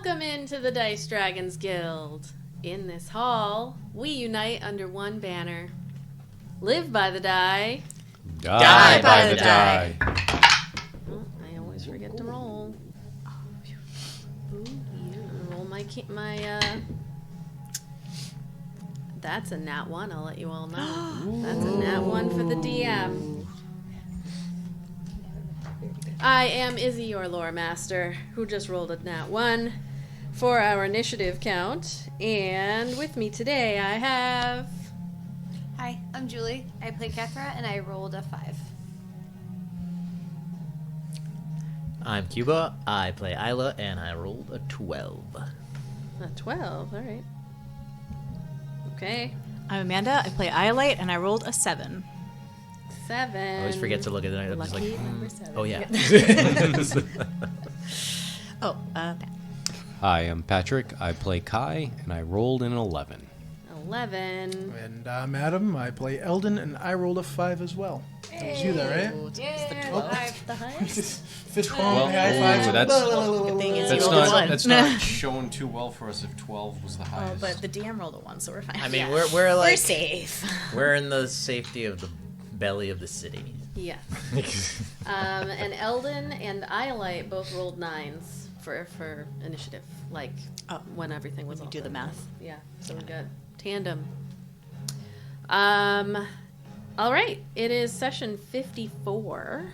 Welcome into the Dice Dragons Guild. In this hall, we unite under one banner. Live by the die. Die by the die. Oh, I always forget to roll. Ooh, yeah. Roll my that's a nat 1, I'll let you all know. That's a nat 1 for the DM. I am Izzi, your lore master, who just rolled a nat 1 for our initiative count. And with me today I have... Hi, I'm Julie. I play Kethra, and I rolled a 5. I'm Cuba. I play Ayla, and I rolled a 12. A 12, alright. Okay. I'm Amanda. I play Iolite, and I rolled a 7. 7. I always forget to look at it. I'm just Lucky like, number 7. oh yeah. Pat. Hi, I'm Patrick. I play Kai, and I rolled an 11. 11. And I'm Adam. I play Eldon, and I rolled a 5 as well. That was you there, right? Yeah. The highest? Fist bump, high five. Good thing is That's you rolled a 1. that's not showing too well for us if 12 was the Oh, highest. but the DM rolled a 1, so we're fine. I mean, Yeah. we're like We're safe. we're in the safety of the belly of the city. Yeah. And Eldon and Iolite both rolled 9s for initiative, like when everything was When you all do the done. math. Yeah, so we got tandem. All right, it is session 54.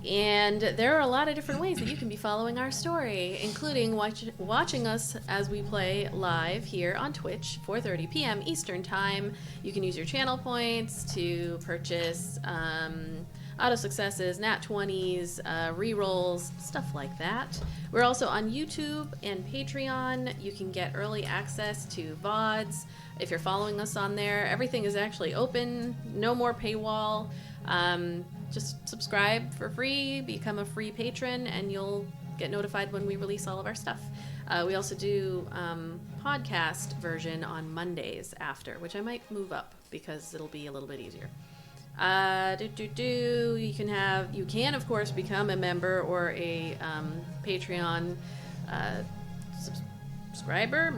And there are a lot of different ways that you can be following our story, including watching us as we play live here on Twitch, 4:30 p.m. Eastern Time. You can use your channel points to purchase auto successes, nat 20s, rerolls, stuff like that. We're also on YouTube and Patreon. You can get early access to VODs if you're following us on there. Everything is actually open, no more paywall. Just subscribe for free, become a free patron, and you'll get notified when we release all of our stuff. We also do podcast version on Mondays after, which I might move up because it'll be a little bit easier. You can of course become a member or a Patreon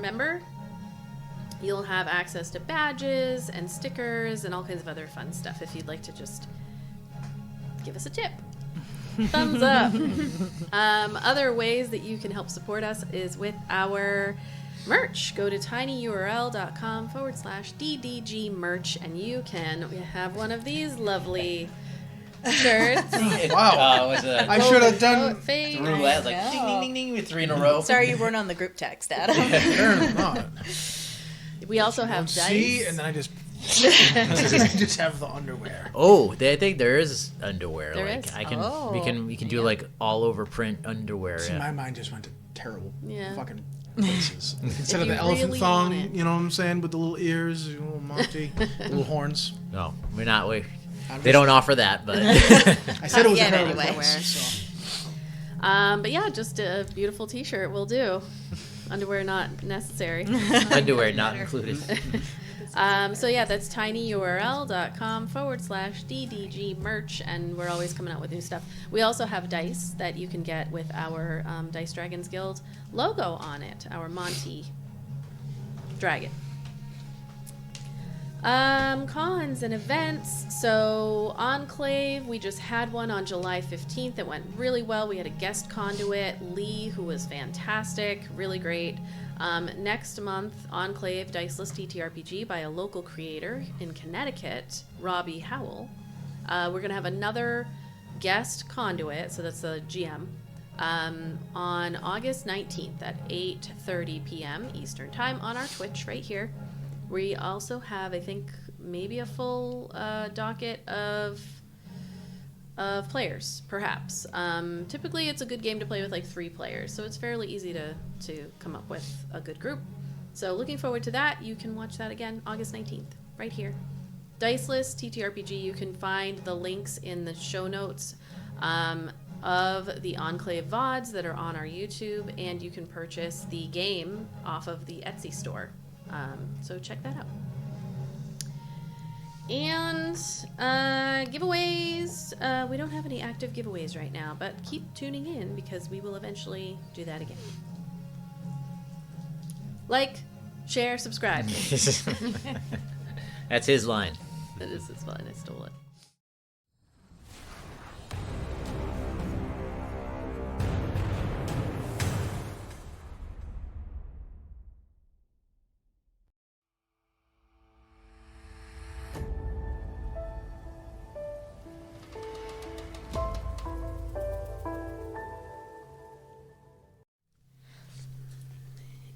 member. You'll have access to badges and stickers and all kinds of other fun stuff if you'd like to just give us a tip. Thumbs up. Other ways that you can help support us is with our merch. Go to tinyurl.com/DDG merch and you can have one of these lovely shirts. Wow. I should have done. Roulette, like ding ding ding ding with 3 in a row. Sorry you weren't on the group text, Adam. Apparently not. We also have dice. See, and then I just just have the underwear. Oh, I think there is underwear. There like is? I can, Oh. we can do like all over print underwear. See, Yeah. my mind just went to terrible fucking places. Instead of you the elephant really thong, want it. you know what I'm saying, with the little ears, little Monty, little horns. No, we're not. I'm They don't offer that, but I said it was a yet, terrible anyway. place. So. But yeah, just a beautiful t-shirt will do. Underwear not necessary. underwear not included. So yeah, that's tinyurl.com/DDG merch, and we're always coming out with new stuff. We also have dice that you can get with our Dice Dragons Guild logo on it, our Monty dragon. Cons and events. So Enclave, we just had one on July 15th. It went really well. We had a guest conduit, Lee, who was fantastic, really great. Next month, Enclave Diceless TTRPG by a local creator in Connecticut, Robbie Howell. We're going to have another guest conduit, so that's the GM, on August 19th at 8:30 p.m. Eastern Time on our Twitch right here. We also have, I think, maybe a full docket of players, perhaps. Typically, it's a good game to play with like 3 players, so it's fairly easy to come up with a good group. So looking forward to that. You can watch that again August 19th, right here. Diceless TTRPG, you can find the links in the show notes of the Enclave VODs that are on our YouTube, and you can purchase the game off of the Etsy store. So check that out. And giveaways. We don't have any active giveaways right now, but keep tuning in because we will eventually do that again. Like, share, subscribe. That's his line. That is his line. I stole it.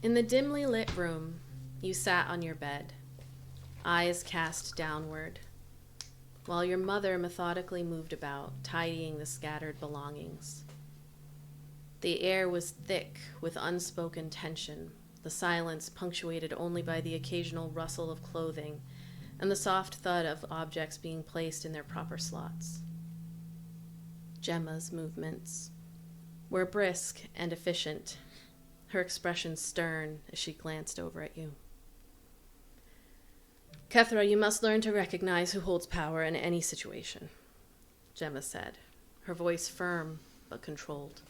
In the dimly lit room, you sat on your bed, eyes cast downward, while your mother methodically moved about, tidying the scattered belongings. The air was thick with unspoken tension, the silence punctuated only by the occasional rustle of clothing and the soft thud of objects being placed in their proper slots. Gemma's movements were brisk and efficient, her expression stern as she glanced over at you. Kethra, you must learn to recognize who holds power in any situation, Gemma said, her voice firm but controlled.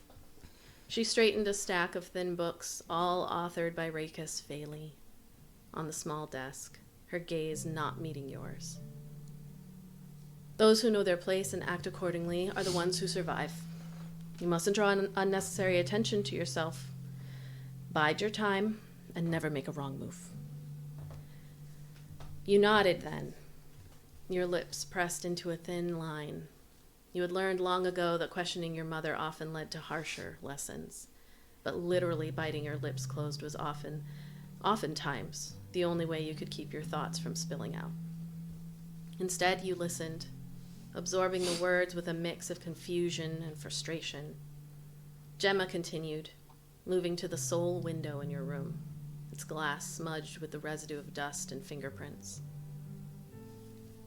She straightened a stack of thin books, all authored by Rakus Faley, on the small desk, her gaze not meeting yours. Those who know their place and act accordingly are the ones who survive. You mustn't draw unnecessary attention to yourself. Bide your time and never make a wrong move. You nodded then, your lips pressed into a thin line. You had learned long ago that questioning your mother often led to harsher lessons, but literally biting your lips closed was oftentimes, the only way you could keep your thoughts from spilling out. Instead, you listened, absorbing the words with a mix of confusion and frustration. Gemma continued, moving to the sole window in your room, its glass smudged with the residue of dust and fingerprints.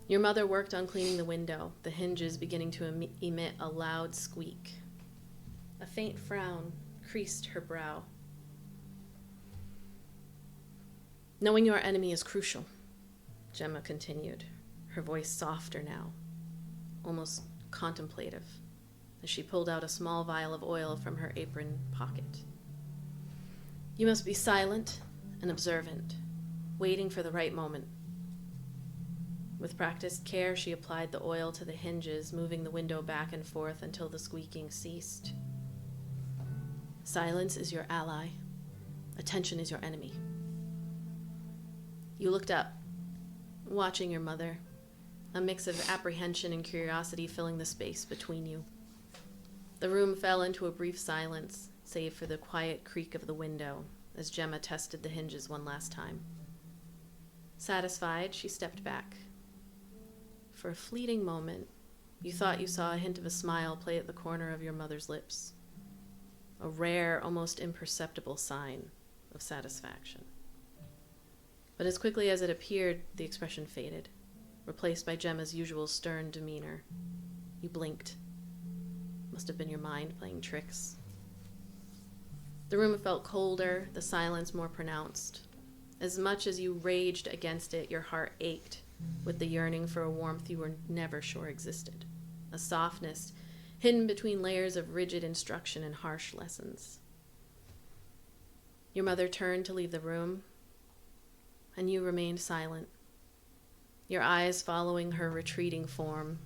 Your mother worked on cleaning the window, the hinges beginning to emit a loud squeak. A faint frown creased her brow. Knowing your enemy is crucial, Gemma continued, her voice softer now, almost contemplative, as she pulled out a small vial of oil from her apron pocket. You must be silent and observant, waiting for the right moment. With practiced care, she applied the oil to the hinges, moving the window back and forth until the squeaking ceased. Silence is your ally. Attention is your enemy. You looked up, watching your mother, a mix of apprehension and curiosity filling the space between you. The room fell into a brief silence, save for the quiet creak of the window as Gemma tested the hinges one last time. Satisfied, she stepped back. For a fleeting moment, you thought you saw a hint of a smile play at the corner of your mother's lips, a rare, almost imperceptible sign of satisfaction. But as quickly as it appeared, the expression faded, replaced by Gemma's usual stern demeanor. You blinked. Must have been your mind playing tricks. The room felt colder, the silence more pronounced. As much as you raged against it, your heart ached with the yearning for a warmth you were never sure existed, a softness hidden between layers of rigid instruction and harsh lessons. Your mother turned to leave the room, and you remained silent, your eyes following her retreating form.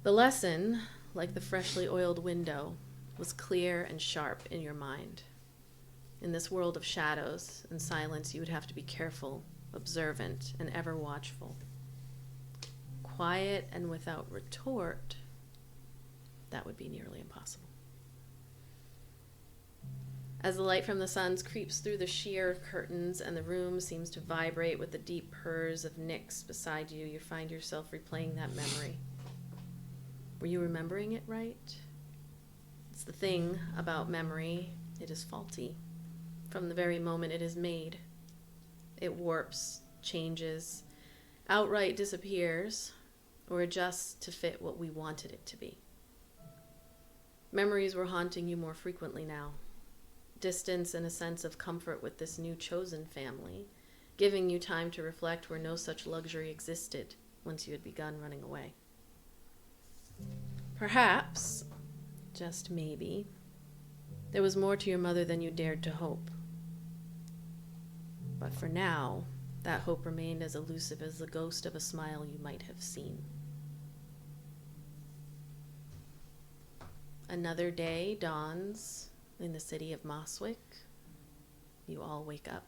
The lesson, like the freshly oiled window, was clear and sharp in your mind. In this world of shadows and silence, you would have to be careful, observant, and ever watchful. Quiet and without retort, that would be nearly impossible. As the light from the suns creeps through the sheer curtains and the room seems to vibrate with the deep purrs of Nyx beside you, you find yourself replaying that memory. Were you remembering it right? It's the thing about memory, it is faulty. From the very moment it is made, it warps, changes, outright disappears, or adjusts to fit what we wanted it to be. Memories were haunting you more frequently now. Distance and a sense of comfort with this new chosen family giving you time to reflect where no such luxury existed once you had begun running away. Perhaps, just maybe, there was more to your mother than you dared to hope. But for now, that hope remained as elusive as the ghost of a smile you might have seen. Another day dawns in the city of Moswick. You all wake up.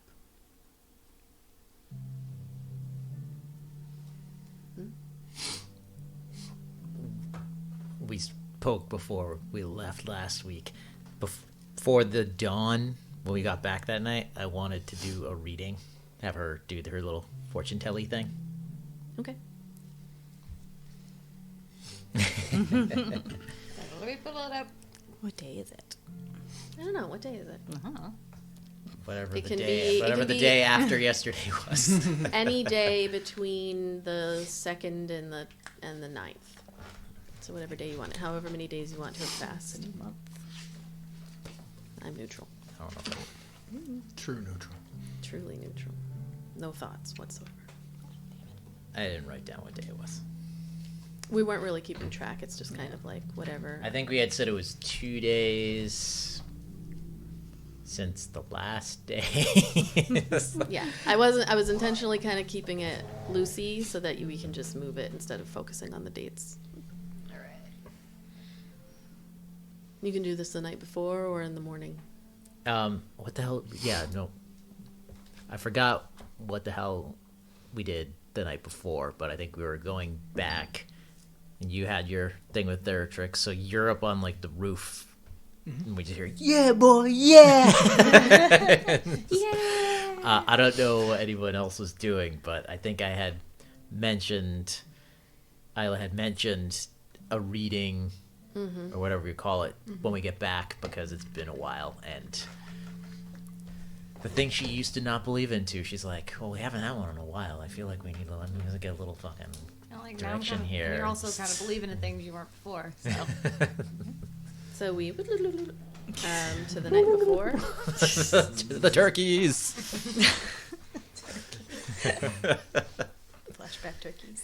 We spoke before we left last week. Before the dawn, when we got back that night, I wanted to do a reading. Have her do her little fortune telly thing. Okay. Let me pull it up. What day is it? I don't know. What day is it? Whatever It the can day, be- it whatever can the be- day after yesterday was. Any day between the 2nd and the 9th. So whatever day you want it. However many days you want to fast. I'm neutral. I don't know. True neutral. Truly neutral. No thoughts whatsoever. I didn't write down what day it was. We weren't really keeping track. It's just kind of like whatever. I think we had said it was 2 days since the last day. Yeah, I was intentionally kind of keeping it loosey so that we can just move it instead of focusing on the dates. All right. You can do this the night before or in the morning. What the hell? Yeah, no. I forgot what the hell we did the night before, but I think we were going back, and you had your thing with Theratrix, so you're up on like the roof, and we just hear, "Yeah, boy, yeah!" Yeah. I don't know what anyone else was doing, but I think Ayla had mentioned a reading, or whatever you call it, when we get back, because it's been a while, and the thing she used to not believe into, she's like, well, we haven't had one in a while. I feel like we need to get a little fucking direction now here. And you're also kind of believing in things you weren't before. So So we to the night before. The turkeys. Flashback turkeys.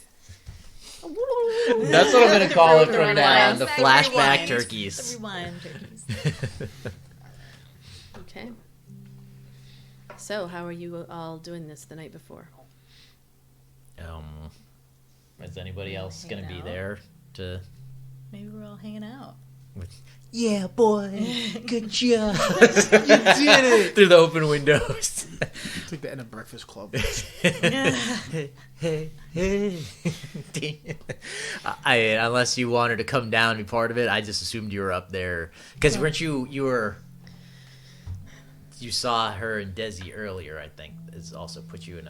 That's what I'm going to call it from now on, the Rewind. flashback Rewind. turkeys. The rewind turkeys. Okay. So how are you all doing this the night before? Is anybody else going to be out. there to... Maybe we're all hanging out. Yeah, boy. Good job. You did it. Through the open windows. It's like the end of Breakfast Club. Hey. Unless you wanted to come down and be part of it, I just assumed you were up there. Because weren't you saw her and Desi earlier, I think. It's also put you in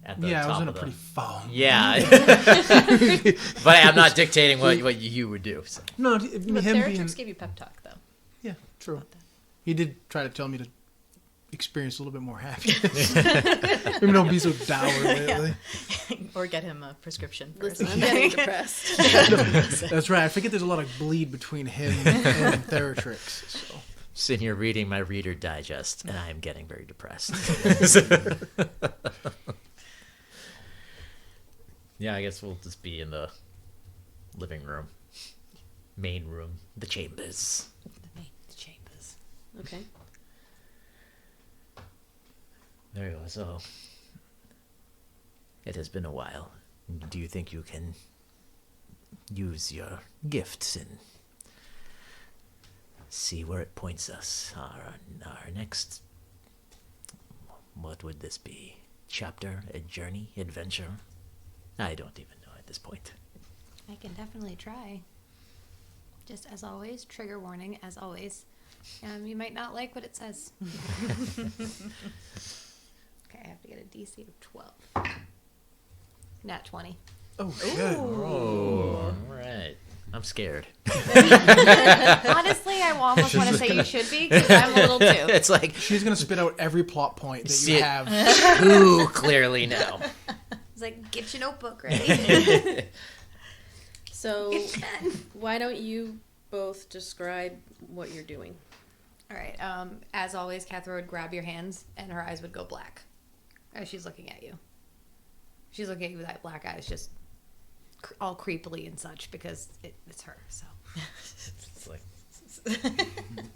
at the Yeah, top I was in a of the... pretty foul. Yeah. But I'm not dictating what you would do. So. No, But him being... Theratrix gave you pep talk, though. Yeah, true. He did try to tell me to experience a little bit more happiness. Maybe don't be so dour lately. Or get him a prescription first. Listen, I'm getting depressed. That's right. I forget there's a lot of bleed between him and Theratrix. So. Sitting here reading my Reader Digest, and I am getting very depressed. Yeah, I guess we'll just be in the living room, main room, the chambers. The chambers. Okay. There you go. So, it has been a while. Do you think you can use your gifts and see where it points us? Our next... What would this be? Chapter? A journey? Adventure? I don't even know at this point. I can definitely try. Just as always, trigger warning, as always. You might not like what it says. Okay, I have to get a DC of 12. Nat 20. Oh, shit. Oh, all right. I'm scared. Honestly, I almost want to say you should be, because I'm a little too. It's like, She's going to spit out every plot point that See you it. have. too clearly now. It's like, get your notebook ready. So why don't you both describe what you're doing? All right. As always, Kethra would grab your hands, and her eyes would go black. Oh, she's looking at you. She's looking at you with that black eye. It's just all creepily and such because it's her. So It's like,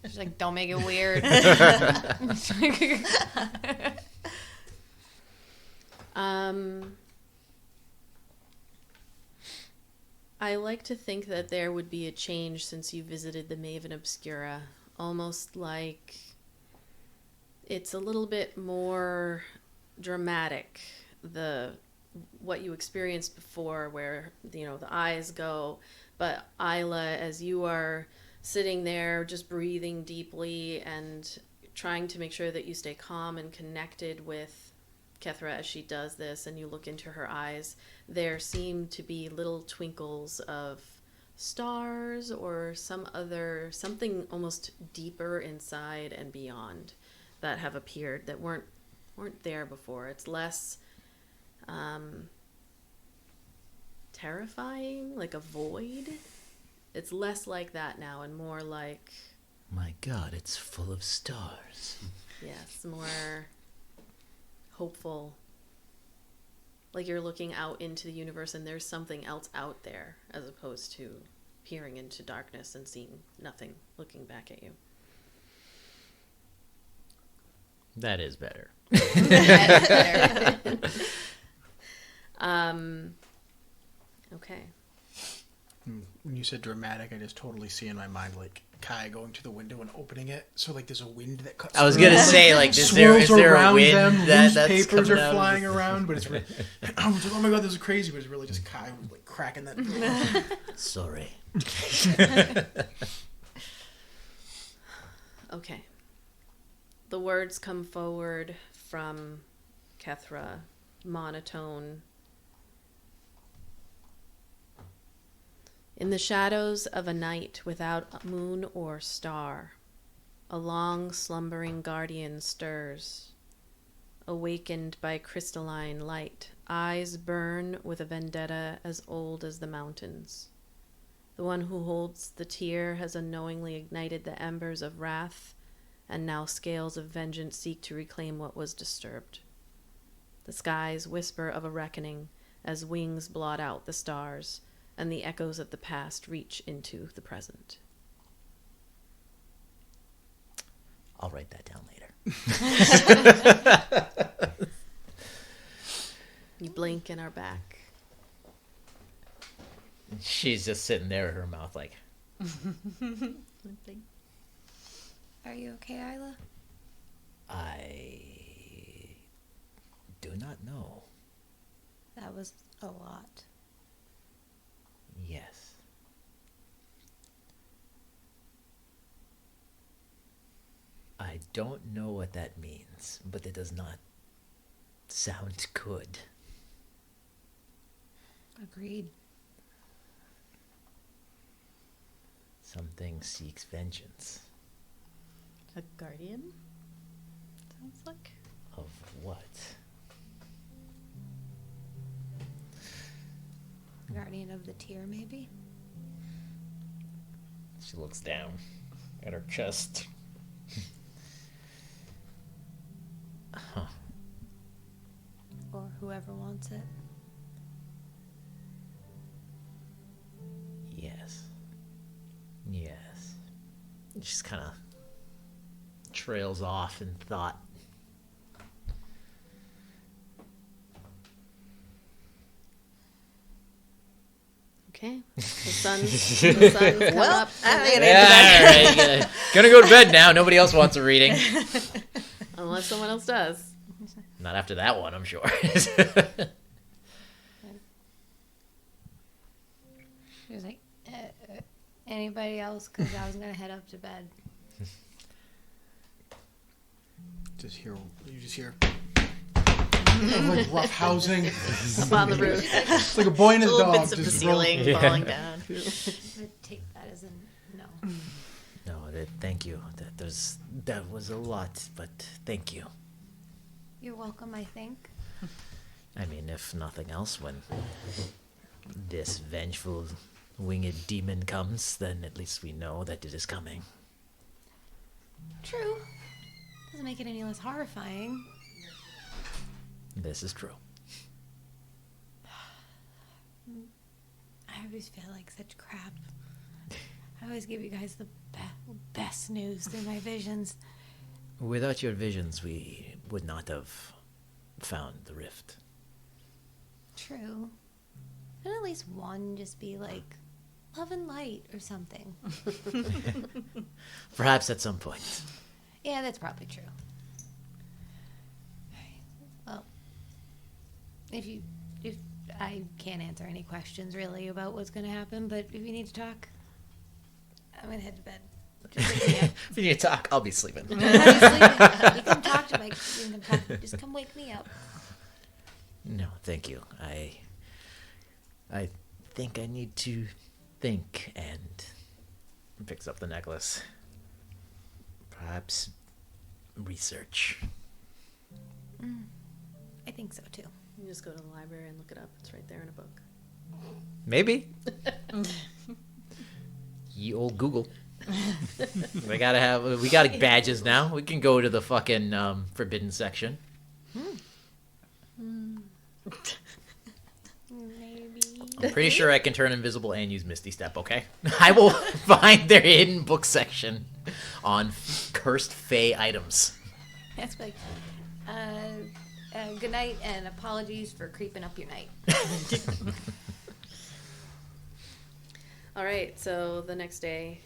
she's like, "Don't make it weird." I like to think that there would be a change since you visited the Maven Obscura. Almost like it's a little bit more dramatic, what you experienced before, where the eyes go. But Ayla, as you are sitting there just breathing deeply and trying to make sure that you stay calm and connected with Kethra as she does this, and you look into her eyes, there seem to be little twinkles of stars or something almost deeper inside and beyond that have appeared that weren't there before. It's less terrifying, like a void. It's less like that now and more like, my God, it's full of stars. yes, more hopeful. Like you're looking out into the universe and there's something else out there, as opposed to peering into darkness and seeing nothing looking back at you. That is better. Okay. When you said dramatic, I just totally see in my mind like Kai going to the window and opening it. So like there's a wind that cuts. I was through. gonna say, like, is Swirls there a around wind them, that's loose papers coming are out of flying the- around, but it's really, I was like, oh my God, this is crazy, but it's really just Kai like cracking that door. Sorry. Okay. The words come forward from Kethra, monotone. In the shadows of a night without moon or star, a long slumbering guardian stirs. Awakened by crystalline light, eyes burn with a vendetta as old as the mountains. The one who holds the tear has unknowingly ignited the embers of wrath, and now scales of vengeance seek to reclaim what was disturbed. The skies whisper of a reckoning as wings blot out the stars, and the echoes of the past reach into the present. I'll write that down later. You blink and are back. She's just sitting there, her mouth like, Are you okay, Ayla? I do not know. That was a lot. Yes. I don't know what that means, but it does not sound good. Agreed. Something seeks vengeance. A guardian? Sounds like. Of what? Guardian of the tear, maybe? She looks down at her chest. Huh. Or whoever wants it. Yes. Yes. It just kind of trails off in thought. Okay. The sun's come Well, up. I'm gonna Yeah, all right, good. Gonna go to bed now. Nobody else wants a reading. Unless someone else does. Not after that one, I'm sure. She was like, anybody else? Because I was going to head up to bed. You just hear like rough housing. Up on the roof. It's like a boy and his little dog bits of the just ceiling Yeah. falling down. I take that as a no. No, thank you. That was a lot, but thank you. You're welcome, I think. I mean, if nothing else, when this vengeful winged demon comes, then at least we know that it is coming. True. Doesn't make it any less horrifying. This is true. I always feel like such crap. I always give you guys the best news through my visions. Without your visions, we would not have found the rift. True. Could at least one just be like love and light or something? Perhaps at some point. Yeah, that's probably true. Well, if I can't answer any questions really about what's going to happen, but if you need to talk, I'm going to head to bed. Just wake me up. If you need to talk, I'll be sleeping. I'm just sleeping. You can talk to just come wake me up. No, thank you. I think I need to think, and picks up the necklace. Perhaps research. I think so too. You just go to the library and look it up. It's right there in a book. Maybe. Ye old Google. we got badges now. We can go to the fucking forbidden section. Maybe. I'm pretty sure I can turn invisible and use Misty Step, okay? I will find their hidden book section on cursed Fey items. That's like, good night and apologies for creeping up your night. All right, so the next day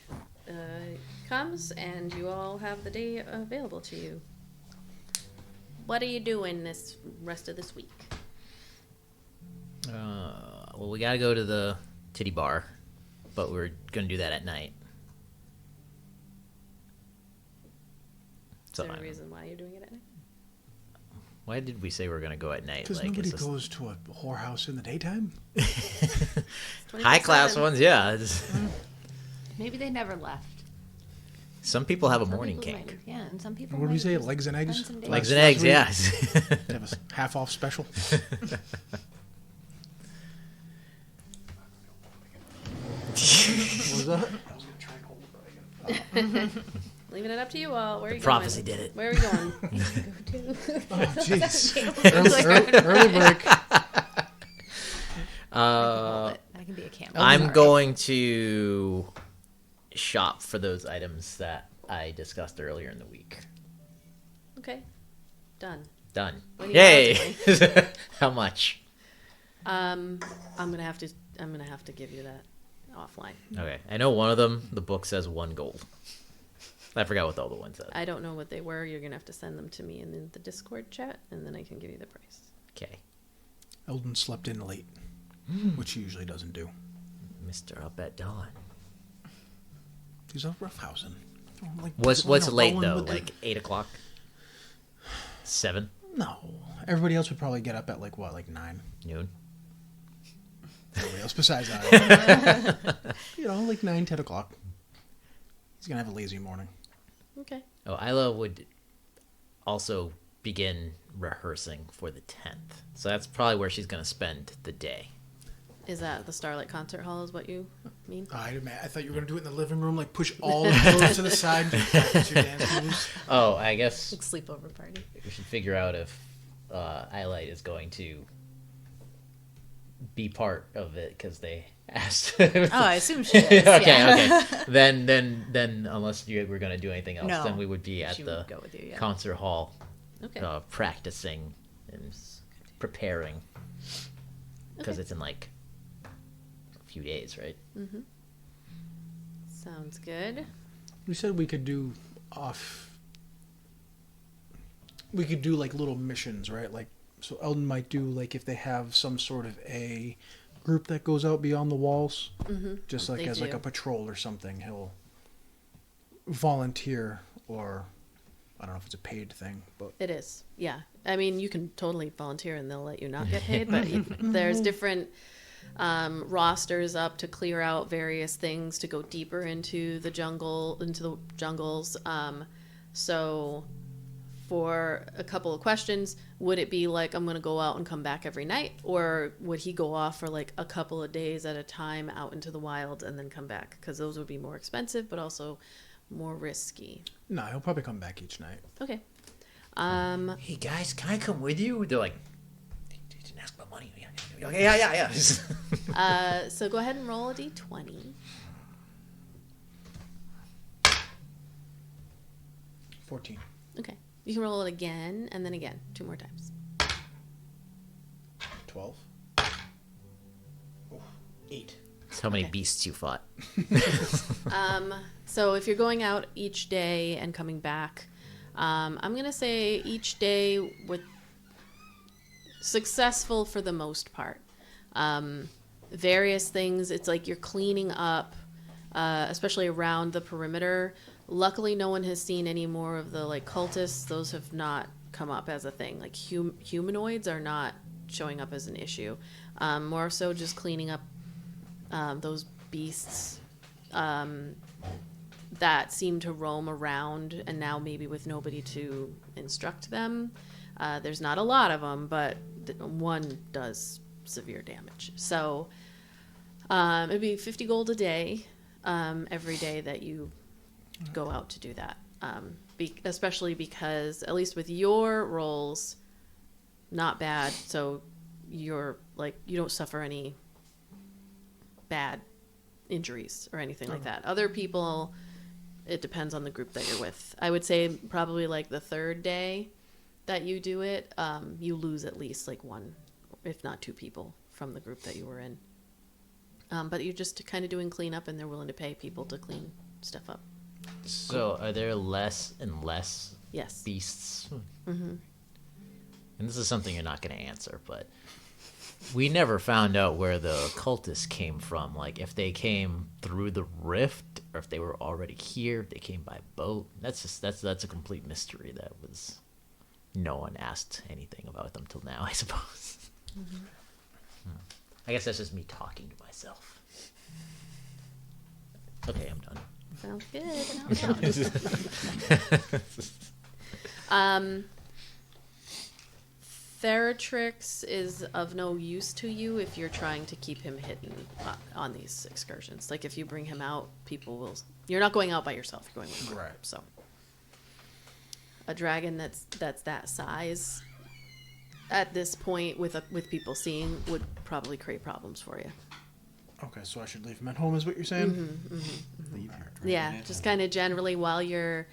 comes, and you all have the day available to you. What are you doing this rest of this week? Well, we gotta go to the titty bar, but we're gonna do that at night. Is So there a reason why you're doing it at night? why did we say we're gonna go at night? Because nobody goes to a whorehouse in the daytime. High class 24/7. ones, yeah. It's- Maybe they never left. Some people have a Some morning people kink. might- yeah, and some people. What do we might say? just Legs and eggs? spend some days- Legs and eggs, yeah. They have a half off special. What was that? Leaving it up to you all. Where are you Prophecy going? did it. Where are we going? Oh, jeez. early break. That can be a camel. I'm Sorry. going to shop for those items that I discussed earlier in the week. Okay, done. Done. What do you Yay! How much? I'm gonna have to give you that offline. Okay, I know one of them. The book says 1 gold. I forgot what the other one said. I don't know what they were. You're gonna have to send them to me in the Discord chat, and then I can give you the price. Okay, Eldon slept in late, which he usually doesn't do. Mr. Up at Dawn. He's a roughhousing. Like, What's rolling late with though? the- Like 8 o'clock? 7? No. Everybody else would probably get up at like 9? Noon? Everybody else besides I. Like 9, 10 o'clock. He's gonna have a lazy morning. Okay. Oh, Ayla would also begin rehearsing for the 10th. So that's probably where she's going to spend the day. Is that the Starlight Concert Hall? Is what you mean? I thought you were gonna do it in the living room, like push all the pillows to the side. That's your dance moves. Oh, I guess Like sleepover party. we should figure out if Iolite is going to be part of it because they asked. Oh, I assume she is. okay, yeah. okay. Then, unless you were going to do anything else, No, then we would be at she the would go with you, yeah. concert hall, Okay. practicing and preparing because Okay. it's in like a few days, right? Mm-hmm. Sounds good. We said we could do like little missions, right? Like, so Eldon might do like if they have some sort of a group that goes out beyond the walls, just like They as like do. a patrol or something. He'll volunteer, or I don't know if it's a paid thing, but It is. Yeah. I mean, you can totally volunteer and they'll let you not get paid, but there's different rosters up to clear out various things to go deeper into the jungles. So for a couple of questions, would it be like, I'm going to go out and come back every night? Or would he go off for like a couple of days at a time out into the wild and then come back? Because those would be more expensive, but also more risky. no, he'll probably come back each night. Okay. Hey guys, can I come with you? They're like didn't ask about money. Yeah. So go ahead and roll a d20. 14. Okay. You can roll it again and then again 2 more times. 12. Oh, 8. That's how many beasts you fought. So if you're going out each day and coming back, I'm going to say each day with successful for the most part. Various things, it's like you're cleaning up, especially around the perimeter. Luckily, no one has seen any more of the like cultists. Those have not come up as a thing. Like humanoids are not showing up as an issue. More so just cleaning up those beasts that seem to roam around, and now maybe with nobody to instruct them. There's not a lot of them, but one does severe damage. So it'd be 50 gold a day every day that you go out to do that. Especially because, at least with your rolls, not bad. So you're like, you don't suffer any bad injuries or anything like that. Other people, it depends on the group that you're with. I would say probably like the third day that you do it, you lose at least like 1, if not 2 people from the group that you were in. But you're just kind of doing cleanup, and they're willing to pay people to clean stuff up. So are there less and less Yes. beasts? Mm-hmm. And this is something you're not going to answer, but we never found out where the cultists came from. Like, if they came through the rift, or if they were already here, if they came by boat. That's a complete mystery that was... No one asked anything about them till now, I suppose. Mm-hmm. I guess that's just me talking to myself. Okay, I'm done. Sounds good. Theratrix is of no use to you if you're trying to keep him hidden on these excursions. Like, if you bring him out, people will... You're not going out by yourself. You're going with a group. Right. So a dragon that's that size at this point, with people seeing, would probably create problems for you. Okay, so I should leave him at home, is what you're saying? Leave your dragon Yeah, at just home. kind of generally while you're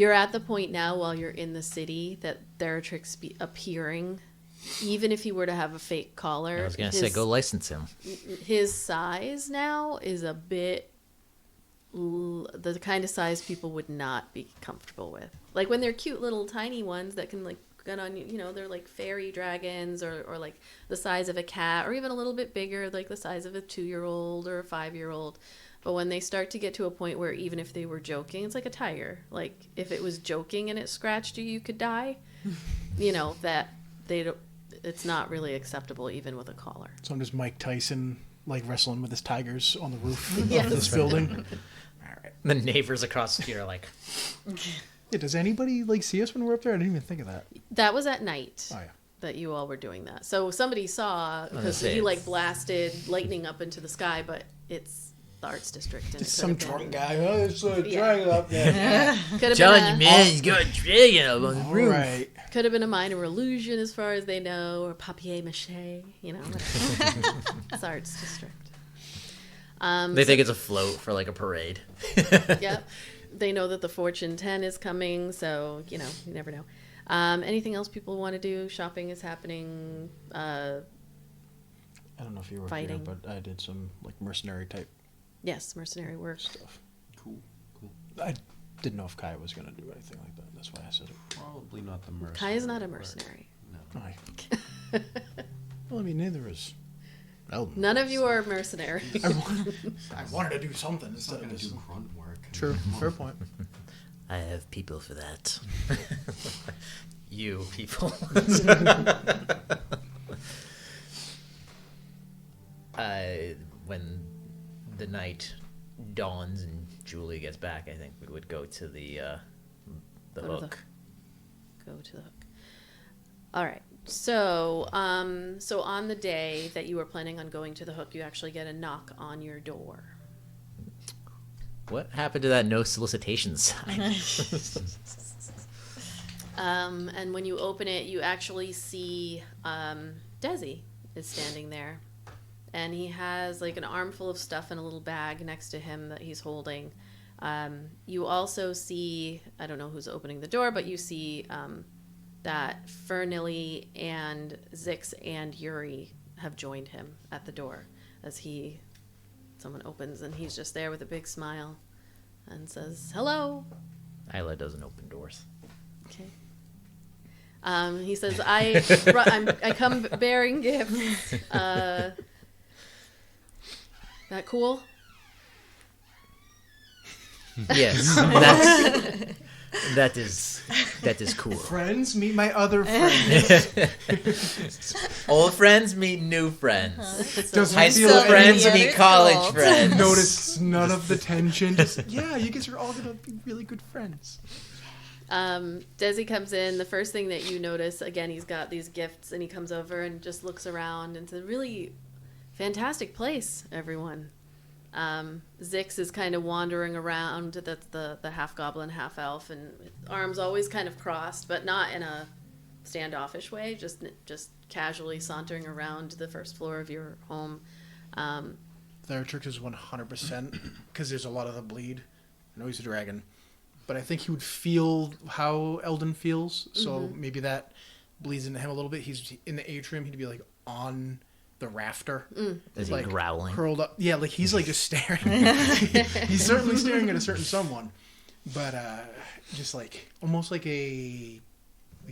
at the point now while you're in the city that Theratrix be appearing, even if he were to have a fake collar. I was going to say, go license him. His size now is a bit the kind of size people would not be comfortable with. Like when they're cute little tiny ones that can like get on, you know, they're like fairy dragons or like the size of a cat, or even a little bit bigger, like the size of a 2-year-old or a 5-year-old. But when they start to get to a point where even if they were joking, it's like a tiger. Like if it was joking and it scratched you, you could die. You know, that it's not really acceptable even with a collar. So I'm just Mike Tyson, like wrestling with his tigers on the roof Yes. of this building. All right. The neighbors across here are like... Yeah, does anybody like see us when we're up there? I didn't even think of that. That was at night. Oh yeah. That you all were doing that. So somebody saw, because he like blasted lightning up into the sky, but it's the arts district. And Just it some could have drunk been- guy. Oh, it's a Yeah. dragon up there. Could have Telling been you, a, man, he's got a dragon up on the All roof. right. could have been a minor illusion as far as they know, or papier-mâché, you know. Whatever. It's arts district. They think it's a float for like a parade. Yep. They know that the Fortune 10 is coming, so, you know, you never know. Anything else people want to do? Shopping is happening. I don't know if you were Fighting. here, but I did some like mercenary type Yes, mercenary work. stuff. Cool. I didn't know if Kai was gonna do anything like that. That's why I said it. Probably not the mercenary. Kai is not a part. mercenary. No. Aye. Well, I mean, neither is Eldon. None of you are mercenary. I wanted to do something It's not instead of going to just. do grunt work. True. Fair point. I have people for that. You people. When the night dawns and Julie gets back, I think we would go to the Go to the- hook. Go to the hook. All right. So, so on the day that you were planning on going to the hook, you actually get a knock on your door. What happened to that no solicitation sign? And when you open it, you actually see Desi is standing there. And he has like an armful of stuff in a little bag next to him that he's holding. You also see, I don't know who's opening the door, but you see that Fernilly and Zix and Yuri have joined him at the door as someone opens, and he's just there with a big smile and says, "Hello." Ayla doesn't open doors. Okay. He says, I come bearing gifts. That cool? Yes, that is cool. Friends, meet my other friends. Old friends meet new friends. Doesn't High feel school any- friends other meet college adults. friends. Notice none of the tension. Just, yeah, you guys are all gonna be really good friends. Desi comes in. The first thing that you notice, again, he's got these gifts, and he comes over and just looks around, and it's a really fantastic place, everyone. Zix is kind of wandering around. That's the half goblin, half elf, and arms always kind of crossed, but not in a standoffish way. Just casually sauntering around the first floor of your home. Theratrix is 100% because there's a lot of the bleed. I know he's a dragon, but I think he would feel how Eldon feels. So maybe that bleeds into him a little bit. He's in the atrium. He'd be like on the rafter. Is he like growling? Curled up. Yeah, like he's like just staring. He's certainly staring at a certain someone, but just like almost like if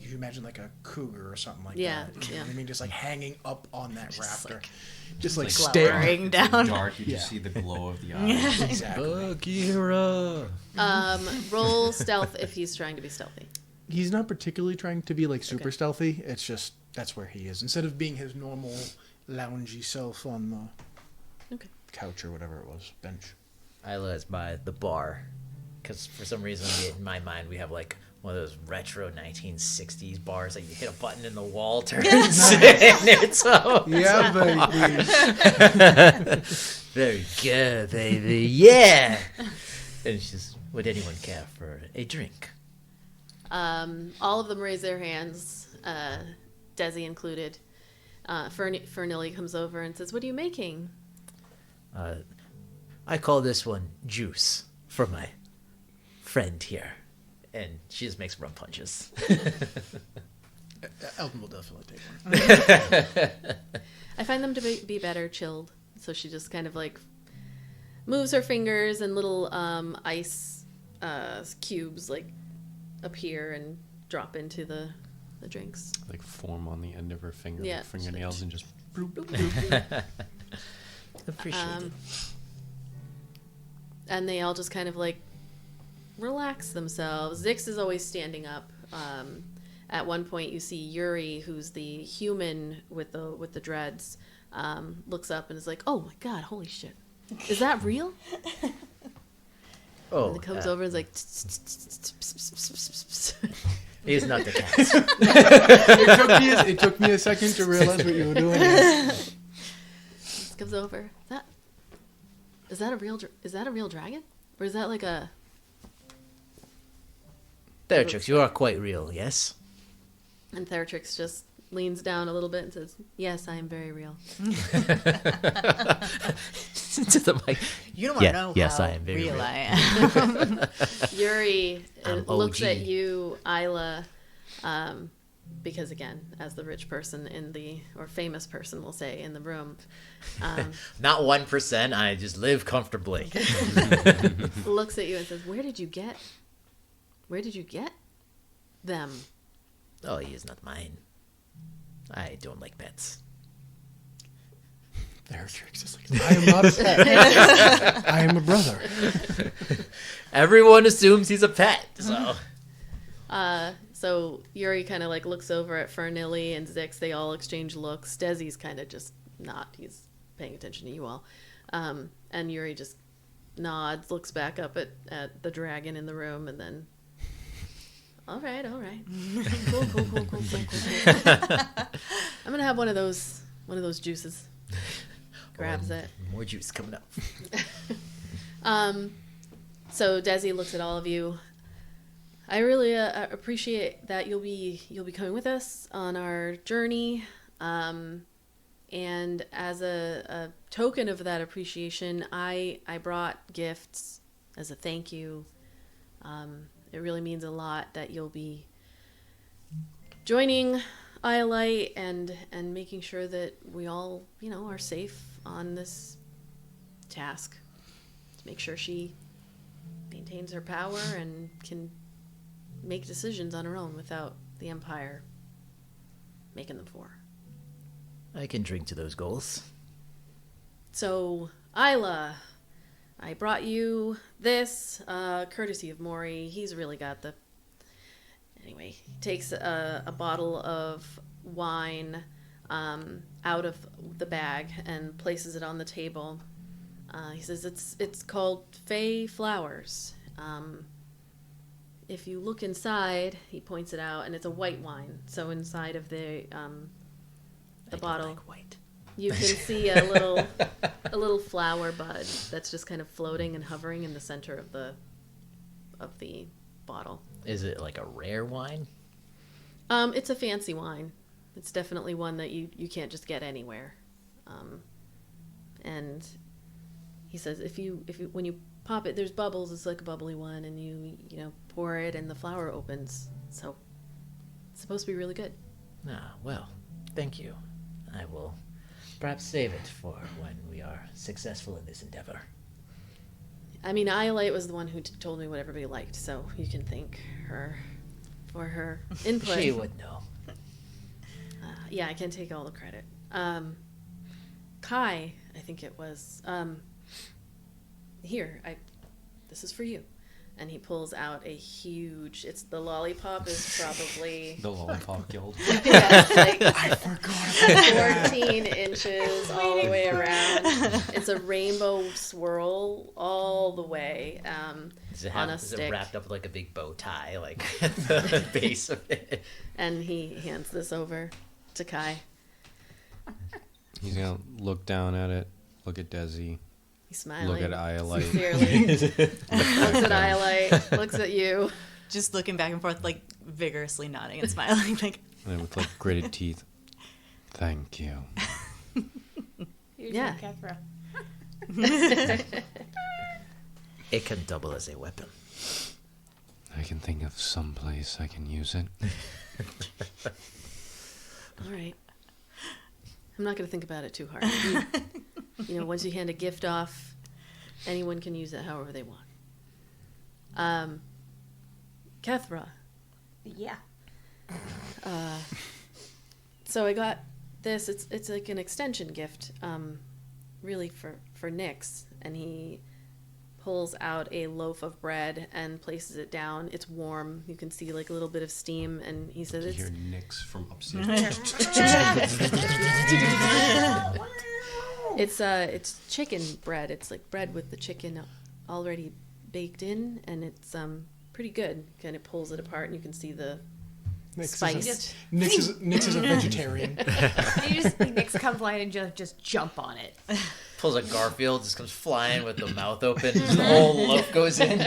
you imagine like a cougar or something like Yeah, that. You know yeah. what I mean, just like hanging up on that rafter, just like staring. glowering down. Dark, you Yeah. just see the glow of the eyes. Exactly. Bagheera. Roll stealth if he's trying to be stealthy. He's not particularly trying to be like super stealthy. It's just that's where he is. Instead of being his normal loungy self on the couch or whatever it was, bench. Ayla is by the bar, because for some reason in my mind we have like one of those retro 1960s bars that you hit a button and the wall turns and it's over. Yeah, baby. Very good, baby. Yeah. And she's, would anyone care for a drink? All of them raise their hands, Desi included. Fernilly comes over and says, "What are you making?" I call this one juice for my friend here. And she just makes rum punches. Eldon will definitely take one. I find them to be better chilled. So she just kind of like moves her fingers, and little ice cubes like appear and drop into the drinks. Like form on the end of her finger, Yeah. like fingernails, and just Appreciate it. And they all just kind of like relax themselves. Zix is always standing up. At one point, you see Yuri, who's the human with the dreads, looks up and is like, "Oh my god, holy shit, is that real?" Oh, And it comes over and is like, he's not the cat. It took me a second to realize what you were doing. Just comes over. Is that a real dragon, or is that like a? Theratrix, you are quite real, yes? And Theratrix just leans down a little bit and says, "Yes, I am very real." To the mic. You don't want to Yeah, know yes, how I am very real real. I am. Yuri I'm looks OG. at you, Ayla, because again, as the rich person or famous person, we'll say, in the room, Not 1%, I just live comfortably. looks at you and says, Where did you get them?" Oh, he is not mine. I don't like pets. Theratrix is like, I am not a pet. I am a brother. Everyone assumes he's a pet, so... So Yuri kind of like looks over at Fernilly and Zix. They all exchange looks. Desi's kind of just not. He's paying attention to you all. And Yuri just nods, looks back up at the dragon in the room, and then, all right. Cool. I'm going to have one of those juices. Grabs it. More juice coming up. So Desi looks at all of you. I really appreciate that you'll be coming with us on our journey. And as a token of that appreciation, I brought gifts as a thank you. It really means a lot that you'll be joining Iolite and making sure that we all, are safe on this task. To make sure she maintains her power and can make decisions on her own without the Empire making them for her. I can drink to those goals. So, Ayla, I brought you this, courtesy of Maury. He's really got the... Anyway, he takes a bottle of wine out of the bag and places it on the table. He says it's called Fey Flowers. If you look inside, he points it out, and it's a white wine. So inside of the bottle, like white. you can see a little flower bud that's just kind of floating and hovering in the center of the bottle. Is it like a rare wine? It's a fancy wine. It's definitely one that you can't just get anywhere. And he says if you when you pop it, there's bubbles. It's like a bubbly one, and you pour it, and the flower opens. So it's supposed to be really good. Ah, well, thank you. I will perhaps save it for when we are successful in this endeavor. I mean, Iolite was the one who told me what everybody liked, so you can thank her for her input. She would know. Yeah, I can't take all the credit. Kai, I think it was. This is for you. And he pulls out a huge. The lollipop is probably. The Lollipop Guild. Yeah, it's like I forgot. 14 inches all the way around. It's a rainbow swirl all the way Does it on a is stick. it wrapped up like a big bow tie, like at the base of it? And he hands this over to Kai. He's gonna look down at it, look at Desi, He's smiling. look at Iolite. Sincerely. Looks at Iolite. Looks at you. Just looking back and forth, like vigorously nodding and smiling, like. And with like gritted teeth. Thank you. Yeah. Kethra. It can double as a weapon. I can think of some place I can use it. All right. I'm not going to think about it too hard. Once you hand a gift off, anyone can use it however they want. Kethra. Yeah. So I got this. It's like an extension gift, really for Nyx. And he pulls out a loaf of bread and places it down. It's warm. You can see like a little bit of steam. And he says You it's hear Nyx from upstairs. It's chicken bread. It's like bread with the chicken already baked in, and it's pretty good. Kind of pulls it apart, and you can see the spiced. Nyx is a vegetarian. Nyx comes line and just jump on it. Pulls a Garfield, just comes flying with the mouth open. Just the whole loaf goes in.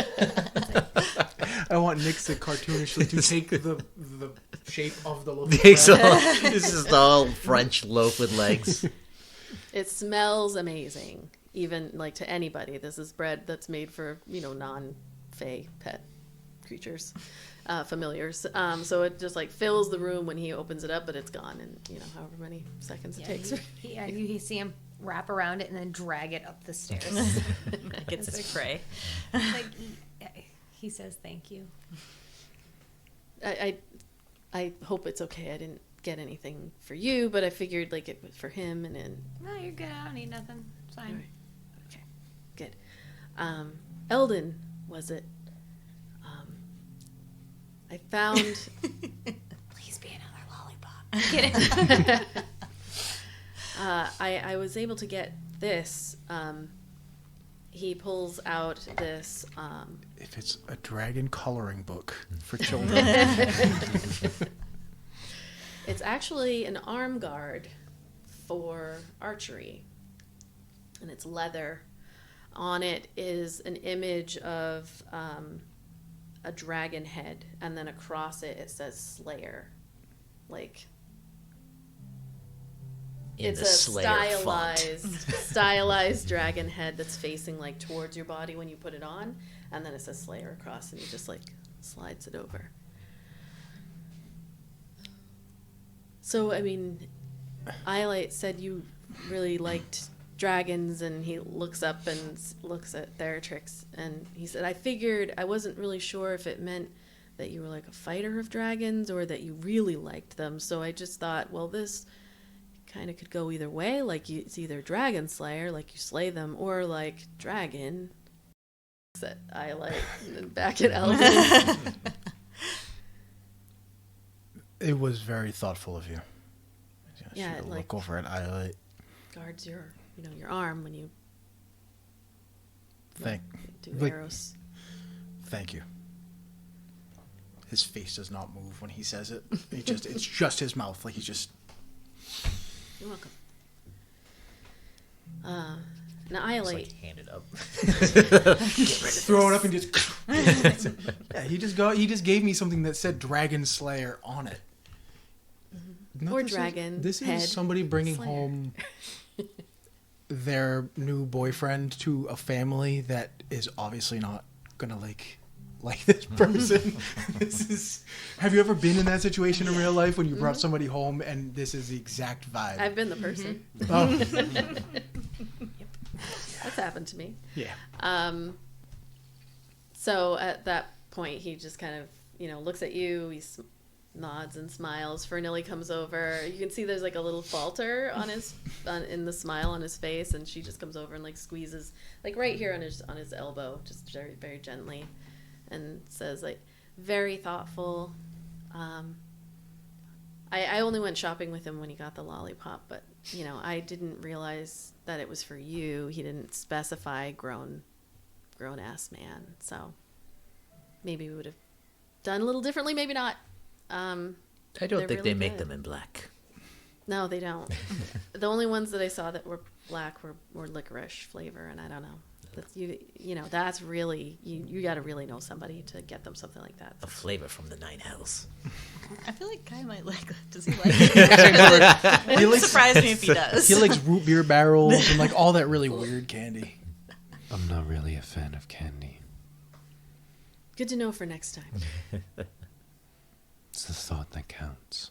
I want Nyx to cartoonishly to take the shape of the loaf. So, this is the whole French loaf with legs. It smells amazing, even like to anybody. This is bread that's made for non-fey pet creatures, familiars. So it just like fills the room when he opens it up, but it's gone in however many seconds it takes. You see him wrap around it and then drag it up the stairs. Like it's his prey. Like he says thank you. I hope it's okay. I didn't get anything for you, but I figured like it was for him, and then. No, you're good. I don't need nothing. It's fine. All right. Okay, good. Eldon, was it? I found. Please be another lollipop. I was able to get this. He pulls out this. If it's a dragon coloring book for children. It's actually an arm guard for archery, and it's leather. On it is an image of a dragon head, and then across it says Slayer. Like, In it's the a Slayer font. stylized dragon head that's facing like towards your body when you put it on, and then it says Slayer across, and you just like slides it over. So, I mean, Iolite said you really liked dragons, and he looks up and looks at Theratrix, and he said, I wasn't really sure if it meant that you were like a fighter of dragons or that you really liked them, so I just thought, well, this kind of could go either way, like it's either dragon slayer, like you slay them, or like dragon. At Ayla and then back at Eldon. It was very thoughtful of you. Yeah, Should like look over at Iolite. guards your arm when you Thank do like- arrows. Thank you. His face does not move when he says it. It's just his mouth. Like he's just. You're welcome. Now Just, Iolite, like, hand it up. Throw it up and just. Yeah, he just gave me something that said Dragon Slayer on it. No, Or this dragon This head is somebody bringing slayer. home their new boyfriend to a family that is obviously not gonna like this person. This is. Have you ever been in that situation in real life when you brought somebody home and this is the exact vibe? I've been the person. Oh, That's happened to me. yeah. So at that point, he just kind of, looks at you. He nods and smiles. Fernilly comes over. You can see there's like a little falter in the smile on his face, and she just comes over and like squeezes, like right here on his elbow, just very, very gently, and says like, very thoughtful. I only went shopping with him when he got the lollipop, but I didn't realize that it was for you. He didn't specify grown ass man, so maybe we would have done a little differently, maybe not. I don't They're think really they make good. them in black. No, they don't. The only ones that I saw that were black were licorice flavor, and I don't know. That's really you got to really know somebody to get them something like that. A flavor from the Nine Hells. I feel like Kai might like that. Does he like it? It wouldn't surprise me if he does. He likes root beer barrels and like all that really weird candy. I'm not really a fan of candy. Good to know for next time. It's the thought that counts.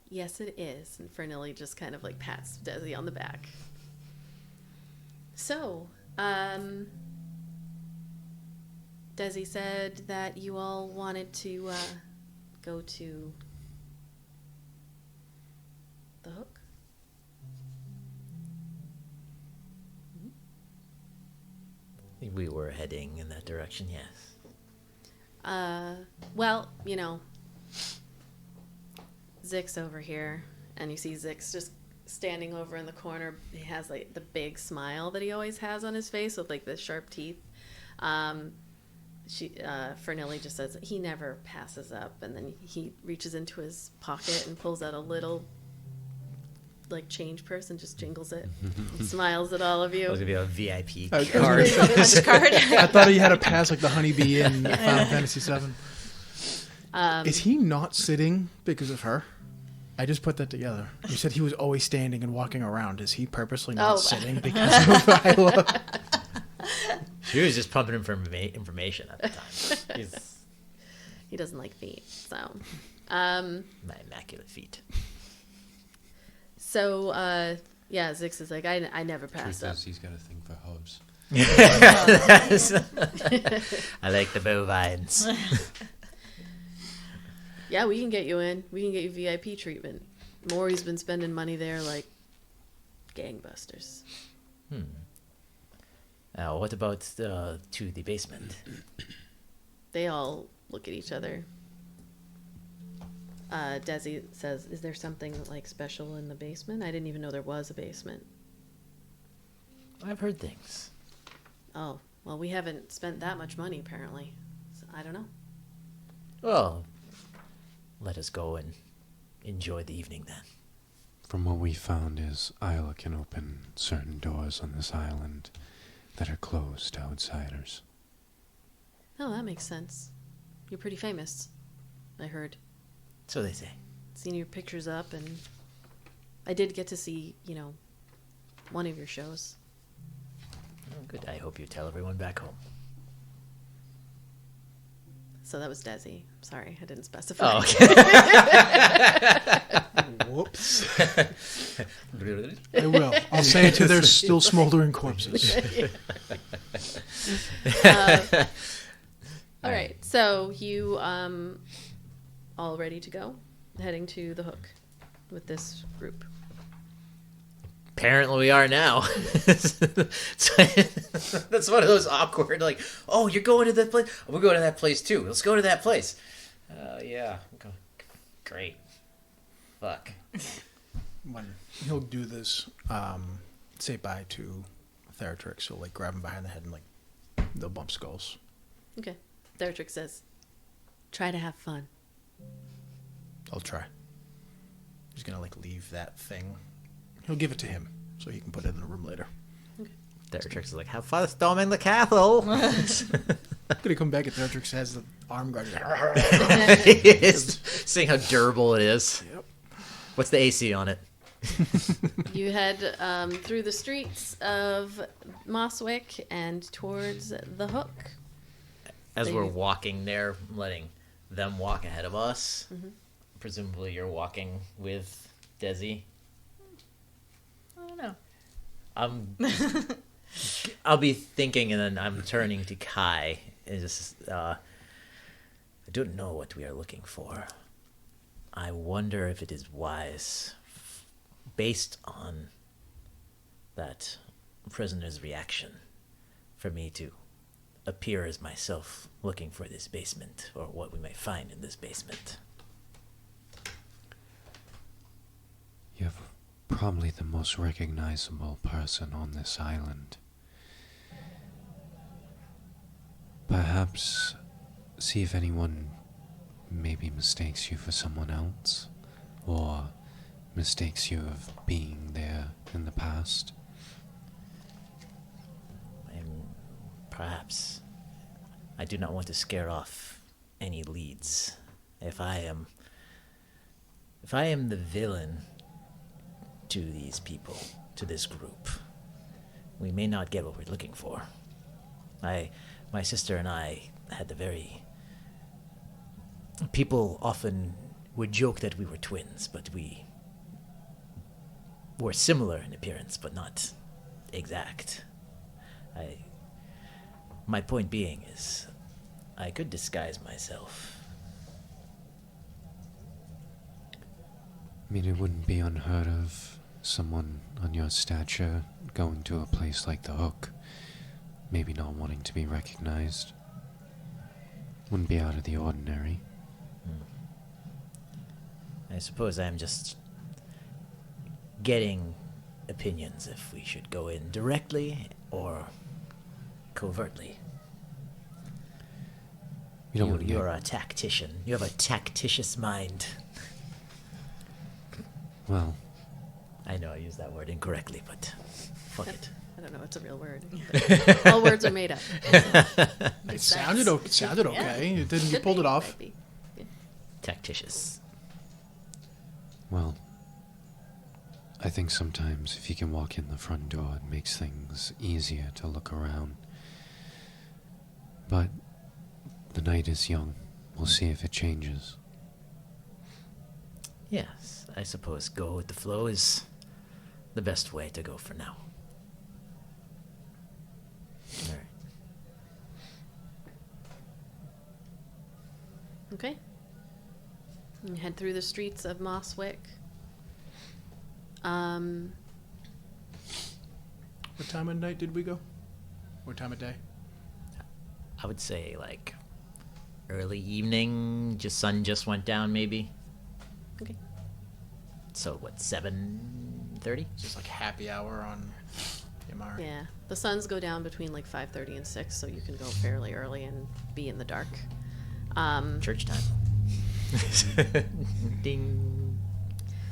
Yes, it is. And Fernilly just kind of like pats Desi on the back. So, Desi said that you all wanted to go to the Hook. We were heading in that direction, yes. Well, Zix over here, and you see Zix just standing over in the corner. He has like the big smile that he always has on his face with like the sharp teeth. Fernilly just says he never passes up, and then he reaches into his pocket and pulls out a little like change purse and just jingles it. And smiles at all of It was you. gonna be a VIP I was card. Punch card. I thought he had a pass like the honeybee in Final Fantasy VII. Is he not sitting because of her? I just put that together. You said he was always standing and walking around. Is he purposely not sitting because of Ayla? She was just pumping him for information at the time. He doesn't like feet, so. My immaculate feet. So, Zix is like, I never pass Truth up. is, he's got a thing for hoes. I like the bovines. Yeah, we can get you in. We can get you VIP treatment. Maury's been spending money there like gangbusters. Now, what about to the basement? They all look at each other. Desi says, is there something like special in the basement? I didn't even know there was a basement. I've heard things. Oh, well, we haven't spent that much money, apparently. So, I don't know. Well, let us go and enjoy the evening then. From what we found is Ayla can open certain doors on this island that are closed to outsiders. Oh, that makes sense. You're pretty famous, I heard. So they say. Seen your pictures up, and I did get to see, one of your shows. Oh, good. I hope you tell everyone back home. So that was Desi. Sorry, I didn't specify. Oh, okay. Whoops. I will. I'll say it to their still smoldering corpses. All right. So you all ready to go? Heading to the Hook with this group. Apparently we are now. That's one of those awkward, like, oh, you're going to that place? Oh, we're going to that place too. Let's go to that place. Yeah. Great. Fuck. When he'll do this, say bye to Theratrix, he'll grab him behind the head and they'll bump skulls. Okay. Theratrix says, try to have fun. I'll try. He's gonna leave that thing. He'll give it to him so he can put it in the room later. Okay. Theratrix is like, have fun storming the castle. Gonna come back and Theratrix has the arm guard. Seeing how durable it is. Yep. What's the AC on it? You head through the streets of Mosswick and towards the Hook. As we're walking there, letting them walk ahead of us. Mm-hmm. Presumably you're walking with Desi. I don't know. I'll be thinking, and then I'm turning to Kai. And just, I don't know what we are looking for. I wonder if it is wise, based on that prisoner's reaction, for me to appear as myself looking for this basement, or what we may find in this basement. You're probably the most recognizable person on this island. Perhaps see if anyone maybe mistakes you for someone else, or mistakes you of being there in the past. Perhaps. I do not want to scare off any leads. If I am the villain to these people, to this group, we may not get what we're looking for. My sister and I had people often would joke that we were twins, but we were similar in appearance, but not exact. My point being is, I could disguise myself. I mean, it wouldn't be unheard of someone on your stature going to a place like the Hook, maybe not wanting to be recognized. Wouldn't be out of the ordinary. I suppose I'm just getting opinions if we should go in directly or covertly. You're a tactician. You have a tactitious mind. Well, I know I used that word incorrectly, but fuck it. I don't know, it's a real word. All words are made up. It sounded okay. It didn't. You pulled it off. Tactitious. well, I think sometimes if you can walk in the front door, it makes things easier to look around. But the night is young. We'll see if it changes. Yes, I suppose go with the flow is the best way to go for now. All right. Okay. You head through the streets of Mosswick. What time of night did we go? What time of day? I would say early evening, sun just went down maybe. Okay. So what, 7:30? Just happy hour on MR. Yeah. The suns go down between 5:30 and 6, so you can go fairly early and be in the dark. Church time. Ding.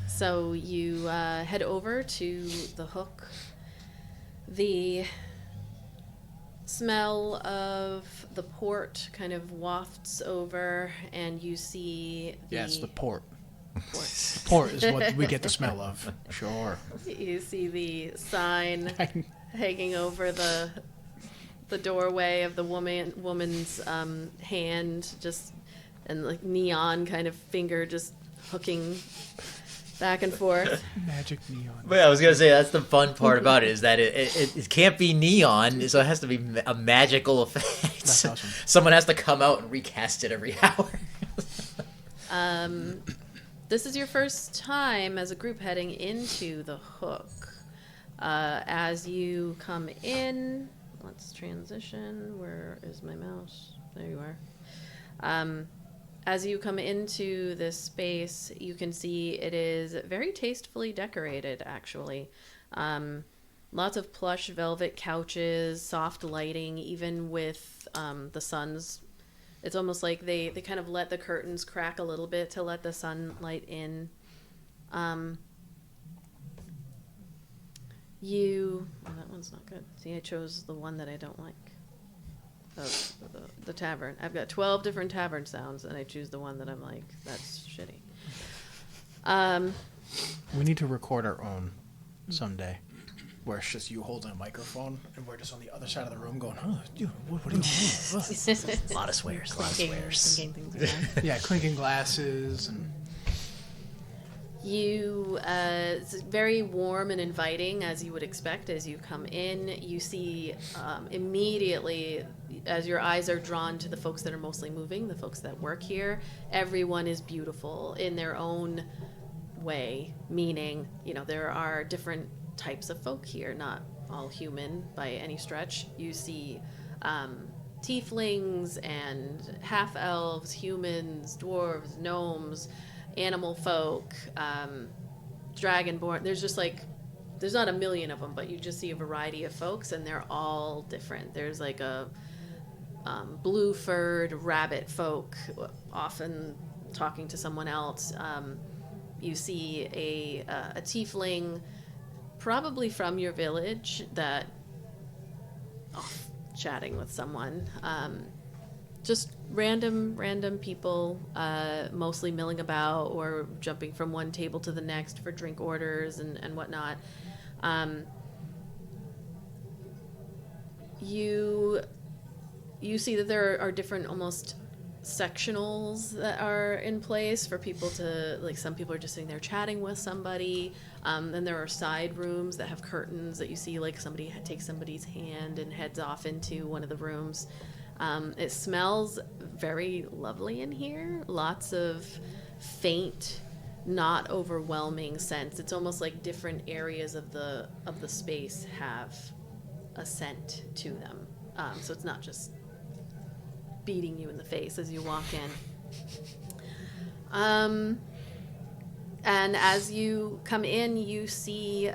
So you head over to the Hook. The smell of the port kind of wafts over, and you see Yeah, it's the port. port. The port is what we get the smell of. Sure. You see the sign hanging over the doorway of the woman's hand, just, and like neon kind of finger just hooking back and forth. Magic neon. But I was gonna say that's the fun part about it is that it can't be neon, so it has to be a magical effect. That's awesome. Someone has to come out and recast it every hour. This is your first time as a group heading into the Hook. As you come in, let's transition. Where is my mouse? There you are. As you come into this space, you can see it is very tastefully decorated, actually. Lots of plush velvet couches, soft lighting, even with the sun's. It's almost like they kind of let the curtains crack a little bit to let the sunlight in. Oh, that one's not good. See, I chose the one that I don't like. Oh, the tavern. I've got 12 different tavern sounds, and I choose the one that I'm like, that's shitty. We need to record our own someday, where it's just you holding a microphone, and we're just on the other side of the room going, "Oh, dude, what are you doing?" A lot of swears. Clinking things around. Yeah, clinking glasses and. It's very warm and inviting, as you would expect as you come in. You see immediately, as your eyes are drawn to the folks that are mostly moving, the folks that work here, everyone is beautiful in their own way, meaning, there are different types of folk here, not all human by any stretch. You see tieflings and half-elves, humans, dwarves, gnomes, animal folk, dragonborn. There's not a million of them, but you just see a variety of folks, and they're all different. There's like a blue-furred rabbit folk, often talking to someone else. You see a tiefling, probably from your village, that off chatting with someone. Just random people, mostly milling about or jumping from one table to the next for drink orders and whatnot. You see that there are different almost sectionals that are in place for people to, like, some people are just sitting there chatting with somebody. Then there are side rooms that have curtains that you see, like, somebody takes somebody's hand and heads off into one of the rooms. It smells very lovely in here. Lots of faint, not overwhelming scents. It's almost like different areas of the space have a scent to them. So it's not just beating you in the face as you walk in. And as you come in, you see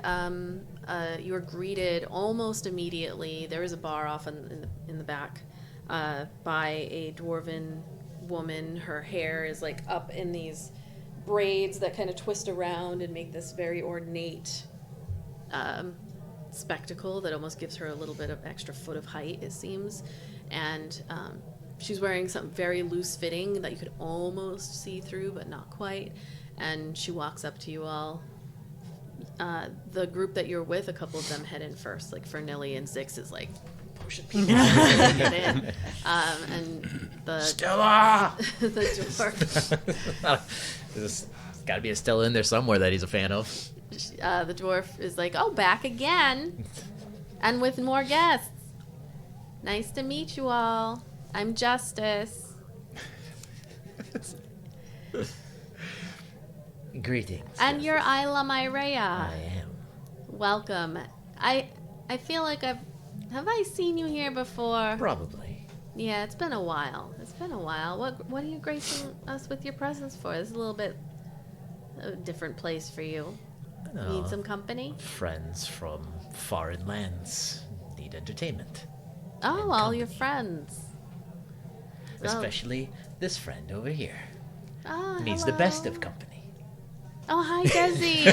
you're greeted almost immediately. There is a bar off in the back. By a dwarven woman. Her hair is like up in these braids that kind of twist around and make this very ornate spectacle that almost gives her a little bit of extra foot of height, it seems. And she's wearing something very loose fitting that you could almost see through, but not quite. And she walks up to you all. The group that you're with, a couple of them head in first. Like Fernilli and Zix is like pushing people to get in. And the Stella! the dwarf. There's got to be a Stella in there somewhere that he's a fan of. The dwarf is like, "Oh, back again, and with more guests. Nice to meet you all. I'm Justice." Greetings. And you're Ayla Myrea. I am. Welcome. I feel like have I seen you here before? Probably. Yeah, it's been a while. What are you gracing us with your presence for? This is a little bit a different place for you. Need some company? Friends from foreign lands need entertainment. Oh, and all your company. friends. Especially this friend over here. Oh, Needs hello. the best of company. Oh, hi, Desi.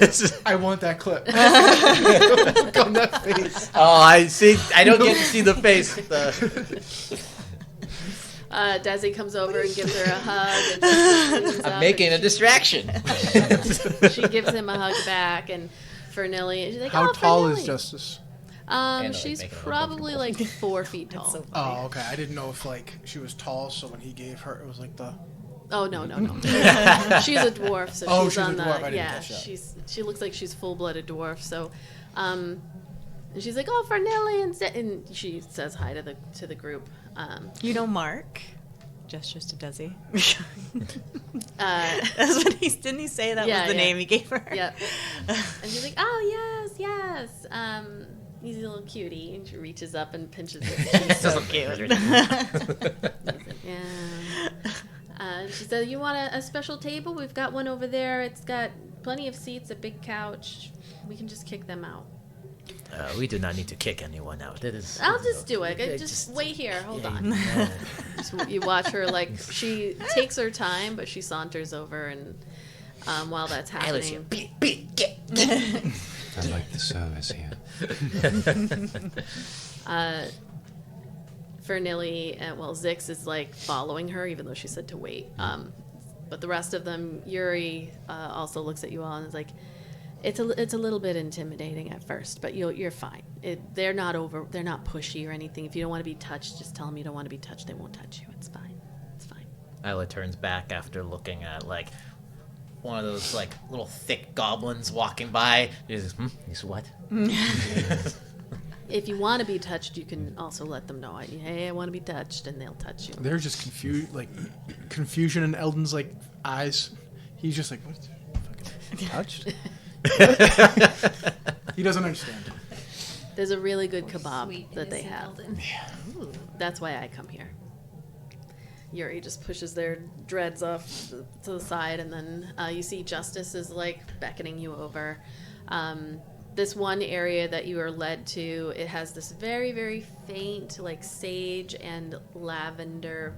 It's Desi. I want that clip. Look on that face. Oh, I see. I don't get to see the face. Desi comes over and gives her a hug. And I'm making a distraction. She gives him a hug back, and Fernilli, she's like, How "Oh, tall Fernilli." is Justice? She's making it probably like 4 feet tall. So Oh, okay. I didn't know if like she was tall, so when he gave her, it was like the. Oh no. She's a dwarf, so Oh, she's she's a on dwarf. I the didn't yeah. catch that. She looks like she's full-blooded dwarf. So, and she's like, "Oh, Fernilli," and she says hi to the group. You know Mark? Gestures to Desi. That's what didn't he say that was the name he gave her? Yep. And she's like, "Oh yes. He's a little cutie," and she reaches up and pinches it. She's So cute. Yeah. She said, "You want a special table? We've got one over there. It's got plenty of seats, a big couch. We can just kick them out." We do not need to kick anyone out. I'll just do it. Just wait here. Hold on. You watch her, like, she takes her time, but she saunters over, and while that's happening... I like the service here. Fernilli, Zix is, like, following her, even though she said to wait. But the rest of them, Yuri also looks at you all and is like, it's a little bit intimidating at first, but you're fine. They're not pushy or anything. If you don't want to be touched, just tell them you don't want to be touched. They won't touch you. It's fine. It's fine. Ayla turns back after looking at like one of those like little thick goblins walking by. She says, "He's what?" If you want to be touched, you can also let them know. Hey, I want to be touched, and they'll touch you. They're just confusion in Eldon's like eyes. He's just like, what? Fucking touched? He doesn't understand. There's a really good kebab Sweet, that they innocent have. Eldon. Ooh, that's why I come here. Yuri just pushes their dreads off to the side, and then you see Justice is like beckoning you over. This one area that you are led to, it has this very, very faint, like sage and lavender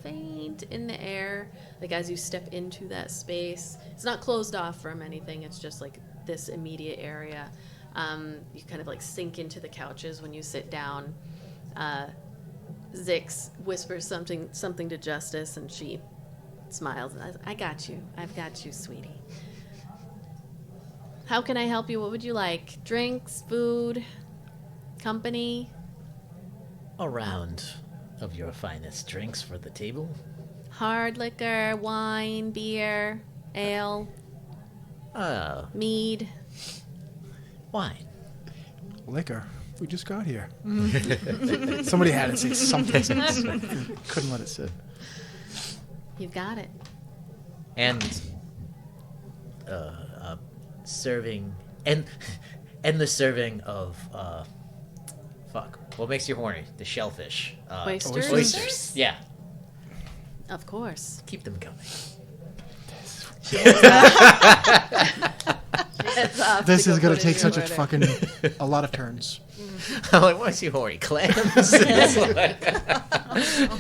faint in the air, like as you step into that space. It's not closed off from anything, it's just like this immediate area. You kind of like sink into the couches when you sit down. Zix whispers something to Justice, and she smiles and says, I've got you, sweetie. How can I help you? What would you like? Drinks, food, company? A round of your finest drinks for the table. Hard liquor, wine, beer, ale, mead. Wine. Liquor. We just got here. Somebody had to say something. Couldn't let it sit. You've got it. And serving and the serving of what makes you horny? The shellfish. Oysters? Oysters. Yeah. Of course. Keep them coming. This is going to take such a lot of turns. I'm like, what's you horny? Clams?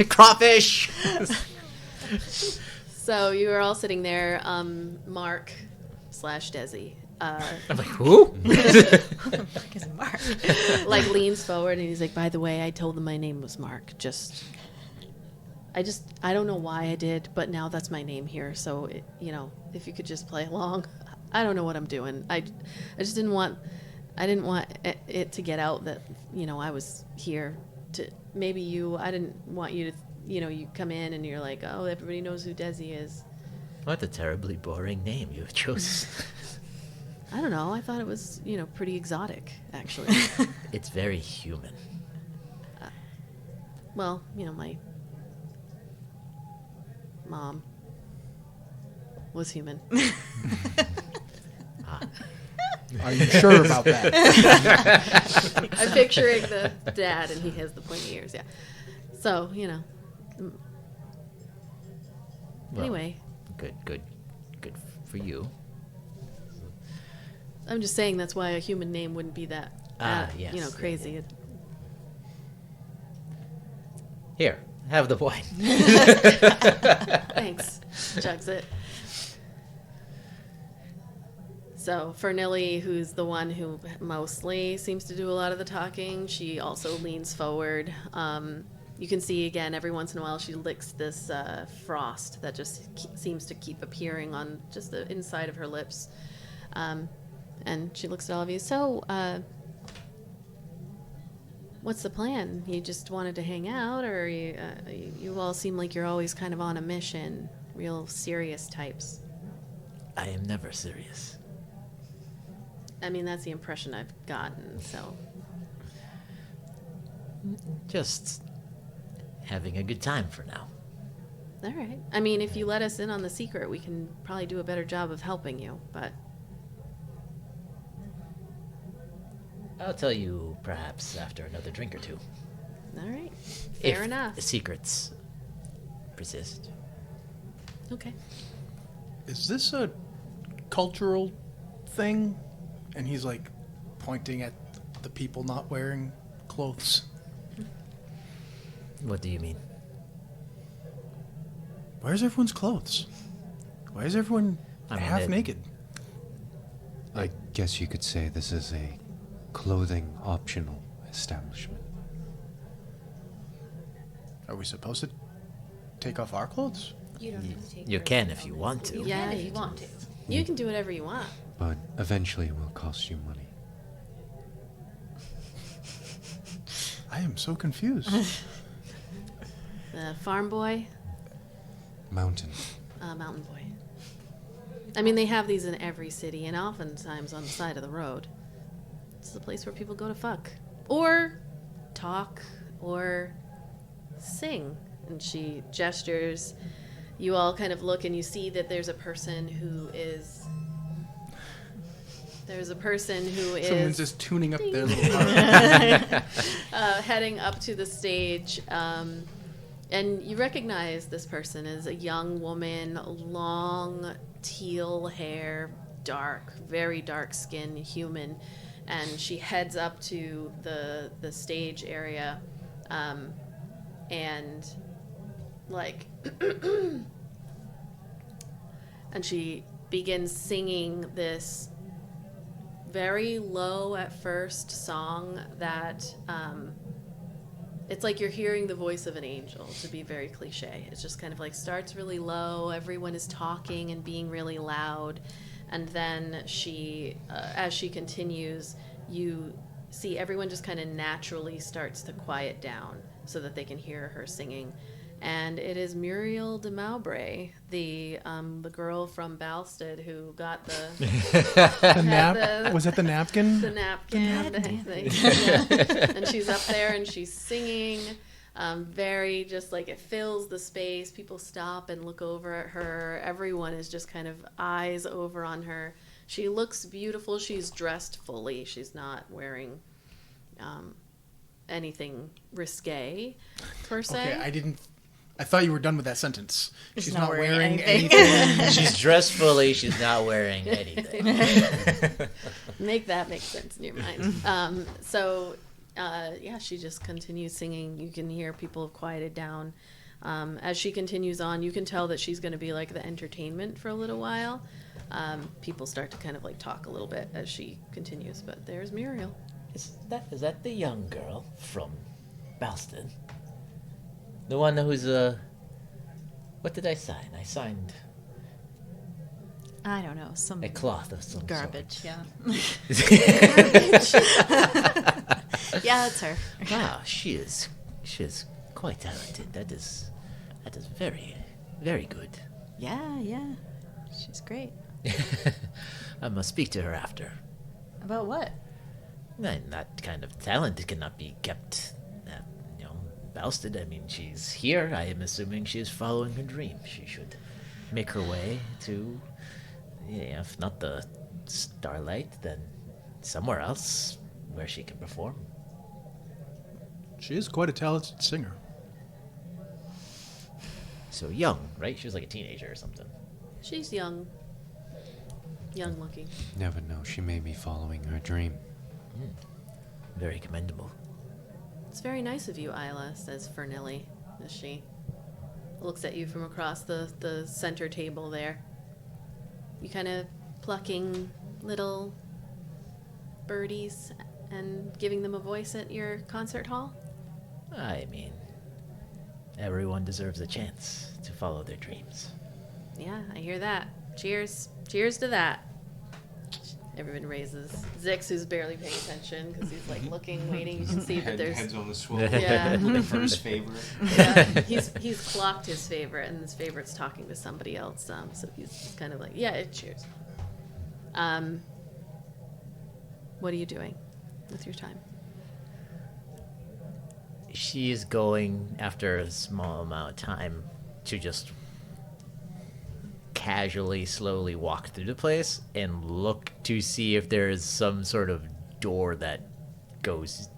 Crawfish? So you are all sitting there, Mark / Desi. I'm like, who? Is Mark. Like leans forward and he's like, by the way, I told them my name was Mark. I don't know why I did, but now that's my name here. So, if you could just play along. I don't know what I'm doing. I just didn't want it to get out that, I was here to, maybe I didn't want you to, you come in and you're like, oh, everybody knows who Desi is. What a terribly boring name you chose. I don't know. I thought it was, pretty exotic, actually. It's very human. Well, my mom was human. Are you sure about that? I'm picturing the dad, and he has the pointy ears, yeah. So, Well, anyway. Good for you. I'm just saying that's why a human name wouldn't be that, yes. crazy. Yeah. Here, have the wine. Thanks. Chugs it. So Fernilly, who's the one who mostly seems to do a lot of the talking, she also leans forward. You can see again every once in a while she licks this frost that just seems to keep appearing on just the inside of her lips. And she looks at all of you. So, what's the plan? You just wanted to hang out, or you all seem like you're always kind of on a mission, real serious types? I am never serious. I mean, that's the impression I've gotten, so. Just having a good time for now. All right. I mean, if you let us in on the secret, we can probably do a better job of helping you, but. I'll tell you perhaps after another drink or two. All right. Fair If enough. the secrets persist. Okay. Is this a cultural thing? And he's like pointing at the people not wearing clothes. What do you mean? Where's everyone's clothes? Why is everyone half naked? I guess you could say this is a clothing optional establishment. Are we supposed to take off our clothes? You don't have to take You yours can off. if you want to. Yeah, if you want to. You can do whatever you want. But eventually it will cost you money. I am so confused. The farm boy, Mountain. mountain boy. I mean, they have these in every city, and oftentimes on the side of the road. It's the place where people go to fuck. Or talk, or sing. And she gestures. You all kind of look, and you see that there's a person who is... Someone's just tuning up their little car. heading up to the stage. And you recognize this person as a young woman, long teal hair, dark, very dark skin, human. And she heads up to the stage area, and like, and she begins singing this very low at first song that it's like you're hearing the voice of an angel, to be very cliche. It's just kind of like starts really low, everyone is talking and being really loud, and then she as she continues, you see everyone just kind of naturally starts to quiet down so that they can hear her singing. And it is Muriel de Mowbray, the girl from Balstead who got Was that the napkin? the napkin. Yeah. And she's up there and she's singing, very just like it fills the space. People stop and look over at her. Everyone is just kind of eyes over on her. She looks beautiful. She's dressed fully. She's not wearing anything risque per se. Okay, I thought you were done with that sentence. She's not wearing anything. She's dressed fully. She's not wearing anything. Make that make sense in your mind. Yeah, she just continues singing. You can hear people have quieted down. As she continues on, you can tell that she's going to be like the entertainment for a little while. People start to kind of like talk a little bit as she continues. But there's Muriel. Is that the young girl from Balston? The one who's what did I sign? I signed I don't know, some a cloth of some garbage. sort. Yeah. Yeah, that's her. Wow, she is quite talented. That is very, very good. Yeah. She's great. I must speak to her after. About what? That kind of talent cannot be kept, Balsted. I mean, she's here. I am assuming she is following her dream. She should make her way to, if not the Starlight, then somewhere else where she can perform. She is quite a talented singer. So young, right? She was like a teenager or something. She's young looking. Never know, she may be following her dream. Very commendable. It's very nice of you, Ayla, says Fernilly, as she looks at you from across the center table there. You kind of plucking little birdies and giving them a voice at your concert hall? I mean, everyone deserves a chance to follow their dreams. Yeah, I hear that. Cheers. Cheers to that. Everyone raises. Zix, who's barely paying attention because he's like looking, waiting. You can see that there's. Heads on the swivel. Yeah. Looking for his favorite. Yeah, he's clocked his favorite, and his favorite's talking to somebody else. So he's kind of like, yeah, cheers. What are you doing with your time? She is going, after a small amount of time, to just casually, slowly walk through the place and look to see if there is some sort of door that goes,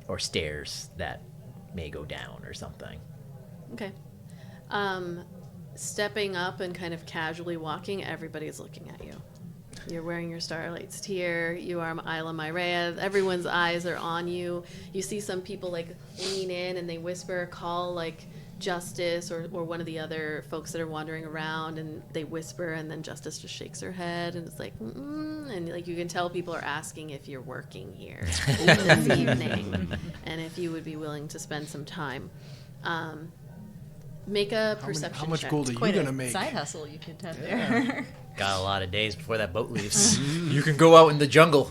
or stairs that may go down or something. Okay. Stepping up and kind of casually walking, everybody's looking at you. You're wearing your Starlight's tier. You are Ayla Myrea. Everyone's eyes are on you. You see some people like lean in and they whisper, call like Justice or one of the other folks that are wandering around, and they whisper, and then Justice just shakes her head and it's like, and like you can tell people are asking if you're working here this evening and if you would be willing to spend some time. Make a perception How much check. gold are you Quite gonna a make? side hustle you could have there. Got a lot of days before that boat leaves. You can go out in the jungle.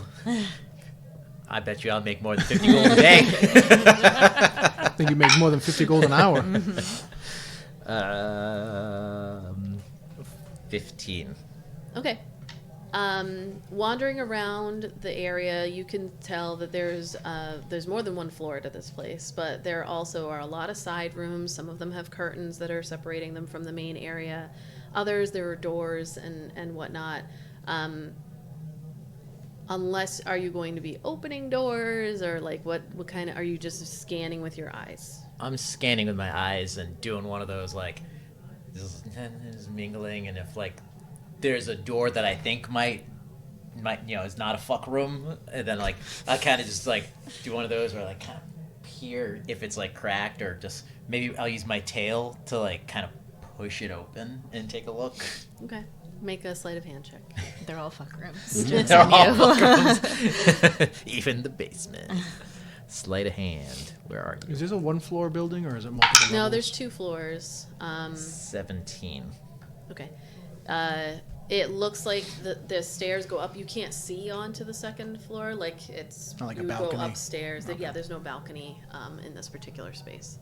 I bet you I'll make more than 50 gold a day. I think you make more than 50 gold an hour. 15. Okay. Wandering around the area, you can tell that there's more than one floor to this place, but there also are a lot of side rooms. Some of them have curtains that are separating them from the main area. Others, there are doors and whatnot. Unless, are you going to be opening doors, or like what kind of, are you just scanning with your eyes? I'm scanning with my eyes and doing one of those like just mingling, and if like there's a door that I think might is not a fuck room, and then like I kind of just like do one of those where I like kind of peer if it's like cracked, or just maybe I'll use my tail to like kind of push it open and take a look. Okay. Make a sleight of hand check. They're all fuck rooms. They're all fuck rooms. Even the basement. Sleight of hand. Where are you? Is this a one-floor building, or is it multiple No, levels? there's 2 floors. 17. Okay. It looks like the stairs go up. You can't see onto the second floor. Like it's Not like a you balcony. go upstairs. Okay. Yeah, there's no balcony in this particular space.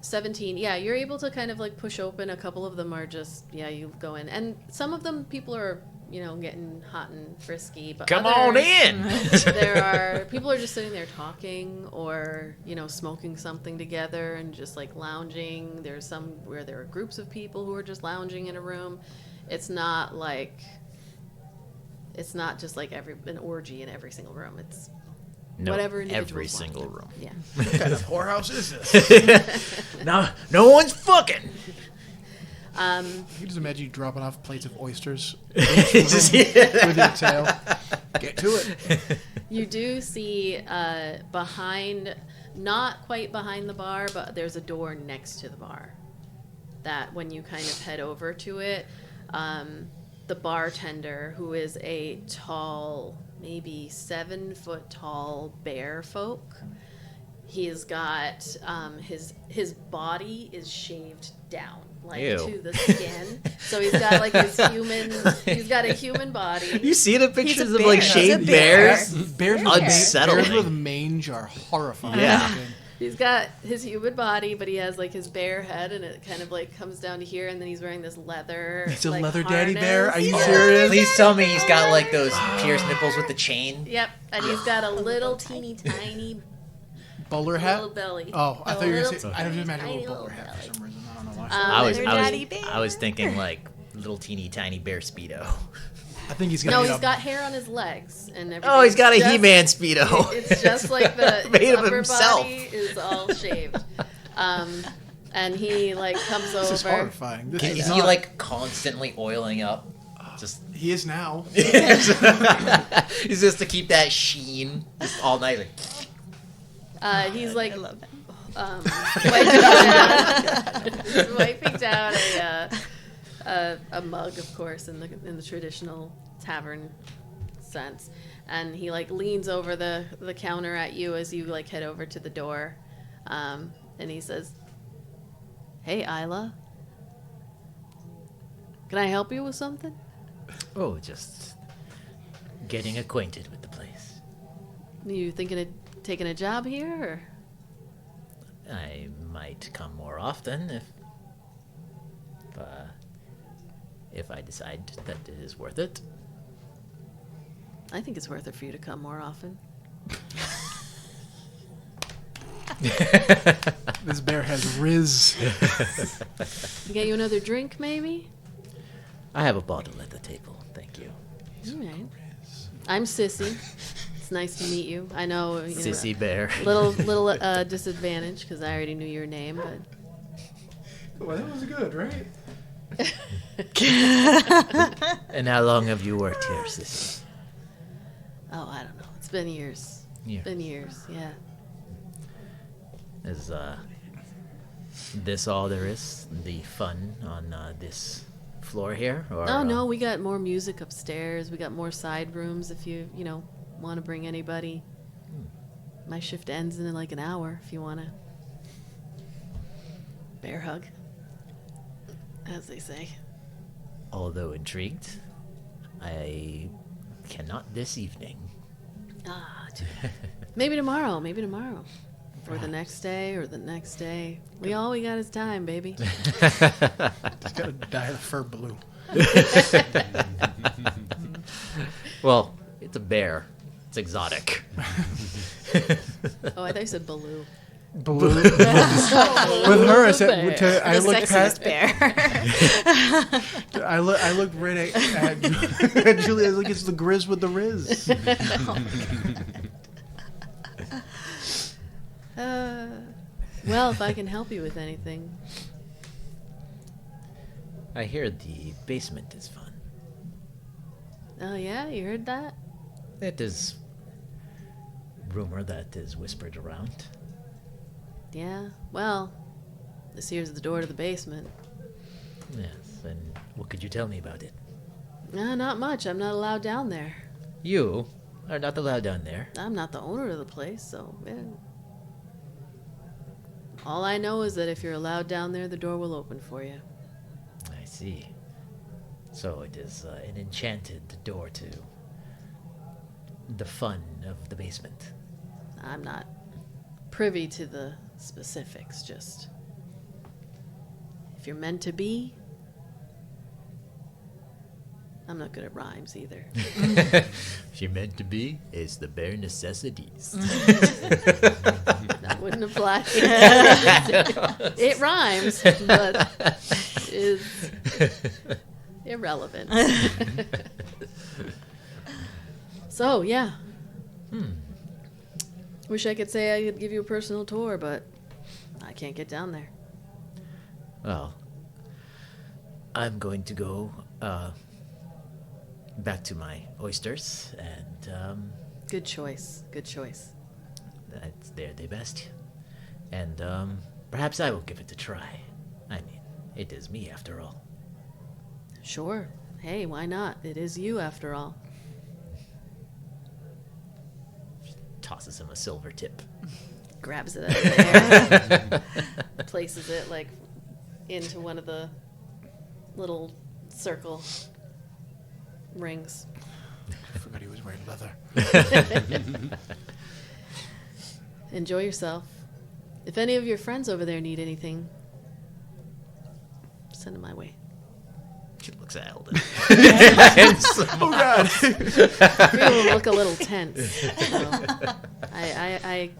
17. Yeah, you're able to kind of like push open. A couple of them are just you go in, and some of them people are getting hot and frisky. But Come on others, in. There are people are just sitting there talking or smoking something together and just like lounging. There's some where there are groups of people who are just lounging in a room. It's not just like an orgy in every single room. It's No, whatever individuals every want. single room. Yeah. What kind of whorehouse is this? No one's fucking. You can just imagine you dropping off plates of oysters Just- with your tail. Get to it. You do see behind, not quite behind the bar, but there's a door next to the bar. That when you kind of head over to it, the bartender, who is a tall, maybe 7 foot tall bear folk, he's got his body is shaved down like Ew. to the skin, so he's got like he's got a human body. You see the pictures a of like bear. shaved He's a bear. bears? Bears Unsettling. Bears with mange are horrifying. Yeah. He's got his human body, but he has like his bear head, and it kind of like comes down to here, and then he's wearing this leather. He's a like, leather daddy bear? harness. Are you Yeah. serious? Please tell me he's got like those pierced nipples with the chain. Yep, and he's got a little teeny tiny Bowler hat? little belly. Oh, I A thought you were little going to say, I tiny, just imagined a tiny little bowler little hat for belly. some reason. I don't know why. I was thinking like little teeny tiny bear speedo. I think he's No, going to he's got hair on his legs and everything. Oh, he's got a Just- He-Man speedo. It's just like the Made his of upper himself. body is all shaved. And he like comes This is over. horrifying. This Is is he not- like constantly oiling up? Just He is now. he's just to keep that sheen just all night. Like, He's like I love that. wiping down a a mug, of course, in the traditional tavern sense, and he like leans over the counter at you as you like head over to the door, and he says, "Hey, Ayla, can I help you with something?" Oh, just getting acquainted with the place. You thinking of taking a job here, or? I might come more often if I decide that it is worth it. I think it's worth it for you to come more often. This bear has Riz. Get you another drink, maybe? I have a bottle at the table, thank you. All right. I'm Sissy. It's nice to meet you. I know, Sissy bear. little disadvantage because I already knew your name, but Well, that was good, right? And how long have you worked here, Sissy? oh, I don't know. It's been years. Yeah. Been years, yeah. Is this all there is? The fun on this floor here? Or, Oh no, we got more music upstairs. We got more side rooms if you want to bring anybody. My shift ends in like an hour if you want to. Bear hug, as they say. Although intrigued, I cannot this evening. Ah, too bad. Maybe tomorrow. Maybe tomorrow. Or the next day, or the next day. All we got is time, baby. He's gotta dye the fur blue. Well, it's a bear. It's exotic. Oh, I thought you said Baloo. Blue. With her, I said, I The looked sexiest bear. I looked right at Julie. I was like, it's the Grizz with the Riz. Well, if I can help you with anything. I hear the basement is fun. Oh, yeah? You heard that? It is rumor that is whispered around. Yeah. Well, this here's the door to the basement. Yes, and what could you tell me about it? Not much. I'm not allowed down there. You are not allowed down there. I'm not the owner of the place, so... Yeah. All I know is that if you're allowed down there, the door will open for you. I see. So it is an enchanted door to the fun of the basement. I'm not privy to the specifics, just... If you're meant to be... I'm not good at rhymes either. She meant to be is the bare necessities. That wouldn't apply. It rhymes, but is irrelevant. So, yeah. Wish I could say I could give you a personal tour, but I can't get down there. Well, I'm going to go back to my oysters, and Good choice. Good choice. they're the best. And perhaps I will give it a try. I mean, it is me after all. Sure. Hey, why not? It is you after all. Tosses him a silver tip. Grabs it out of the air, places it like into one of the little circle rings. I forgot he was wearing leather. Enjoy yourself. If any of your friends over there need anything, send them my way. She looks at Eldon. Oh God! Three of them look a little tense. So I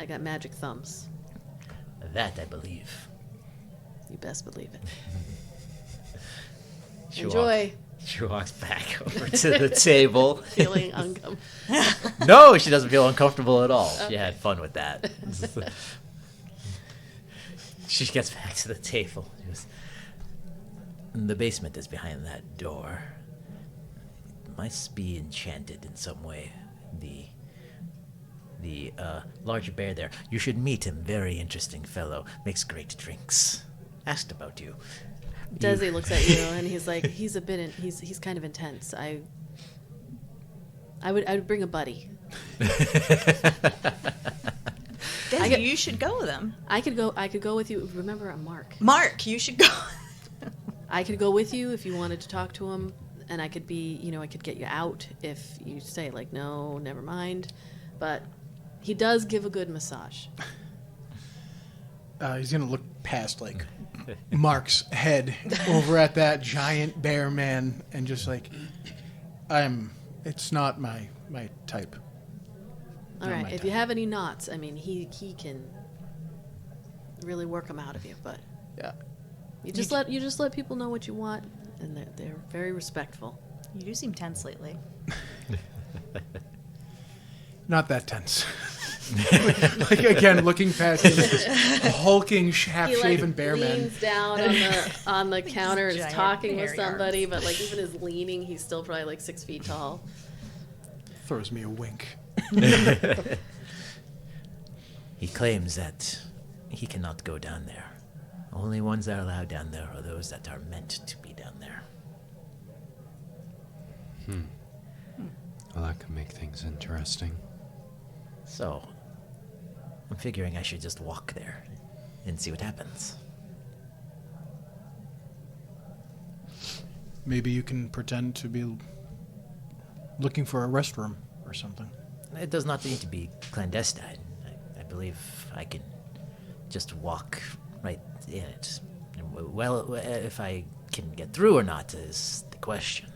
got magic thumbs. That I believe. You best believe it. She Enjoy. She walks back over to the table. Feeling uncomfortable. No, she doesn't feel uncomfortable at all. She had fun with that. She gets back to the table. She goes, the basement is behind that door. It must be enchanted in some way. The large bear there. You should meet him. Very interesting fellow. Makes great drinks. Asked about you. Desi looks at you and he's like, he's kind of intense. I would bring a buddy. Desi, you should go with him. I could go with you. Remember, I'm Mark. Mark, you should go. I could go with you if you wanted to talk to him, and I could I could get you out if you say like, no, never mind. But he does give a good massage. He's gonna look past like Mark's head over at that giant bear man and just like, it's not my type. All right, if you have any knots, I mean, he can really work them out of you, but Yeah. you just let people know what you want, and they're very respectful. You do seem tense lately. Not that tense. like again, looking past him, this hulking, half-shaven bear man. Leans down on the counter, is giant talking with hairy somebody, but like even his leaning, he's still probably like 6 feet tall. Throws me a wink. He claims that he cannot go down there. Only ones that are allowed down there are those that are meant to be down there. Well, that could make things interesting. So, I'm figuring I should just walk there and see what happens. Maybe you can pretend to be looking for a restroom or something. It does not need to be clandestine. I believe I can just walk right in it. Well, if I can get through or not is the question.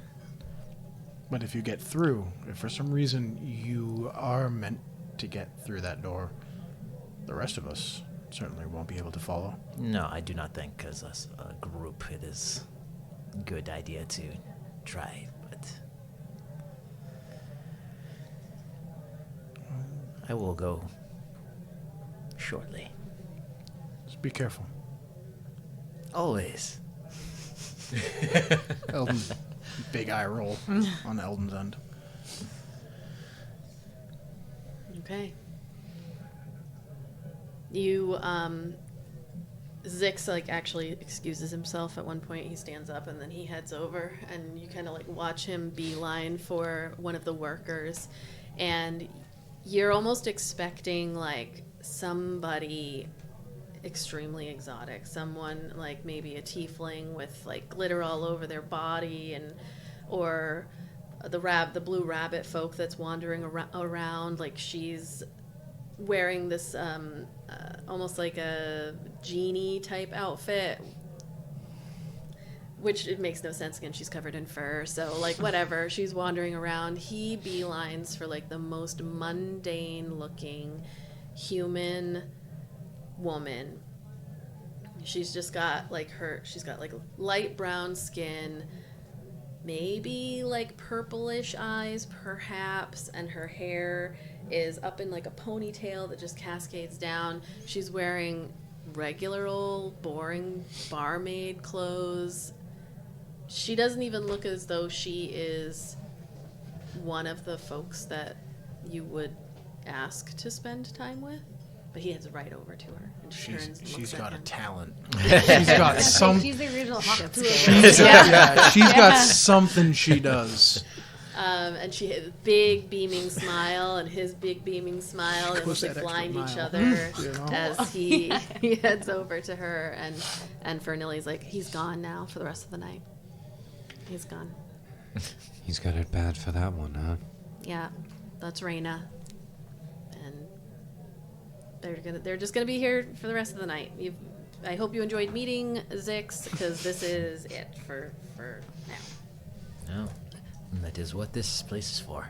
But if you get through, if for some reason you are meant to get through that door, the rest of us certainly won't be able to follow. No, I do not think as a group it is a good idea to try, but I will go shortly. Just be careful. Always. Eldon, big eye roll on Eldon's end. Okay. You, Zix, like, actually excuses himself at one point. He stands up and then he heads over, and you kind of, like, watch him beeline for one of the workers. And you're almost expecting, like, somebody extremely exotic. Someone, like, maybe a tiefling with, like, glitter all over their body, and or the blue rabbit folk that's wandering around. Like, she's wearing this almost like a genie type outfit, which it makes no sense. Again, she's covered in fur, so like whatever. She's wandering around. He beelines for like the most mundane looking human woman. She's got like light brown skin, maybe like purplish eyes perhaps, and her hair is up in like a ponytail that just cascades down. She's wearing regular old boring barmaid clothes. She doesn't even look as though she is one of the folks that you would ask to spend time with. But he heads right over to her and turns and She's looks got at a him. talent. She's got some. She's the original hawk. Yeah, she's got something she does. And she had a big beaming smile, and his big beaming smile, and Goes they that extra blind each mile. other You know? as he heads over to her. And Fernilly's like, he's gone now for the rest of the night. He's gone. He's got it bad for that one, huh? Yeah, that's Raina. And they're just gonna be here for the rest of the night. I hope you enjoyed meeting Zix, because this is it for now. No, that is what this place is for.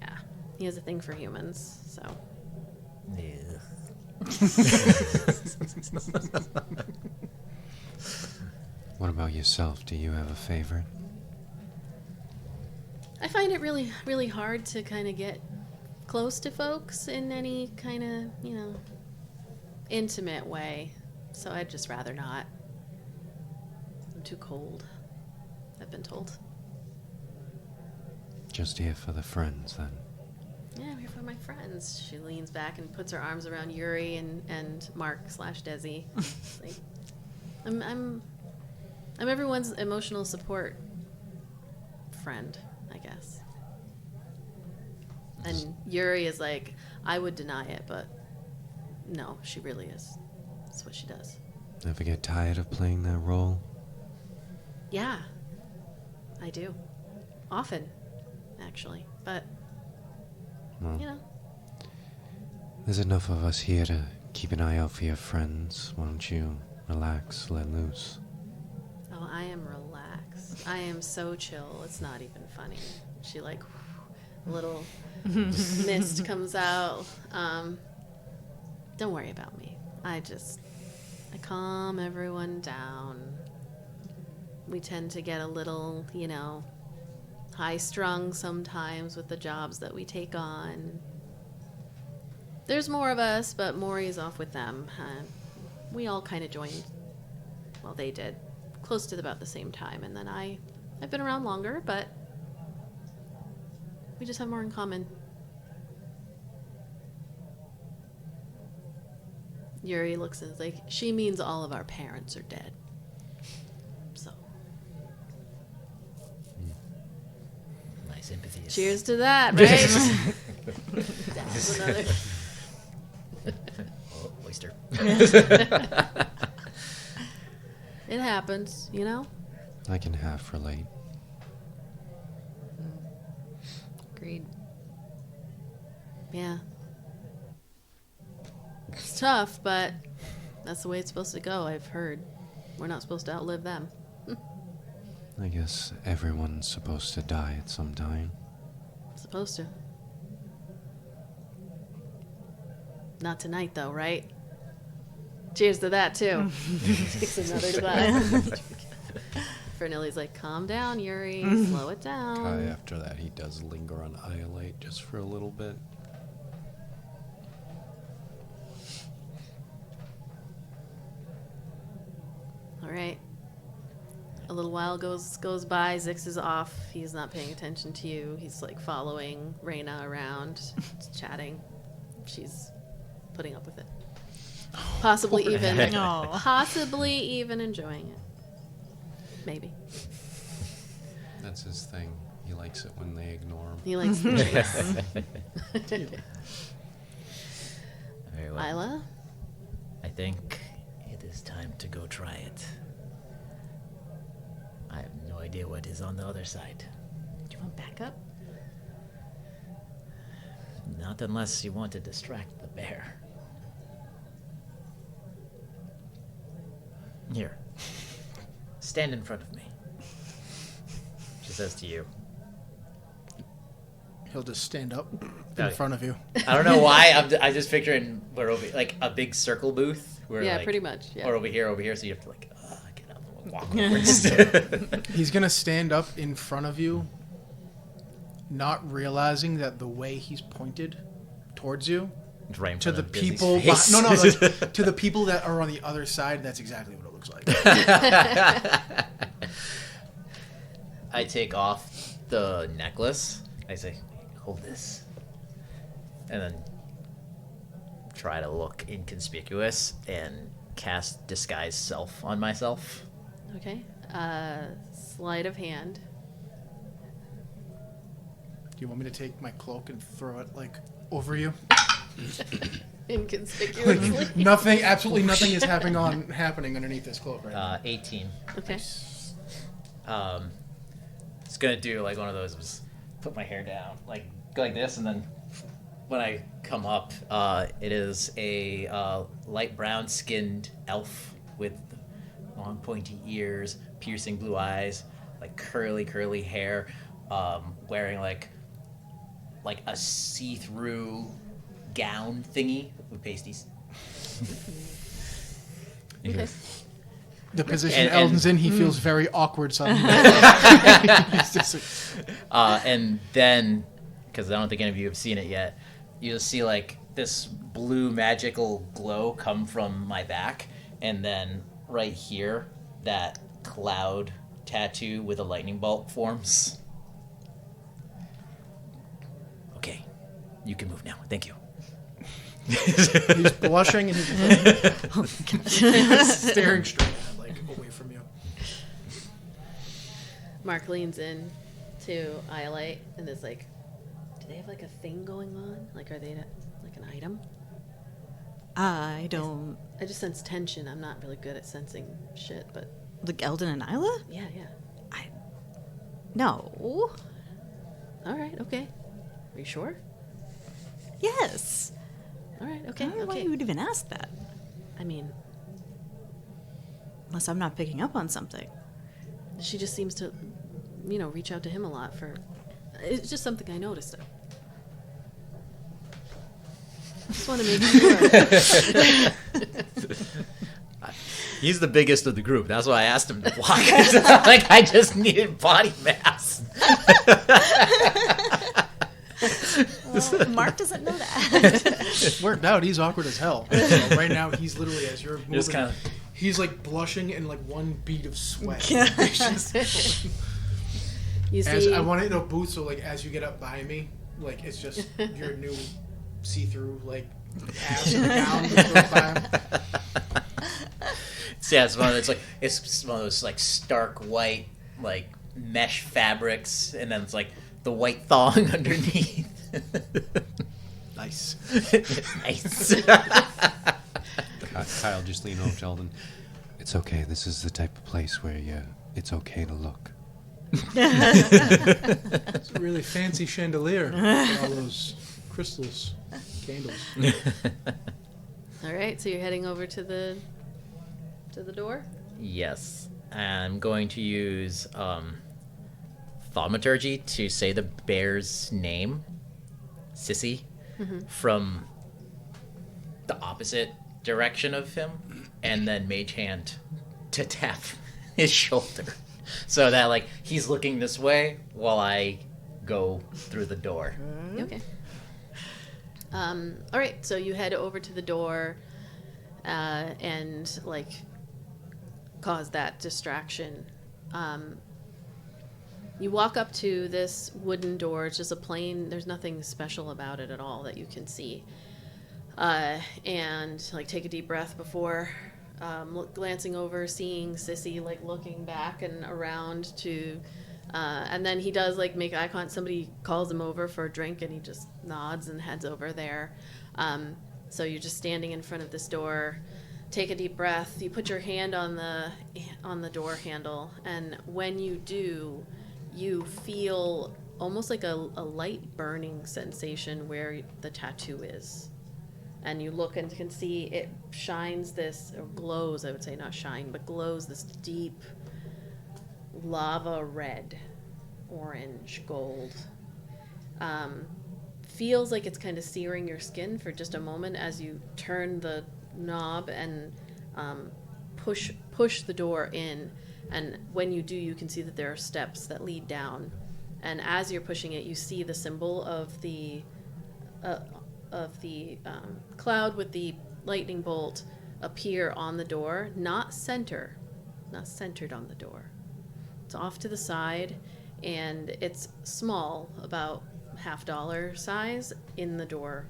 Yeah, he has a thing for humans, so. What about yourself? Do you have a favorite? I find it really, really hard to kind of get close to folks in any kind of, intimate way. So I'd just rather not. I'm too cold, I've been told. Just here for the friends, then. Yeah, I'm here for my friends. She leans back and puts her arms around Yuri and Mark / Desi. Like, I'm I'm everyone's emotional support friend, I guess. And Yuri is like, I would deny it, but no, she really is. That's what she does. Ever get tired of playing that role? Yeah, I do. Often, actually. But, Well, you know. there's enough of us here to keep an eye out for your friends. Why don't you relax, let loose? Oh, I am relaxed. I am so chill. It's not even funny. She like, a little mist comes out. Don't worry about me. I calm everyone down. We tend to get a little, high-strung sometimes with the jobs that we take on. There's more of us, but Maury's off with them. We all kind of joined, well, they did, close to about the same time. And then I've been around longer, but we just have more in common. Yuri looks and is like, she means all of our parents are dead. So. My sympathies. Cheers to that, right? That's another. Oh, oyster. It happens, you know? I can half relate. Agreed. Yeah. It's tough, but that's the way it's supposed to go, I've heard. We're not supposed to outlive them. I guess everyone's supposed to die at some time. Supposed to. Not tonight, though, right? Cheers to that, too. Takes another glass. Fernelli's like, calm down, Yuri. Slow it down. Kai, after that, he does linger on Iolite just for a little bit. All right. A little while goes by. Zix is off. He's not paying attention to you. He's like following Reyna around, chatting. She's putting up with it. Possibly even enjoying it. Maybe. That's his thing. He likes it when they ignore him. He likes the chase. Very well. Ayla? I think it is time to go try it. I have no idea what is on the other side. Do you want backup? Not unless you want to distract the bear. Here. Stand in front of me. She says to you. He'll just stand up in Okay. front of you. I don't know why. I'm just picturing we're over like a big circle booth. Where Yeah, like, pretty much. Yeah. Or over here. So you have to like get up and walk over. He's going to stand up in front of you, not realizing that the way he's pointed towards you, Right in to front the of Izzi's people... face. like, to the people that are on the other side, that's exactly what it looks like. I take off the necklace. I say, hold this. And then try to look inconspicuous and cast Disguise Self on myself. Okay. Sleight of hand. Do you want me to take my cloak and throw it, like, over you? Inconspicuously. Nothing, absolutely nothing is happening underneath this cloak right now. 18. Okay. It's gonna do like one of those, just put my hair down, like go like this, and then when I come up, it is a light brown skinned elf with long pointy ears, piercing blue eyes, like curly hair, wearing like a see-through gown thingy with pasties. Okay. The position and- Eldon's in, he feels very awkward suddenly. He's just like, And then, because I don't think any of you have seen it yet, you'll see like this blue magical glow come from my back, and then right here, that cloud tattoo with a lightning bolt forms. Okay, you can move now. Thank you. he's blushing and he's staring straight at, like, away from you. Mark leans in to Iolite and is like, do they have like a thing going on? Like, are they like an item? I don't. I just sense tension. I'm not really good at sensing shit, but Like Eldon and Ayla? yeah. No. All right, okay. Are you sure? Yes. All right, I okay, don't know why okay. you would even ask that. I mean, Unless I'm not picking up on something. she just seems to, reach out to him a lot for. It's just something I noticed. I just want to make sure. He's the biggest of the group. That's why I asked him to block. Like, I just needed body mass. Well, Mark doesn't know that. Worked out. He's awkward as hell. So right now, he's literally, as you're moving, Just kinda- he's like blushing and like one bead of sweat. You As see, I want it in a booth, so like as you get up behind me, like it's just your new see-through like ass and gown that goes by him. So yeah, it's one of those like stark white like mesh fabrics, and then it's like the white thong underneath. Nice. Nice. Kyle just leaned over to Eldon. It's okay. This is the type of place where it's okay to look. It's a really fancy chandelier with all those crystals, candles. all right. So you're heading over to the door. Yes, I'm going to use thaumaturgy to say the bear's name, Sissy, from the opposite direction of him, and then mage hand to tap his shoulder, so that like he's looking this way while I go through the door. Okay. All right. So you head over to the door, and like cause that distraction. You walk up to this wooden door. It's just a plain. There's nothing special about it at all that you can see. And like take a deep breath before glancing over, seeing Sissy like looking back and around to, and then he does like make eye contact. Somebody calls him over for a drink, and he just nods and heads over there. So you're just standing in front of this door. Take a deep breath. You put your hand on the door handle, and when you do, you feel almost like a light burning sensation where the tattoo is. And you look and can see it shines this, or glows, I would say, not shine, but glows this deep lava red, orange, gold. Feels like it's kind of searing your skin for just a moment as you turn the knob and push the door in. And when you do, you can see that there are steps that lead down. And as you're pushing it, you see the symbol of the cloud with the lightning bolt appear on the door, not centered on the door. It's off to the side, and it's small, about $50 size in the door.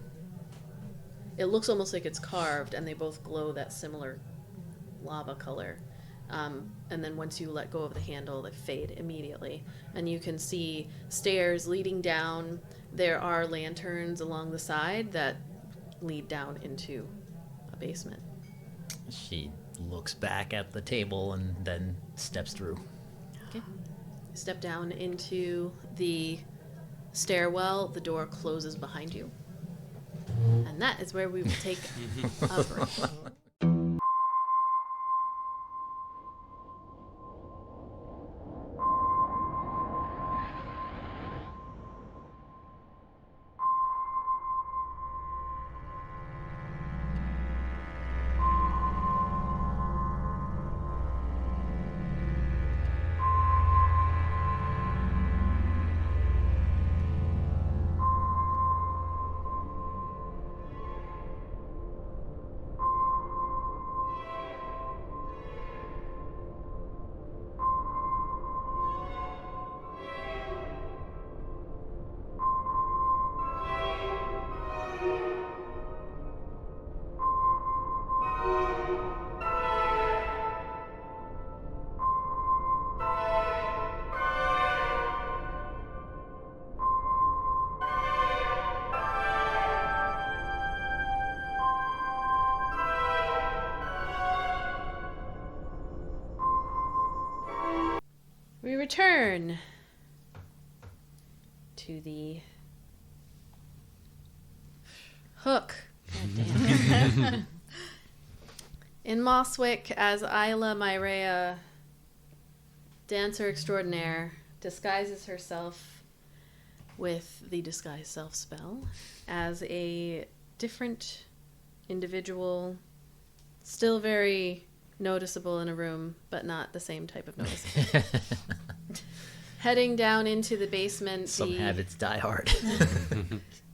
It looks almost like it's carved, and they both glow that similar lava color. And then once you let go of the handle, they fade immediately. And you can see stairs leading down. There are lanterns along the side that lead down into a basement. She looks back at the table and then steps through. Okay. Step down into the stairwell. The door closes behind you. And that is where we will take a break. return to the hook. God damn. In Mosswick, as Ayla Myrea, dancer extraordinaire, disguises herself with the disguise self spell as a different individual, still very noticeable in a room, but not the same type of noticeable. Heading down into the basement, Some habits die hard.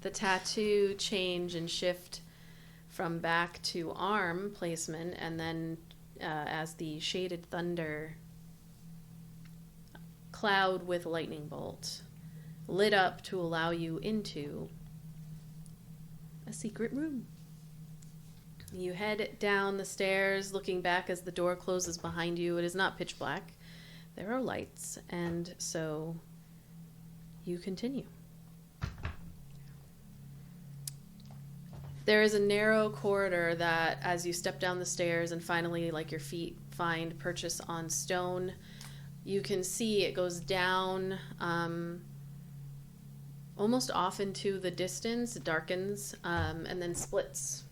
the tattoo change and shift from back to arm placement, and then as the shaded thunder cloud with lightning bolt lit up to allow you into a secret room. You head down the stairs, looking back as the door closes behind you. It is not pitch black. There are lights, and so you continue. There is a narrow corridor that, as you step down the stairs and finally, like, your feet find purchase on stone, you can see it goes down almost off into the distance. It darkens and then splits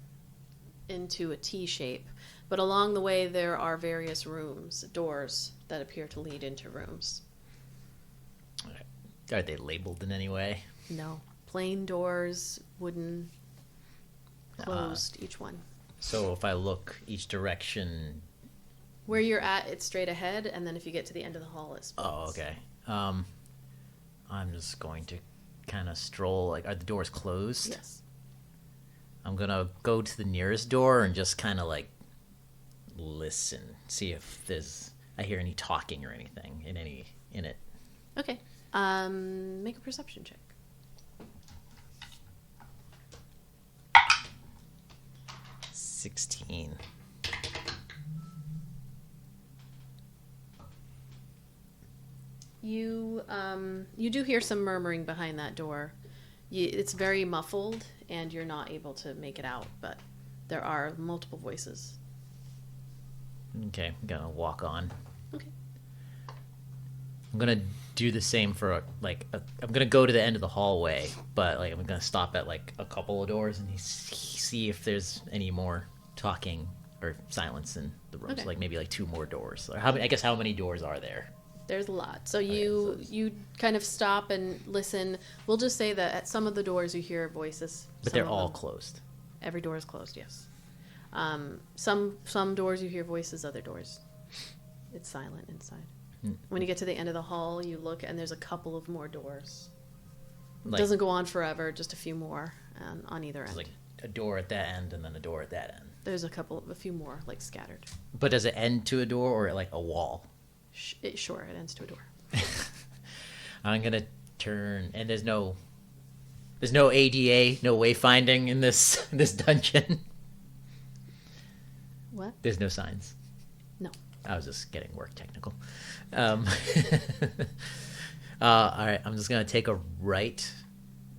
into a T shape. But along the way, there are various rooms, doors that appear to lead into rooms. Are they labeled in any way? No. Plain doors, wooden, closed, each one. So if I look each direction... Where you're at, it's straight ahead, and then if you get to the end of the hall, it splits. Oh, okay. I'm just going to kind of stroll. Like, are the doors closed? Yes. I'm going to go to the nearest door and just kind of, like, listen. See if I hear any talking or anything in it. Okay. Make a perception check. $16. You do hear some murmuring behind that door. It's very muffled, and you're not able to make it out, but there are multiple voices. Okay, I'm going to walk on. Okay. I'm going to do the same for, I'm going to go to the end of the hallway, but, like, I'm going to stop at, like, a couple of doors and see if there's any more talking or silence in the rooms. Okay. Like, maybe, like, 2 more doors. Or how many doors are there? There's a lot. So you kind of stop and listen. We'll just say that at some of the doors you hear voices. But they're all closed. Every door is closed, yes. Some doors you hear voices, other doors it's silent inside. When you get to the end of the hall, you look and there's a couple of more doors. It doesn't go on forever, just a few more on either end. Like a door at that end and then a door at that end. There's a few more, like, scattered. But does it end to a door or like a wall? Sure, it ends to a door. I'm gonna turn, and there's no ADA, no wayfinding in this dungeon. What? There's no signs. No. I was just getting work technical. All right, I'm just gonna take a right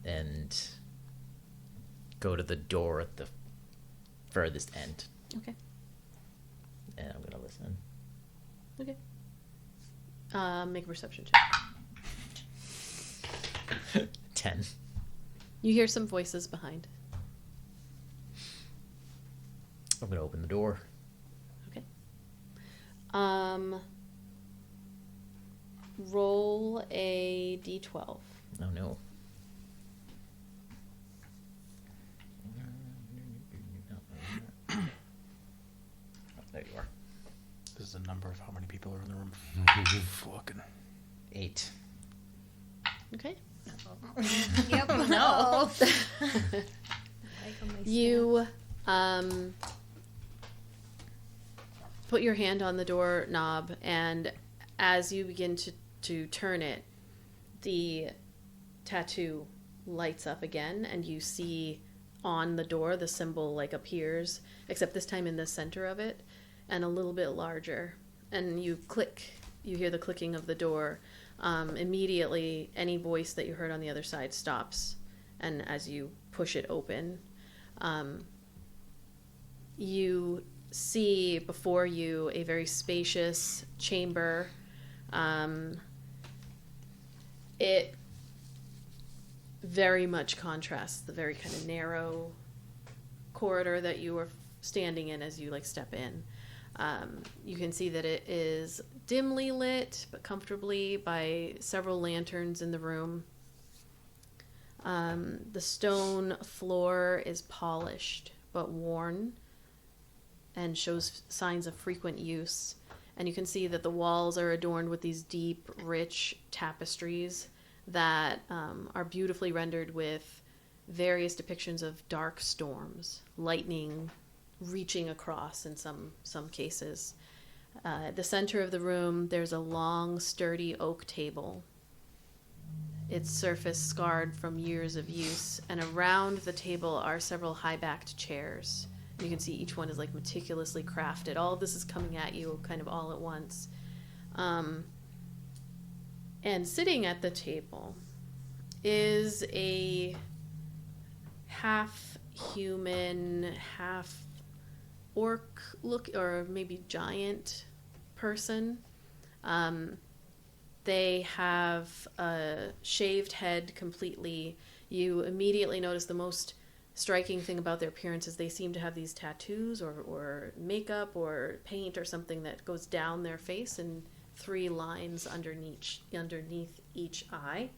and go to the door at the furthest end. Okay. And I'm gonna listen. Okay. Make a perception check. 10. You hear some voices behind. I'm gonna open the door. Okay. Roll a d12. Oh no. There you are. This is the number of how many people are in the room. Fucking 8. Okay. Yep. No. You put your hand on the door knob, and as you begin to turn it, the tattoo lights up again, and you see on the door the symbol, like, appears, except this time in the center of it, and a little bit larger. And you hear the clicking of the door. Immediately, any voice that you heard on the other side stops, and as you push it open, you see before you a very spacious chamber. It very much contrasts the very kind of narrow corridor that you were standing in as you like step in. You can see that it is dimly lit but comfortably by several lanterns in the room. The stone floor is polished but worn and shows signs of frequent use. And you can see that the walls are adorned with these deep, rich tapestries that are beautifully rendered with various depictions of dark storms, lightning reaching across in some cases. At the center of the room, there's a long, sturdy oak table, its surface scarred from years of use, and around the table are several high-backed chairs. You can see each one is like meticulously crafted. All of this is coming at you kind of all at once. And sitting at the table is a half-human, half-orc look, or maybe giant person. They have a shaved head completely. You immediately notice the most striking thing about their appearance is they seem to have these tattoos or makeup or paint or something that goes down their face in 3 lines underneath each eye,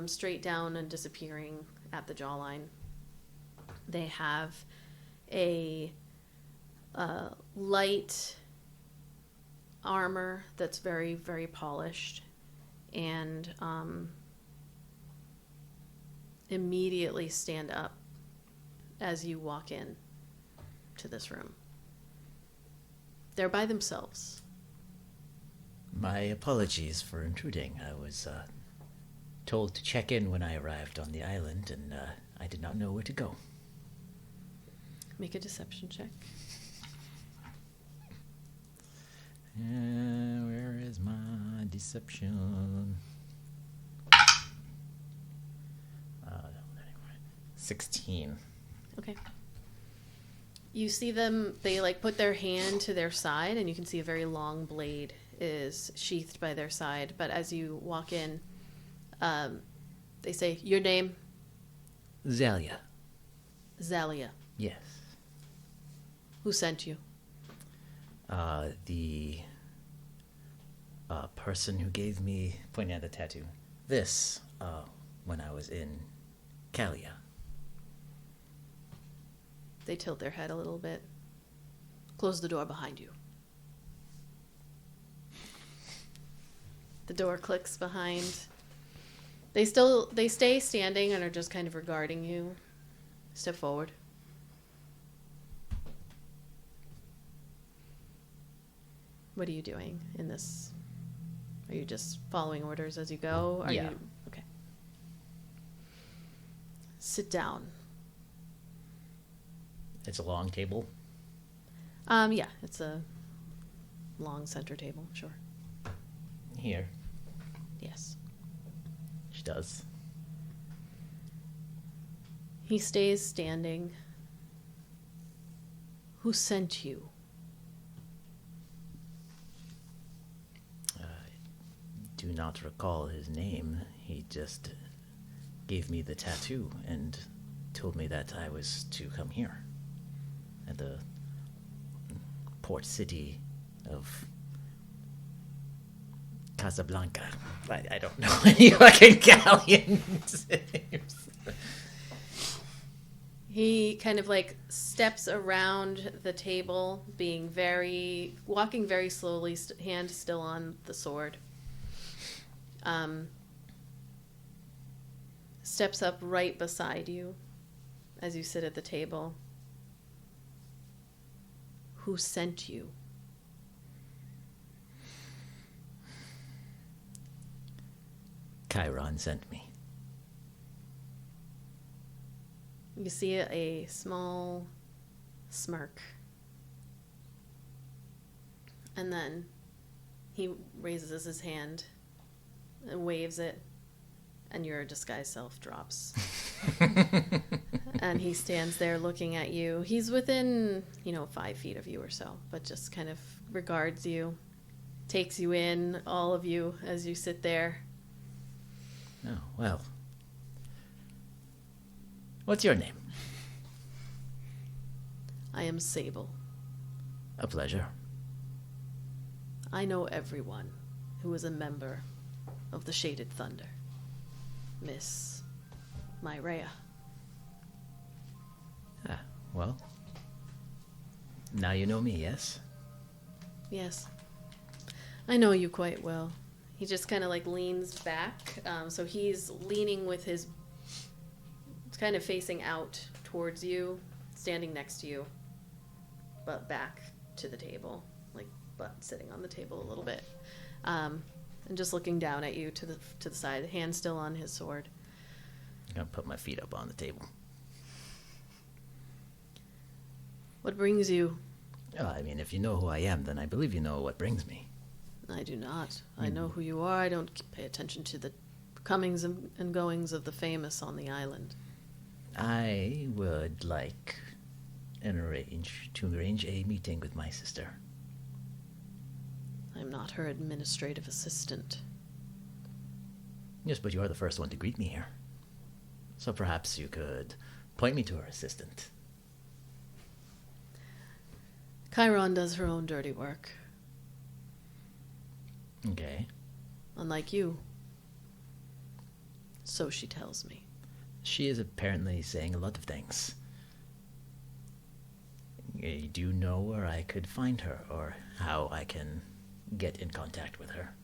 straight down and disappearing at the jawline. They have a light armor that's very, very polished, and immediately stand up as you walk in to this room. They're by themselves. My apologies for intruding. I was told to check in when I arrived on the island, and I did not know where to go. Make a deception check. Where is my deception? 16. Okay. You see them, they like put their hand to their side, and you can see a very long blade is sheathed by their side. But as you walk in, they say, "Your name?" Zalia. Zalia. Yes. Who sent you? The person who gave me, pointing at the tattoo, this, when I was in Kalia. They tilt their head a little bit. Close the door behind you. The door clicks behind. They stay standing and are just kind of regarding you. Step forward. What are you doing in this? Are you just following orders as you go? Yeah. Okay. Sit down. It's a long table. Yeah, it's a long center table, sure. Here. Yes. She does. He stays standing. Who sent you? Do not recall his name. He just gave me the tattoo and told me that I was to come here. At the port city of Casablanca. I don't know any fucking Galleon names. He kind of like steps around the table, walking very slowly, hand still on the sword. Steps up right beside you as you sit at the table. Who sent you? Chiron sent me. You see a small smirk. And then he raises his hand and waves it, and your disguised self drops. And he stands there looking at you. He's within, 5 feet of you or so, but just kind of regards you, takes you in, all of you, as you sit there. Oh, well. What's your name? I am Sable. A pleasure. I know everyone who is a member of the Shaded Thunder. Miss Myrea. Ah, well. Now you know me, yes? Yes. I know you quite well. He just kind of like leans back. So he's leaning with his... kind of facing out towards you, standing next to you, but back to the table. Like, but sitting on the table a little bit. And just looking down at you to the side, hand still on his sword. I'm gonna put my feet up on the table. What brings you? Oh, I mean, if you know who I am, then I believe you know what brings me. I do not. I know who you are. I don't pay attention to the comings and goings of the famous on the island. I would like to arrange a meeting with my sister. I'm not her administrative assistant. Yes, but you are the first one to greet me here. So perhaps you could point me to her assistant. Chiron does her own dirty work. Okay. Unlike you. So she tells me. She is apparently saying a lot of things. Do you know where I could find her, or how I can get in contact with her?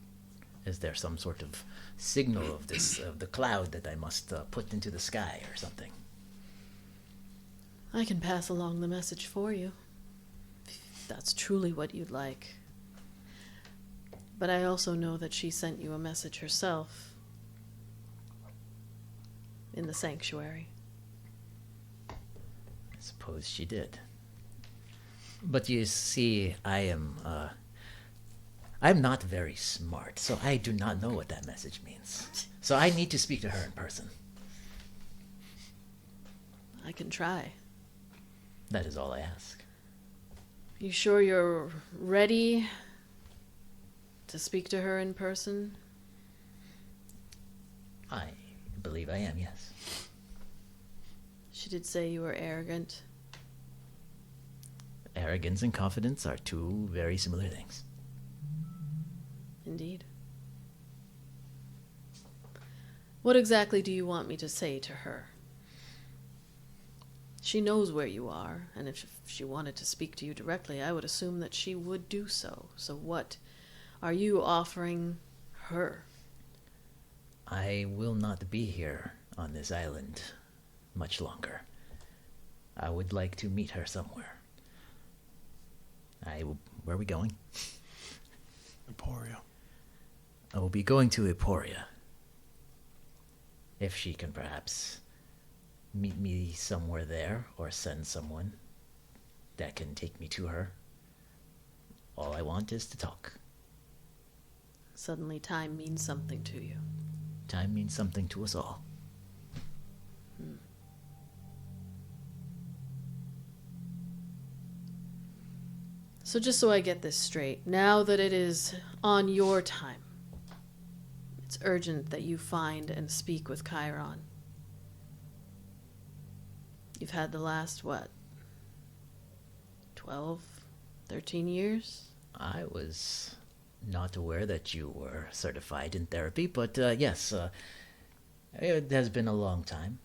Is there some sort of signal of the cloud that I must put into the sky or something? I can pass along the message for you, if that's truly what you'd like. But I also know that she sent you a message herself in the sanctuary. I suppose she did. But you see, I'm not very smart, so I do not know what that message means. So I need to speak to her in person. I can try. That is all I ask. You sure you're ready to speak to her in person? I believe I am, yes. She did say you were arrogant. Arrogance and confidence are two very similar things. Indeed. What exactly do you want me to say to her? She knows where you are, and if she wanted to speak to you directly, I would assume that she would do so. So what are you offering her? I will not be here on this island much longer. I would like to meet her somewhere. Where are we going? Emporia. I will be going to Emporia. If she can perhaps meet me somewhere there, or send someone that can take me to her. All I want is to talk. Suddenly time means something to you. Time means something to us all. So just so I get this straight, now that it is on your time, it's urgent that you find and speak with Chiron. You've had the last, 12, 13 years? I was not aware that you were certified in therapy, but yes, it has been a long time,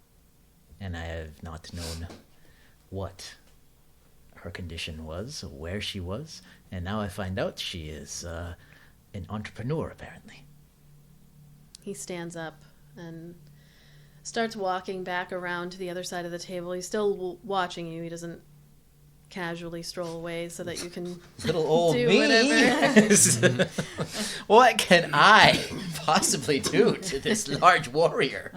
and I have not known what her condition was, where she was, and now I find out she is an entrepreneur, apparently. He stands up and starts walking back around to the other side of the table. He's still watching you. He doesn't casually stroll away so that you can Little old do me. whatever. What can I possibly do to this large warrior?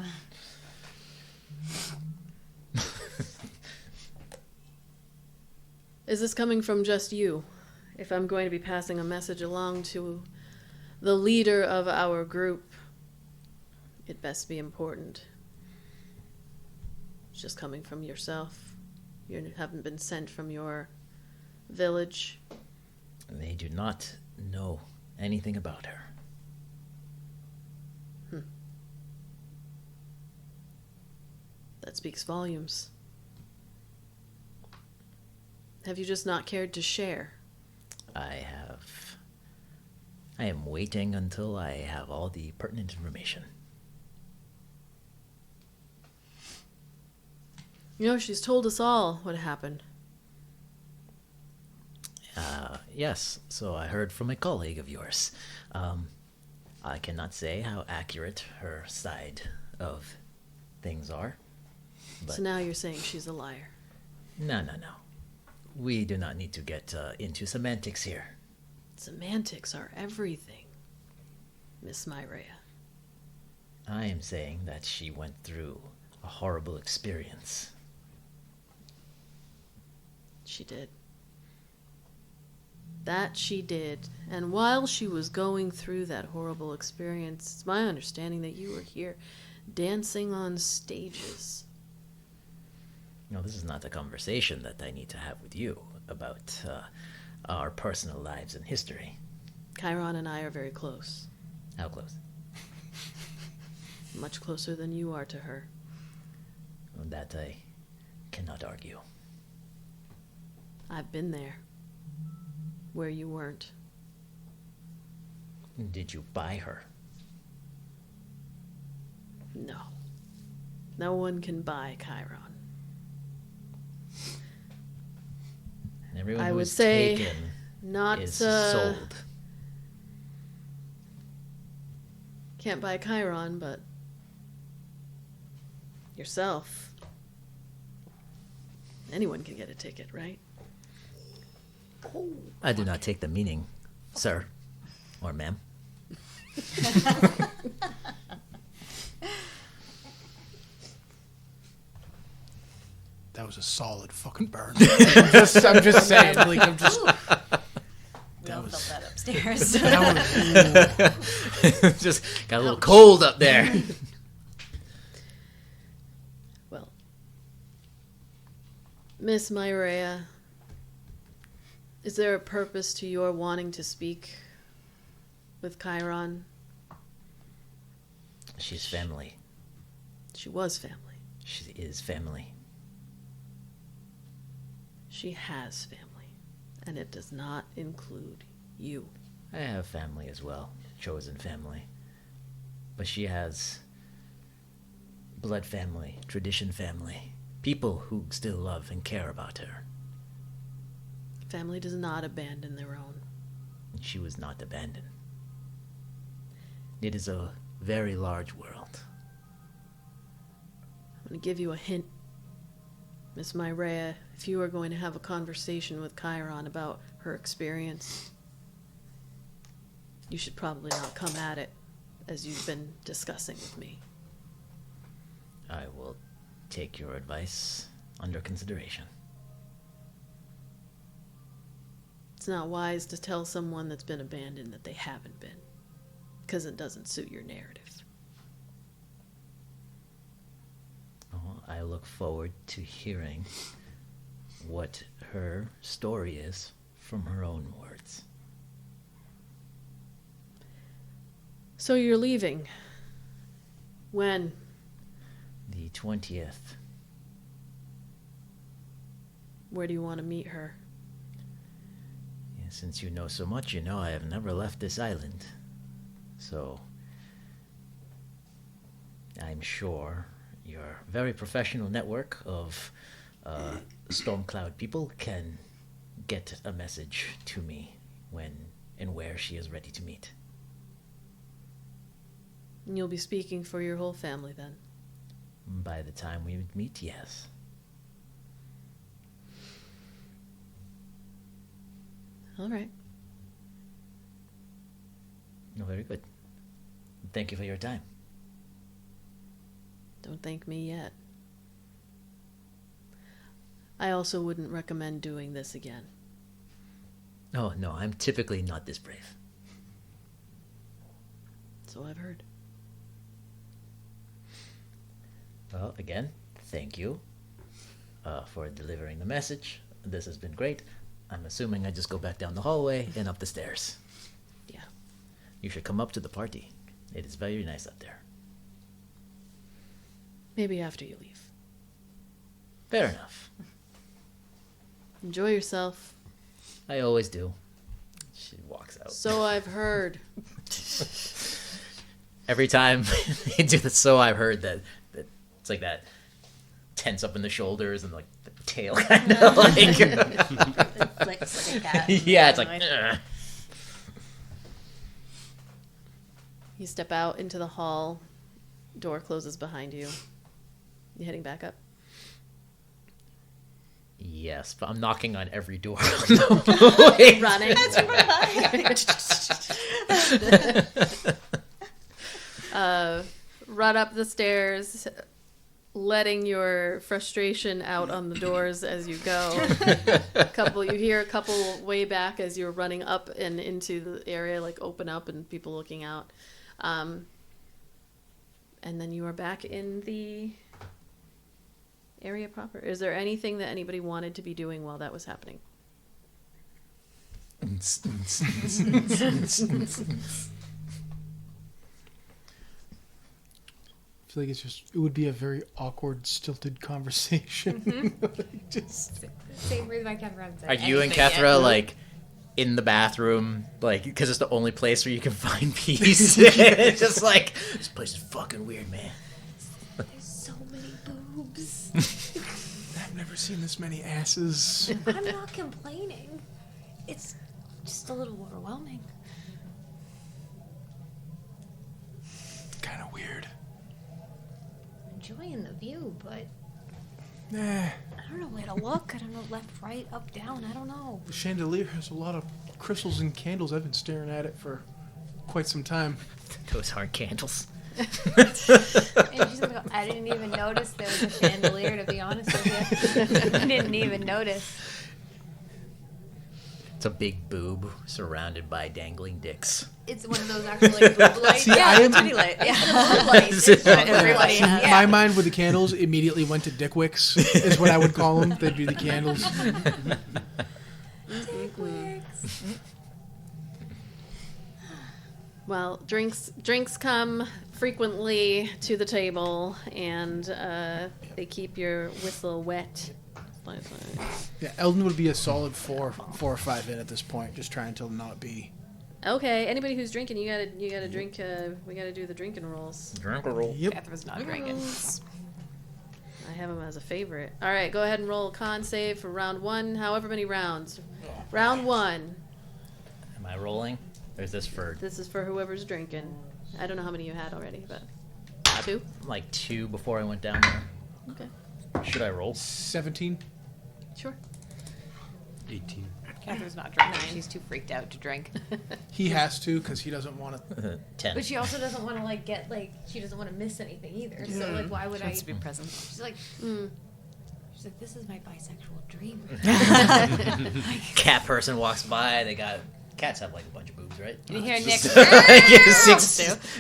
Is this coming from just you? If I'm going to be passing a message along to the leader of our group, it best be important. It's just coming from yourself. You haven't been sent from your village. They do not know anything about her. speaks volumes. Have you just not cared to share? I am waiting until I have all the pertinent information. You know, she's told us all what happened. Yes, so I heard from a colleague of yours. I cannot say how accurate her side of things are. But So now you're saying she's a liar. No. We do not need to get into semantics here. Semantics are everything, Miss Myrea. I am saying that she went through a horrible experience. She did. That she did. And while she was going through that horrible experience, it's my understanding that you were here dancing on stages. No, this is not a conversation that I need to have with you about our personal lives and history. Chiron and I are very close. How close? Much closer than you are to her. That I cannot argue. I've been there. Where you weren't. Did you buy her? No. No one can buy Chiron. And everyone I who would is say taken not is sold. Can't buy Chiron, but yourself. Anyone can get a ticket, right? I do not take the meaning, sir or ma'am. That was a solid fucking burn. I'm just saying. Like, I'm just. We all felt that upstairs. That was, Just got a little cold up there. Well, Miss Myrea, is there a purpose to your wanting to speak with Chiron? She's family. She was family. She is family. She has family, and it does not include you. I have family as well, chosen family. But she has blood family, tradition family, people who still love and care about her. Family does not abandon their own. And she was not abandoned. It is a very large world. I'm going to give you a hint, Miss Myrea. If you are going to have a conversation with Chiron about her experience, you should probably not come at it as you've been discussing with me. I will take your advice under consideration. It's not wise to tell someone that's been abandoned that they haven't been, because it doesn't suit your narrative. Oh, I look forward to hearing what her story is from her own words. So you're leaving. When? The 20th. Where do you want to meet her? Yeah, since you know so much, you know I have never left this island. So, I'm sure your very professional network of Stormcloud people can get a message to me when and where she is ready to meet. And you'll be speaking for your whole family then? By the time we would meet, yes. All right. No, very good. Thank you for your time. Don't thank me yet. I also wouldn't recommend doing this again. Oh, no, I'm typically not this brave. So I've heard. Well, again, thank you for delivering the message. This has been great. I'm assuming I just go back down the hallway and up the stairs. Yeah. You should come up to the party. It is very nice up there. Maybe after you leave. Fair enough. Enjoy yourself. I always do. She walks out. So I've heard. Every time they do the so I've heard that it's like that tense up in the shoulders and like the tail kind of like It flicks like a cat. yeah, it's like ugh. You step out into the hall. Door closes behind you. You heading back up? Yes, but I'm knocking on every door. Wait. Running. Run up the stairs, letting your frustration out on the doors as you go. You hear a couple way back as you're running up and into the area, like open up and people looking out. And then you are back in the area proper. Is there anything that anybody wanted to be doing while that was happening? I feel like it would be a very awkward, stilted conversation. Same reason I kept running. Are you and Kethra like in the bathroom, like because it's the only place where you can find peace? It's just like this place is fucking weird, man. There's so many boobs. I've never seen this many asses. I'm not complaining. It's just a little overwhelming. Kind of weird. Enjoying the view, but Nah. I don't know where to look. I don't know left, right, up, down. I don't know. The chandelier has a lot of crystals and candles. I've been staring at it for quite some time. Those aren't candles. And she's gonna go, I didn't even notice there was a chandelier, to be honest with you. I didn't even notice. It's a big boob surrounded by dangling dicks. It's one of those actual like boob lights. See, I am- Titty light. Yeah. Boob lights. It's what everybody has. My mind with the candles immediately went to dick wicks, is what I would call them. They'd be the candles. Dick wicks. Well, drinks come frequently to the table, and they keep your whistle wet. Yeah, Eldon would be a solid 4 or 5 in at this point, just trying to not be. Okay, anybody who's drinking, you gotta drink. We gotta do the drinking rolls. Drink a roll. Yep. Catherine's not drinking. I have them as a favorite. All right, go ahead and roll a con save for round 1. However many rounds. Round 1. Am I rolling? Or is this for This is for whoever's drinking. I don't know how many you had already, but 2. like 2 before I went down there? Okay, Should I roll? 17? sure. 18. Catherine's not drinking. She's too freaked out to drink. He has to, because he doesn't want to. 10. But she also doesn't want to like get like she doesn't want to miss anything either. So like why would She I? wants to be present. She's like, this is my bisexual dream. Cat person walks by. They got cats have like a bunch of boobs, right? You hear Nick?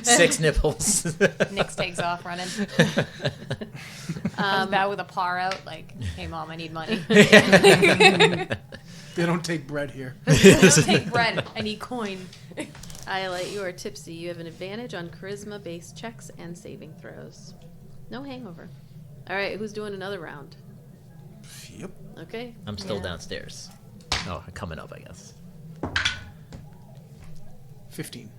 six nipples. Nick takes off running. Comes back with a paw out, like, "Hey mom, I need money. They don't take bread here. Don't take bread. I need coin." Iolite, you are tipsy. You have an advantage on charisma-based checks and saving throws. No hangover. All right, who's doing another round? Yep. Okay. I'm still Yeah. downstairs. Oh, coming up, I guess. 15.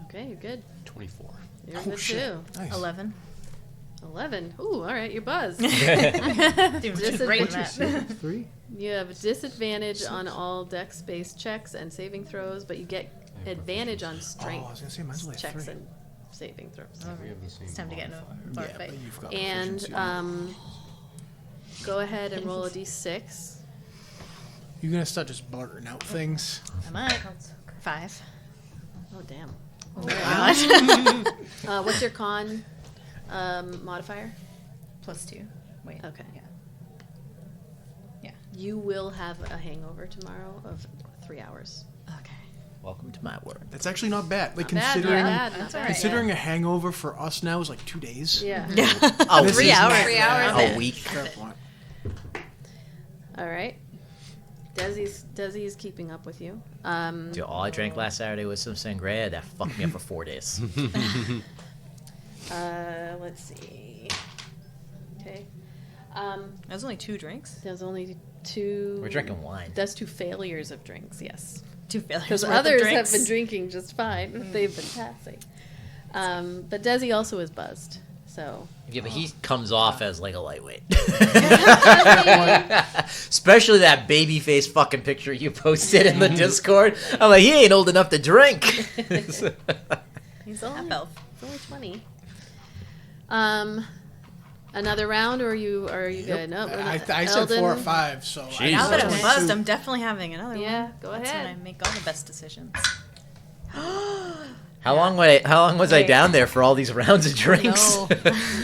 Okay, you're good. 24. You're Oh, good shit. too. Nice. 11. 11. Ooh, all right, you're buzzed. Doing great in What'd you that. say? 3? You have a disadvantage on all dex-based checks and saving throws, but you get advantage on Oh, I strength was going to say, mine's only checks 3. and saving throws. We have the same It's time to get in a bar Yeah, fight. but you've got And proficiency. go ahead and roll a d6. You're going to start just blurting out things. I might. 5. Oh, damn. Oh, What's your con modifier? +2. Wait. Okay. Yeah. You will have a hangover tomorrow of 3 hours. Okay. Welcome to my world. That's actually not bad. Like, Not bad, considering not bad, not That's bad. all right. considering a hangover for us now is like 2 days. Yeah. Oh, This 3 is hours. not 3 bad. hours. A week. Fair point. All right. Desi's keeping up with you. Dude, all I drank last Saturday was some sangria. That fucked me up for 4 days. Let's see. Okay. There's only 2 drinks. There's only 2. We're drinking wine. That's 2 failures of drinks. Yes. 2 failures. Because worth of others have drinks. been drinking just fine. They've been passing. But Desi also is buzzed. So. Yeah, but he comes off as like a lightweight. Especially that baby face fucking picture you posted in the Discord. I'm like, he ain't old enough to drink. He's only, elf. he's only 20. Another round, or are you good? Nope, we're I not- said 4 or Eldon? 5, so Jesus. Now that I'm Okay. buzzed, I'm definitely having another Yeah, one. go That's ahead. when I make all the best decisions. How long was I Wait. down there for all these rounds of drinks? No.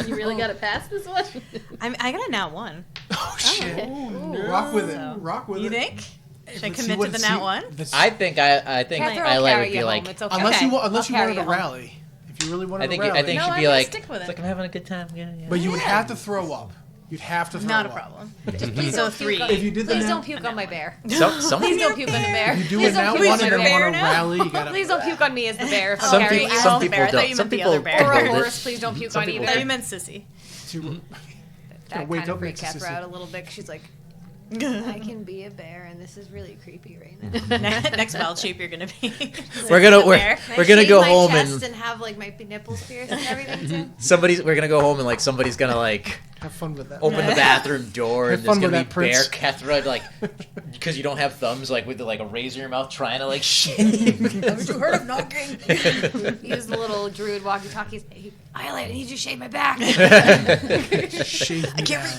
You really got to pass this one? I got a nat 1. Oh shit! okay. Ooh. Rock with it. So, Rock with you it. think? Should I Let's see commit to what- the see- nat 1? I think Catherine will Ayla carry would be you like, home. It's okay. Unless Okay. you I'll wanted carry to you home. rally. If you really wanted I think to rally. she'd No, I'm be gonna like, stick with it's it. like I'm having a good time. Yeah. But you would have to throw up. You'd have to throw Not a up. problem. Please So don't 3. puke on- If you did the Please nat- don't puke on my bear. Some Please don't puke on the bear. You do Please it don't now puke on one the and then bear. want to rally. You gotta. Please don't puke on me as the bear. If I'm Some carrying people, you. some the people bear. I thought don't. you Some meant the people other bear. Or a hold it. horse. Please don't puke Some on people I thought either. you meant sissy. That wake kind up of freaked next to Kethra Sissy. out a little bit. 'Cause she's like, I can be a bear, and this is really creepy right now. Next wild shape you're gonna be. We're gonna Bear. we're gonna go my home chest and have like my nipples pierced and everything too. we're gonna go home and like somebody's gonna like Have fun with that. open the bathroom door Have and fun there's gonna with be that, Bear Prince. Kethra like because you don't have thumbs like with like a razor in your mouth trying to like shit. Haven't you heard of knocking? Use the little druid walkie-talkies. Hey, Iolite, I need you to shave my back. Shave me down.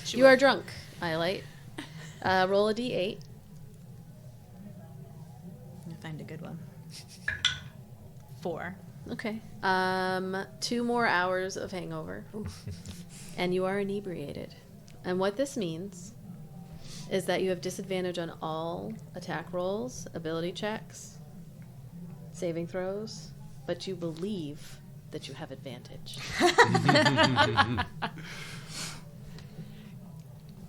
You are drunk, Iolite. Roll a d8. I'll find a good one. 4. Okay. 2 more hours of hangover. And you are inebriated. And what this means is that you have disadvantage on all attack rolls, ability checks, saving throws, but you believe that you have advantage.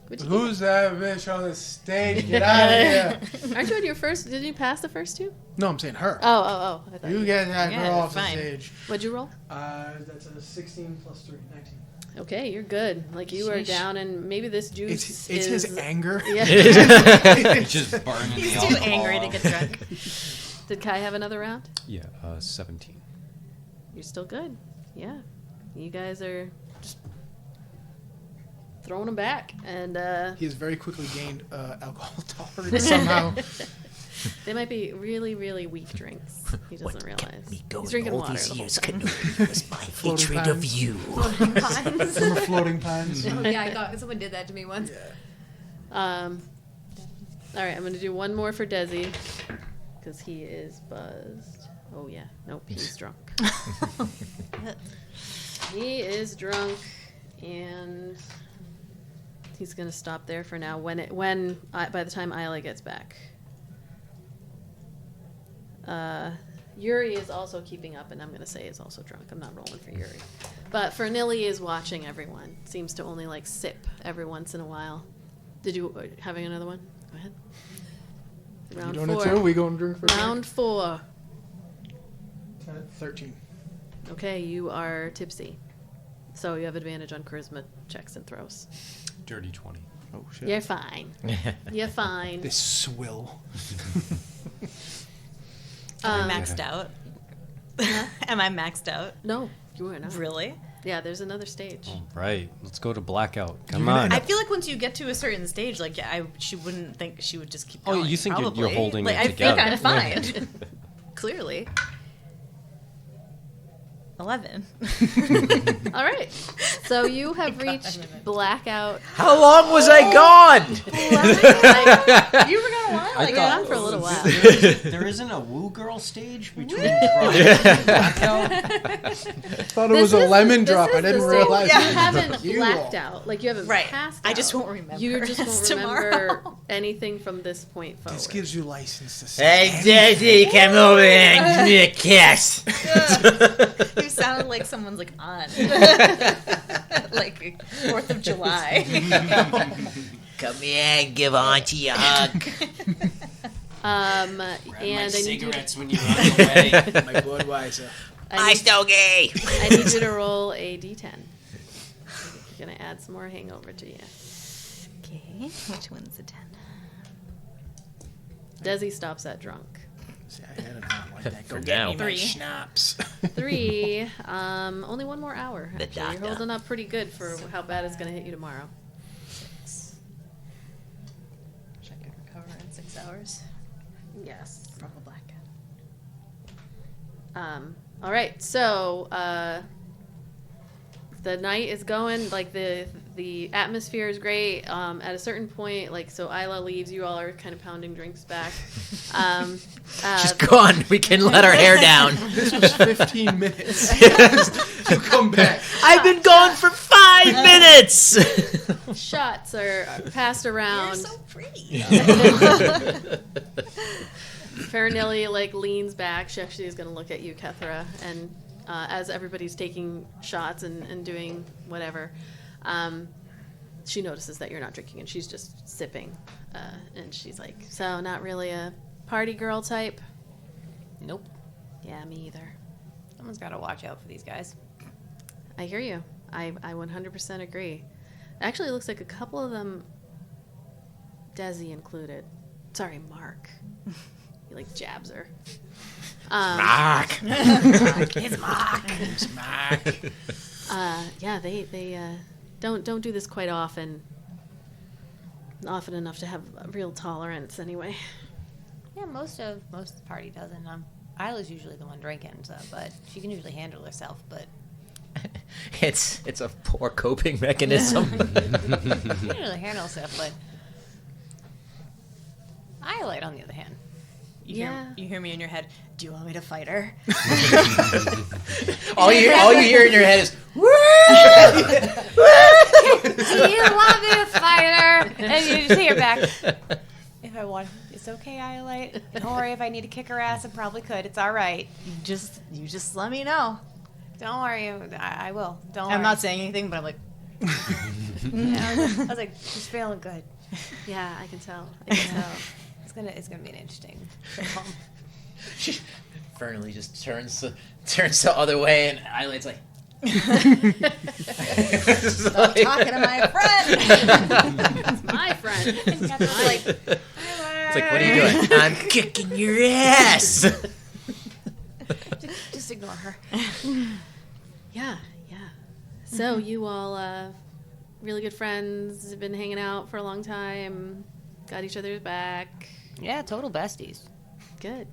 What'd you Who's that bitch on the stage? Get out of here! do? Aren't you on your first? Did you pass the first 2? No, I'm saying her. Oh. I thought You get that Yeah, girl off the fine. stage. What'd you roll? That's a 16 plus 3, 19. Okay, you're good. Like you are Sheesh. down, and maybe this juice It's is. his anger. Yeah. It's just burning He's the too alcohol angry to off. get drunk. Did Kai have another round? Yeah, 17. You're still good. Yeah. You guys are just throwing them back. And He has very quickly gained alcohol tolerance somehow. they might be really, really weak drinks. He doesn't realize. Me going He's drinking all water. these the whole years time. canoeing was my Floating hatred of pines. you. From the floating pines. Yeah, I thought someone did that to me once. All right, I'm going to do one more for Desi. Because he is buzzed. Oh, yeah. Nope, he's drunk. He is drunk. And he's going to stop there for now. By the time Ayla gets back. Yuri is also keeping up, and I'm going to say is also drunk. I'm not rolling for Yuri. But Fernilli is watching everyone. Seems to only, like, sip every once in a while. Did you... having another one? Go ahead. Round You doing 4. it too? We going to drink for Round 4. 13. Okay, you are tipsy. So you have advantage on charisma checks and throws. Dirty 20. Oh, shit. You're fine. You're fine. This swill. Am I maxed out? Am I maxed out? No, you are not. Really? Yeah, there's another stage. All right, let's go to blackout. Come on. I feel like once you get to a certain stage, like she wouldn't think she would just keep Oh, going. you think you're probably. holding like, it I together. think I'm fine. Clearly. 11. All right. So you have reached blackout. How long was I gone? You were gone a while. Like, thought- gone for a little while. There isn't a woo girl stage between drunk and blackout? Thought it was a lemon drop. I didn't realize. You it. haven't You blacked all. out. Like you haven't Right. passed I out. just won't remember You just won't as remember tomorrow. anything from this point forward. This gives you license to say. Hey, Desi, come over here and give me a kiss. You sound like someone's like on. Like 4th of July. Come here and give Auntie a hug. And My I need, you, cigarettes when you run away. My Budweiser. My stogie. I need you to roll a d10. gonna add some more hangover to you. Okay. Which one's a 10? Desi stops at drunk. See, I had it on like that. Go For get now. me my 3. schnapps. 3. Only one more hour. The Actually. You're doctor. holding up pretty good for how bad it's gonna hit you tomorrow. 6. Wish I could recover in 6 hours Yes. from a blackout. All right. So the night is going. Like the atmosphere is great. At a certain point, like so, Ayla leaves. You all are kind of pounding drinks back. She's gone. We can let our hair down. This was 15 minutes. You come back. I've been gone for 5 minutes. Shots are passed around. You're so pretty. Farinelli like leans back. She actually is going to look at you, Kethra, and as everybody's taking shots and doing whatever, she notices that you're not drinking, and she's just sipping. And she's like, "So, not really a party girl type?" Nope. Yeah, me either. Someone's got to watch out for these guys. I hear you. I 100% agree. Actually, it looks like a couple of them, Desi included. Sorry, Mark. He like jabs her. Mark. It's Mark. It's Mac. Yeah, they don't do this quite often. Often enough to have a real tolerance, anyway. Yeah, most of the party doesn't. Isla's usually the one drinking, so but she can usually handle herself. But It's a poor coping mechanism. she can usually handle herself. But Iolite, on the other hand, You hear me in your head. Do you want me to fight her? all you hear in your head is you want me to fight her, and you just hear back. If I want, it's okay, Iolite. Don't worry. If I need to kick her ass, I probably could. It's all right. You just let me know. Don't worry. I will. Don't worry. I'm not saying anything, but I'm like, I was like, she's feeling good. Yeah, I can tell. I can tell. It's gonna be an interesting trip home. Fernley just turns the other way, and Iolite's like, stop talking to my friend. It's my friend. It's like, it's like, what are you doing? I'm kicking your ass. just ignore her. Yeah. So you all really good friends, have been hanging out for a long time, got each other's back. Yeah, total besties. Good.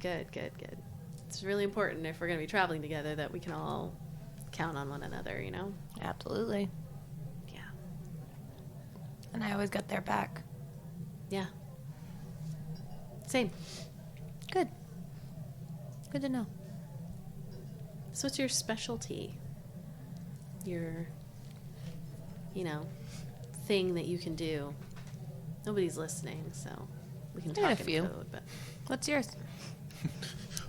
It's really important if we're going to be traveling together that we can all count on one another, you know? Absolutely. Yeah. And I always got their back. Yeah. Same. Good. Good to know. So what's your specialty? Your, thing that you can do. Nobody's listening, so we can I got talk a in few. code, but What's yours?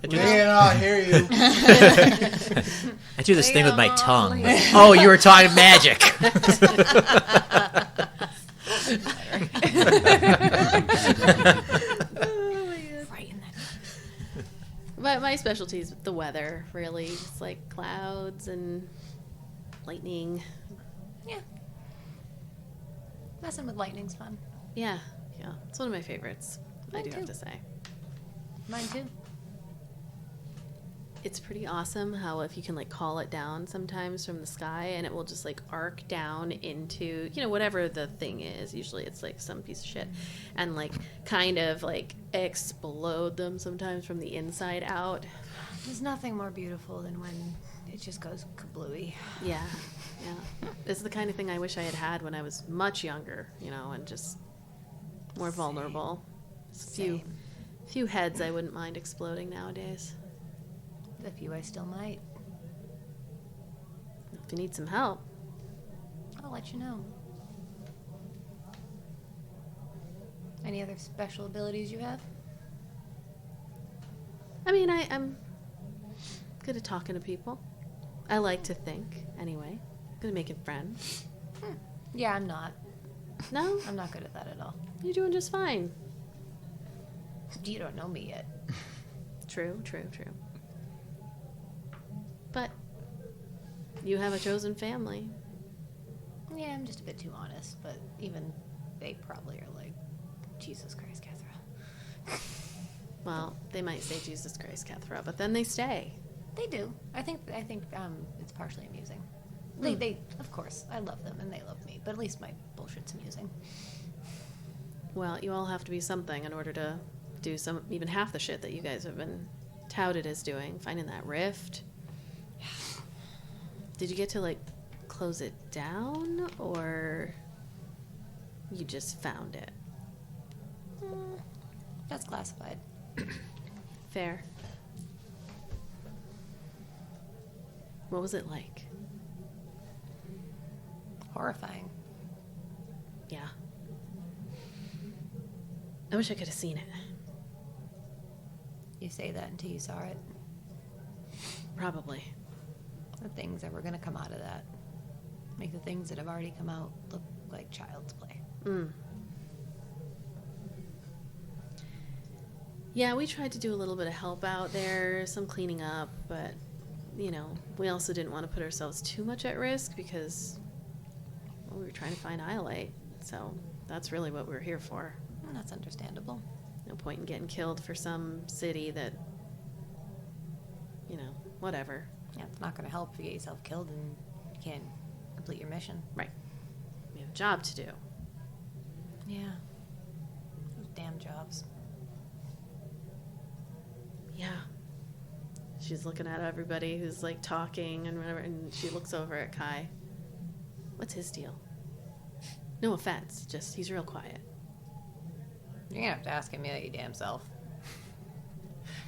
We cannot hear you. I do this thing with my tongue. Oh, you were talking magic. Frighten that. But my specialty is the weather, really. Just like clouds and lightning. Yeah. Messing with lightning's fun. Yeah. It's one of my favorites, I Mine do have too. to say. Mine too. It's pretty awesome how if you can like call it down sometimes from the sky and it will just like arc down into, whatever the thing is. Usually it's like some piece of shit and like kind of like explode them sometimes from the inside out. There's nothing more beautiful than when it just goes kablooey. Yeah. It's the kind of thing I wish I had when I was much younger, and just more vulnerable. Few heads I wouldn't mind exploding nowadays. The few I still might. If you need some help. I'll let you know. Any other special abilities you have? I mean, I'm good at talking to people. I like to think, anyway. Good at making friends. Yeah, I'm not. No? I'm not good at that at all. You're doing just fine. You don't know me yet. True. But you have a chosen family. Yeah, I'm just a bit too honest, but even they probably are like, Jesus Christ, Kethra. Well, they might say Jesus Christ, Kethra, but then they stay. They do. I think it's partially amusing. They of course, I love them and they love me, but at least my bullshit's amusing. Well, you all have to be something in order to do even half the shit that you guys have been touted as doing. Finding that rift. Did you get to, like, close it down, or you just found it? That's classified. Fair. What was it like? Horrifying. Yeah. I wish I could have seen it. You say that until you saw it. Probably. The things that were going to come out of that make the things that have already come out look like child's play. Yeah, we tried to do a little bit of help out there, some cleaning up, but, you know, we also didn't want to put ourselves too much at risk because, well, we were trying to find Iolite, so that's really what we were here for. And that's understandable. No point in getting killed for some city that, you know, whatever. Yeah, it's not going to help if you get yourself killed and you can't complete your mission. Right. We have a job to do. Yeah. Those damn jobs. Yeah. She's looking at everybody who's, like, talking and whatever, and she looks over at Kai. What's his deal? No offense, just he's real quiet. You're going to have to ask him your damn self.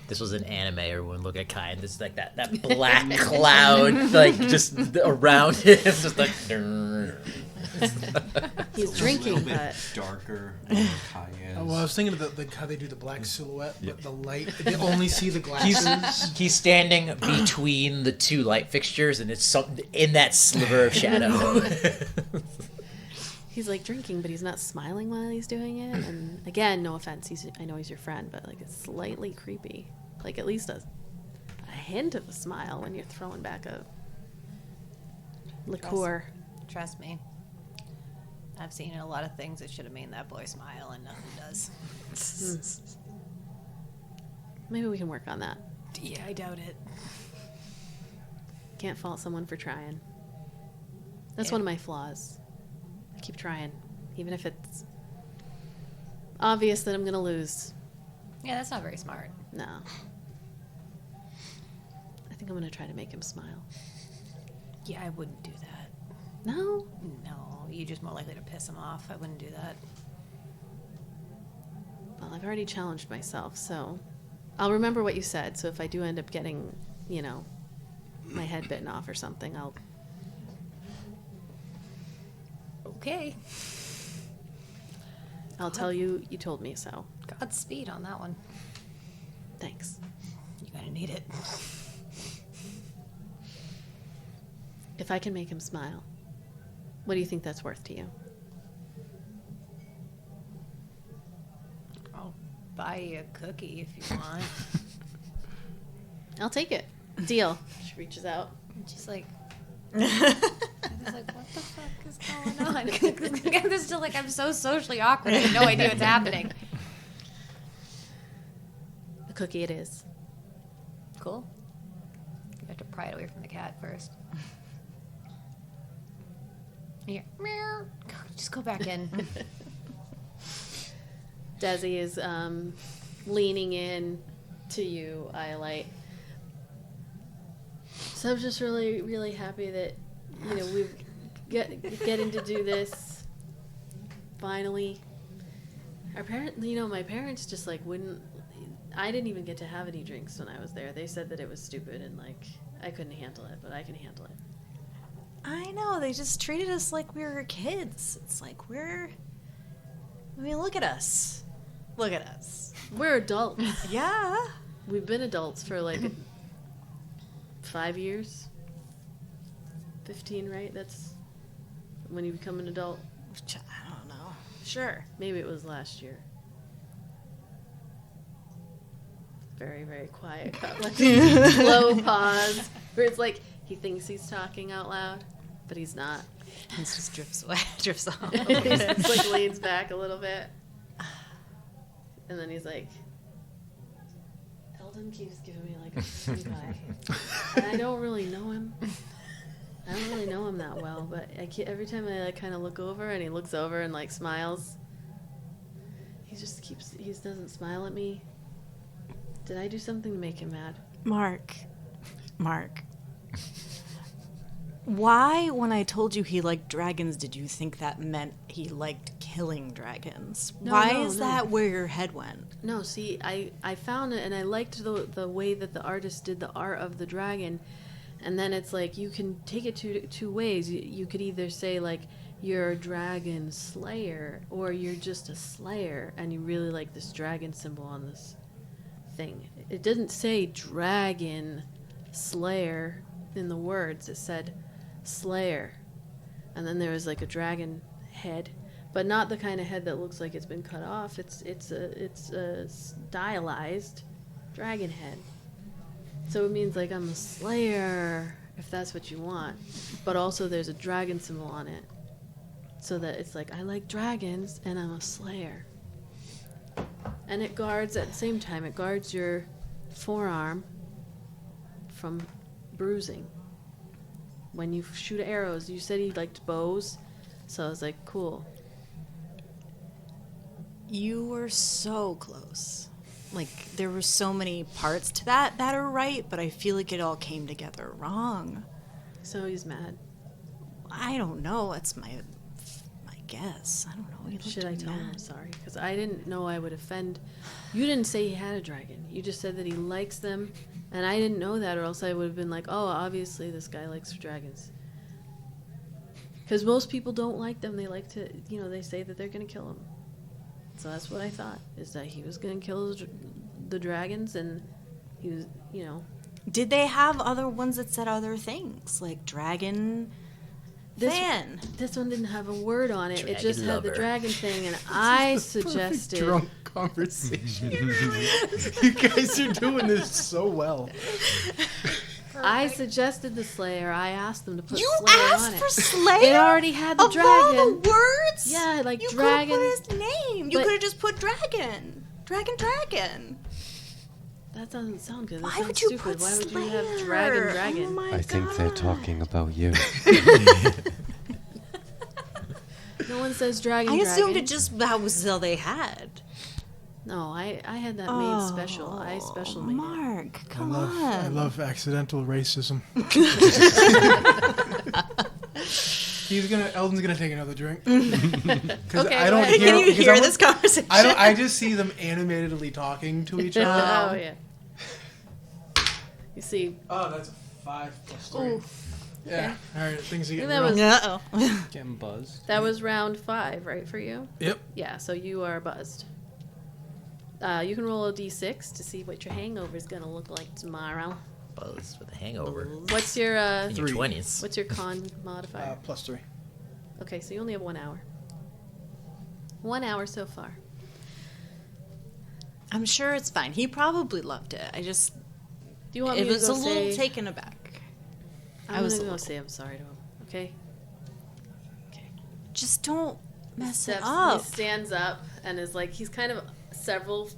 This was an anime. Everyone look at Kai and this like that black cloud like just around him. It's just like He's It's drinking, a little bit but darker than Kai is. Well, I was thinking of how they do the black silhouette, but the light, they only see the glasses. he's standing between the two light fixtures, and it's something in that sliver of shadow. he's like drinking, but he's not smiling while he's doing it. And again, no offense, I know he's your friend, but like it's slightly creepy. Like at least a hint of a smile when you're throwing back a liqueur. Trust me. I've seen a lot of things that should have made that boy smile, and nothing does. Maybe we can work on that. Yeah, I doubt it. Can't fault someone for trying. That's Yeah. one of my flaws. I keep trying, even if it's obvious that I'm gonna lose. Yeah, that's not very smart. No. I think I'm gonna try to make him smile. Yeah, I wouldn't do that. No? No, you're just more likely to piss him off. I wouldn't do that. Well, I've already challenged myself, so I'll remember what you said. So if I do end up getting, you know, my head bitten off or something, I'll... Okay. I'll tell you told me so. Godspeed on that one. Thanks. You're gonna need it. If I can make him smile, what do you think that's worth to you? I'll buy you a cookie if you want. I'll take it. Deal. She reaches out. And she's like... It's like, what the fuck is going on? I'm still like, I'm so socially awkward. I have no idea what's happening. A cookie it is. Cool. You have to pry it away from the cat first. Here. Meow. Just go back in. Desi is leaning in to you, Iolite. So I'm just really, really happy that, you know, we're getting to do this. Finally. My parents just like wouldn't. I didn't even get to have any drinks when I was there. They said that it was stupid and like I couldn't handle it, but I can handle it. I know, they just treated us like we were kids. It's like look at us. Look at us. We're adults. Yeah. We've been adults for like 5 years. 15, right? That's when you become an adult. I don't know. Sure. Maybe it was last year. Very, very quiet. Like a slow pause where it's like he thinks he's talking out loud. but he's not. He just drifts off. He just like leans back a little bit, and then he's like, Eldon keeps giving me like a stink eye, and I don't really know him. I don't really know him that well, but every time I like kind of look over, and he looks over and like smiles, he doesn't smile at me. Did I do something to make him mad? Mark. Why, when I told you he liked dragons, did you think that meant he liked killing dragons? Why is that where your head went? No, see, I found it, and I liked the way that the artist did the art of the dragon. And then it's like, you can take it two ways. You could either say, like, you're a dragon slayer, or you're just a slayer, and you really like this dragon symbol on this thing. It didn't say dragon slayer in the words. It said slayer. And then there was, like, a dragon head, but not the kind of head that looks like it's been cut off. It's a stylized dragon head. So it means, like, I'm a slayer, if that's what you want. But also there's a dragon symbol on it. So that it's like, I like dragons, and I'm a slayer. And it guards, at the same time, it guards your forearm from bruising. When you shoot arrows, you said he liked bows. So I was like, cool. You were so close. Like, there were so many parts to that are right, but I feel like it all came together wrong. So he's mad. I don't know. That's my guess. I don't know. Should I tell him I'm sorry? Because I didn't know I would offend. You didn't say he had a dragon. You just said that he likes them, and I didn't know that, or else I would have been like, oh, obviously this guy likes dragons. Because most people don't like them. They like to, they say that they're going to kill them. So that's what I thought, is that he was going to kill the dragons, and he was, Did they have other ones that said other things, like dragon fan? This one didn't have a word on it. It just Dragon had the lover. dragon thing, and I suggested... Drunk conversation. You guys are doing this so well. I suggested the Slayer. I asked them to put You Slayer on asked it. for Slayer? It already had the of dragon. all the words? Yeah, like you dragon. You could have put his name. You but- could have just put dragon. Dragon. That doesn't sound good. That Why sounds would you stupid. put Why would you have Slayer? dragon? Oh my I think they're God. talking about you. No one says dragon. I assumed dragon. it just that was all they had. No, I had that made special. I special made it. Mark, come I on. love accidental racism. Eldon's gonna take another drink. Because Okay, I go don't ahead. hear. Can you because hear I'm- this conversation? I just see them animatedly talking to each other. Oh yeah. You see, Oh, that's a 5 plus 3. Yeah. All right, things are getting that rough. was Uh-oh. Getting buzzed. that was round 5, right, for you? Yep. Yeah. So you are buzzed. You can roll a d6 to see what your hangover is gonna look like tomorrow. Buzz with a hangover. What's your In your 3. 20s. what's your con modifier? Plus 3. Okay, so you only have 1 hour. 1 hour so far. I'm sure it's fine. He probably loved it. Do you want me It to was go a little say? taken aback. I'm was gonna a go little. say I'm sorry to him. Okay. Okay. Just don't mess it Steps, up. He stands up and is like, he's kind of several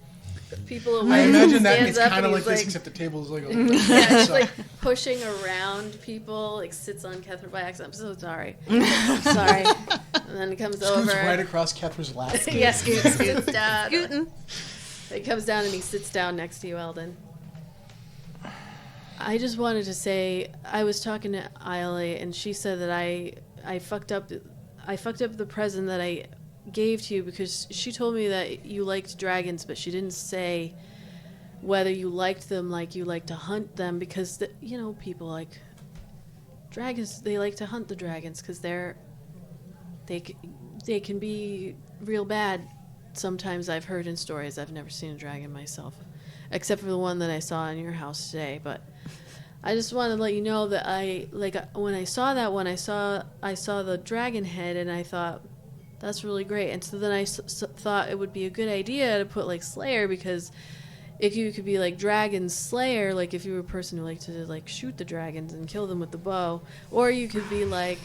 people away. I imagine that Stands it's up kind of and like he's this, except the table is like a yeah, he's so- like pushing around people, like sits on Kethra by accident. I'm so sorry. Sorry. And then he comes scoots over. right across Kethra's lap. Yeah, scoots down. Scootin'. He comes down and he sits down next to you, Eldon. I just wanted to say, I was talking to Ayla, and she said that I fucked up the present that I gave to you, because she told me that you liked dragons, but she didn't say whether you liked them like you like to hunt them, because people like dragons. They like to hunt the dragons because they can be real bad. Sometimes I've heard in stories. I've never seen a dragon myself, except for the one that I saw in your house today. But I just wanted to let you know that when I saw that one, I saw the dragon head, and I thought that's really great. And so then I thought it would be a good idea to put like Slayer, because If you could be like dragon slayer, like if you were a person who liked to like shoot the dragons and kill them with the bow, or you could be like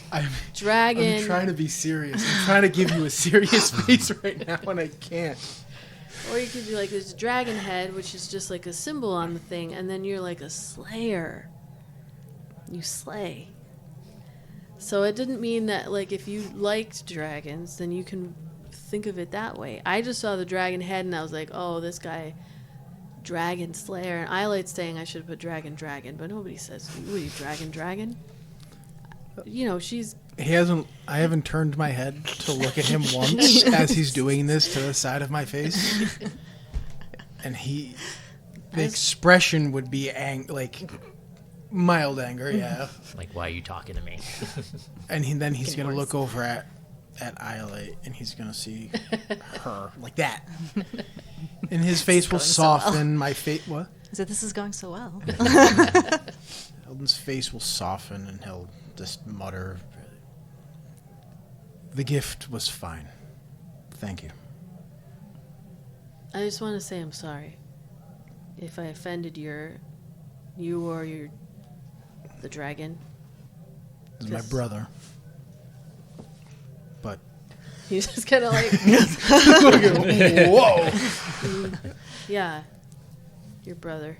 dragon. I'm trying to be serious. I'm trying to give you a serious face right now, and I can't. Or you could be like this dragon head, which is just like a symbol on the thing, and then you're like a slayer. You slay. So it didn't mean that like if you liked dragons, then you can think of it that way. I just saw the dragon head, and I was like, oh, this guy. Dragon Slayer, and Iolite saying I should put dragon, but nobody says, what are you, dragon? You know, she's... I haven't turned my head to look at him once as he's doing this to the side of my face. And the expression would be like mild anger, yeah. Like, why are you talking to me? And then he's going to look over at Iolite, and he's going to see her like that. And his face will soften. So well. My face... What? I said, this is going so well. Eldon's face will soften, and he'll just mutter, the gift was fine. Thank you. I just want to say I'm sorry. If I offended you or the dragon. This is my brother. But... He's just kind of like... Whoa! Yeah. Your brother.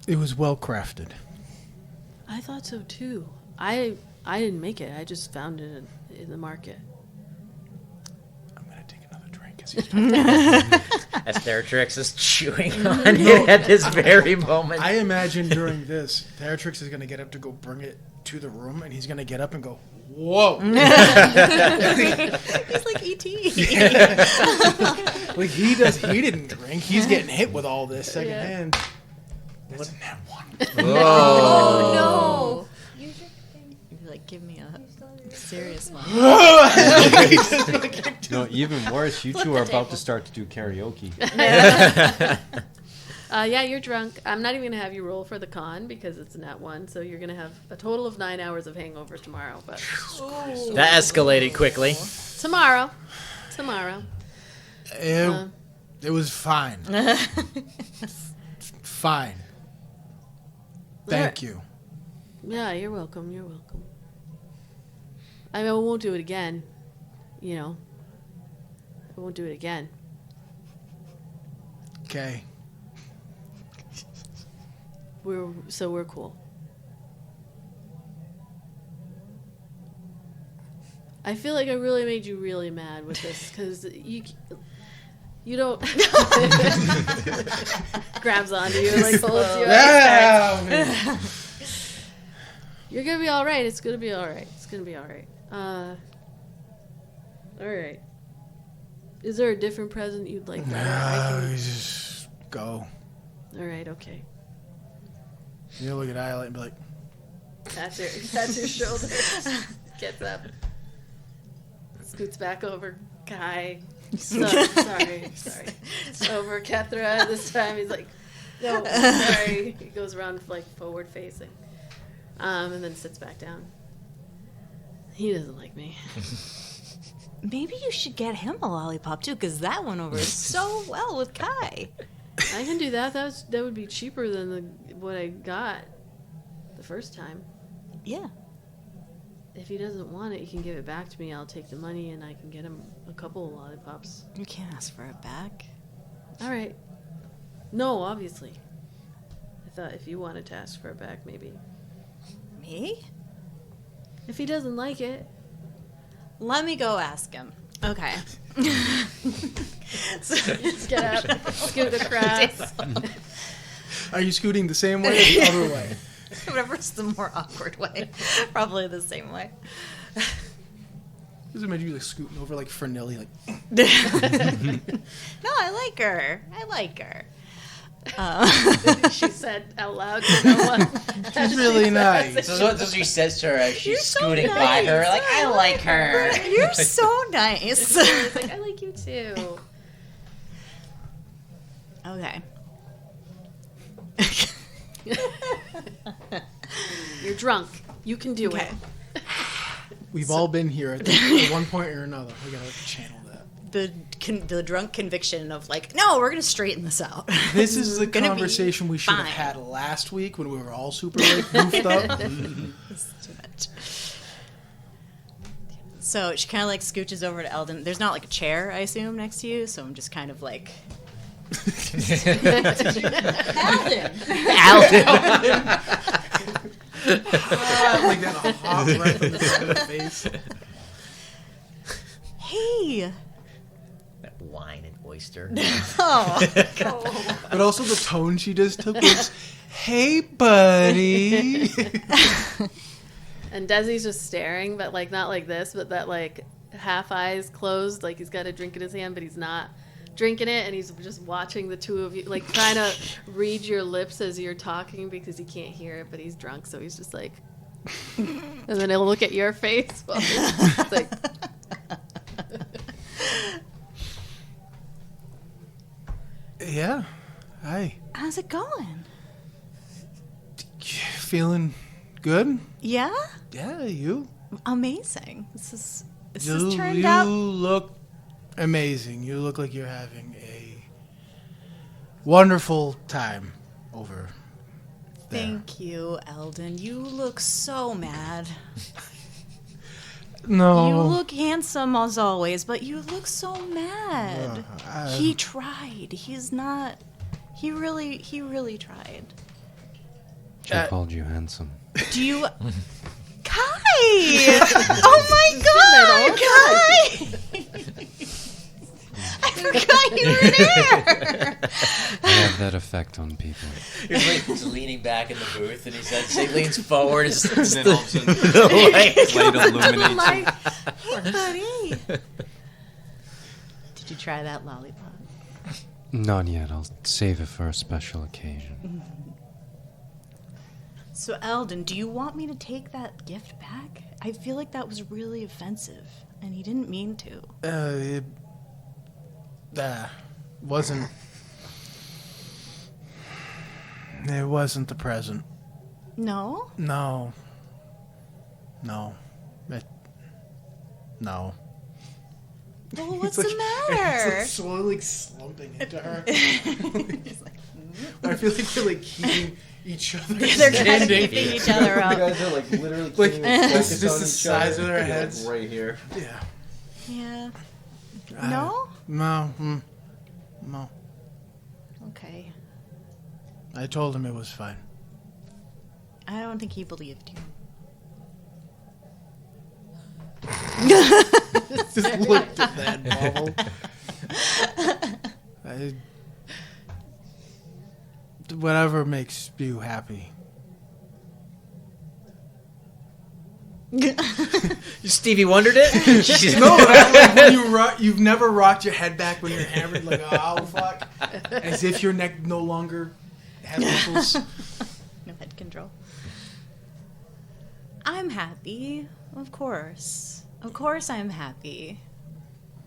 It was well crafted. I thought so too. I didn't make it. I just found it in the market. I'm going to take another drink as he's talking. As Theratrix is chewing on it at this very moment. I imagine during this, Theratrix is going to get up to go bring it to the room, and he's going to get up and go, whoa. It's like E.T. Yeah. Like he didn't drink. He's getting hit with all this secondhand. What's in that one? Oh, no. You'd be like, give me a serious one. No, even worse, you two are about to start to do karaoke. Yeah, you're drunk. I'm not even going to have you roll for the con because it's nat 1, so you're going to have a total of 9 hours of hangover tomorrow. But that escalated quickly. Tomorrow. It was fine. Fine. Thank you. Yeah, you're welcome. I mean, I won't do it again. You know. I won't do it again. Okay. We're cool. I feel like I really made you really mad with this because you don't grabs onto you like folds you up. You're gonna be all right. It's gonna be all right. All right. Is there a different present you'd like better? No, just go. All right. Okay. You look at Ayla and be like, That's your shoulder. Gets up. Scoots back over Kai. Sorry. Over Kethra. This time he's like, no, sorry. He goes around like forward facing. And then sits back down. He doesn't like me. Maybe you should get him a lollipop too, because that went over so well with Kai. I can do that. That would be cheaper than what I got the first time. Yeah. If he doesn't want it, he can give it back to me. I'll take the money and I can get him a couple of lollipops. You can't ask for it back. All right. No, obviously. I thought if you wanted to ask for it back, maybe. Me? If he doesn't like it. Let me go ask him. Okay. So just get up, scoot across. are you scooting the same way or the other way? Whatever's the more awkward way. Probably the same way. Just imagine you like scooting over like Fernelli, like. No, I like her. She said out loud to no one. She's really nice. This is what she says to her as she's You're so scooting nice. by her. Like, I like her. You're so nice. It's like, I like you too. Okay. You're drunk. You can do it. We've all been here at one point or another. We gotta channel that. the drunk conviction of like, no, we're gonna straighten this out. This is the Gonna be conversation we should have fine. had last week when we were all super like goofed up. It's too much. So she kind of like scooches over to Eldon. There's not like a chair, I assume, next to you. So I'm just kind of like, Eldon. Like that hot breath on the side of the face. Hey. That wine and oyster. Oh. But also the tone she just took was, "Hey, buddy." And Desi's just staring, but like not like this, but that like half eyes closed, like he's got a drink in his hand, but he's not drinking it, and he's just watching the two of you, like trying to read your lips as you're talking because he can't hear it, but he's drunk, so he's just like, and then he'll look at your face. While it's like, Yeah. Hi. How's it going? Feeling good? Yeah? Yeah, you. Amazing. This has You turned out. look amazing. You look like you're having a wonderful time over there. Thank you, Eldon. You look so mad. No. You look handsome as always, but you look so mad. He tried. He's not. He really tried. She called you handsome. Do you, Kai? Oh my God, Kai! I forgot you were there. I have that effect on people. He's like just leaning back in the booth, and he leans forward. And then all of a sudden, the light illuminates him. Hey, buddy. Did you try that lollipop? Not yet. I'll save it for a special occasion. So, Eldon, do you want me to take that gift back? I feel like that was really offensive, and he didn't mean to. Wasn't. It wasn't the present. No? No. No. No. Well, what's It's the like- matter? It's like slowly slumping into her. I feel like we're like keeping each other They're kind of standing. keeping each other You up. guys are like literally Like, keeping this focus is just on the each size other. of their Like, heads. right here. Yeah. Yeah. No? No. No. Okay. I told him it was fine. I don't think he believed you. Just looked at that bubble. Whatever makes you happy. You Stevie Wondered it? No, that's like when you've never rocked your head back when you're hammered, like, oh, fuck. As if your neck no longer has muscles. No head control. I'm happy. Of course. Of course I'm happy.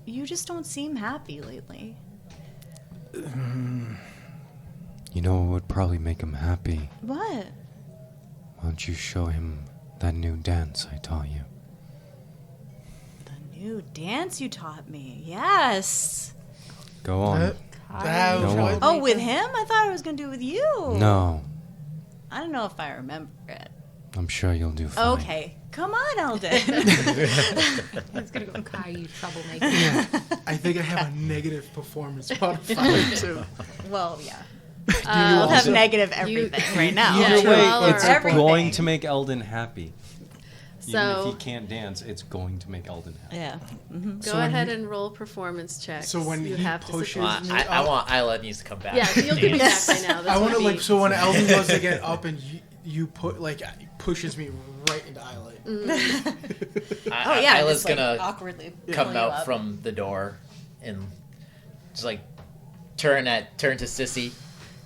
You just don't seem happy lately. You know what would probably make him happy? What? Why don't you show him that new dance I taught you? The new dance you taught me. Yes. Go on. That was No what- Oh, with him? I thought I was going to do it with you. No, I don't know if I remember it. I'm sure you'll do fine. Okay. Come on, Eldon. It's gonna go, Kai, you troublemaker. I think I have a negative performance modifier, too. Well, yeah. Uh, We'll have negative everything right now. Yeah, Either you way, all it's are- Everything. going to make Eldon happy. Even if So he can't dance, it's going to make Eldon happy. Yeah. go So when ahead he- and roll performance checks. So when you he have to pushes succeed. me I want Ayla needs to come back. Yeah, so you'll be back by now. This I want to, would like, be- so when Eldon goes to get up and you put, like, pushes me right into Iolite. Oh, yeah. Ayla's just, like, gonna awkwardly come pull you out up. from the door and just like turn to Sissy,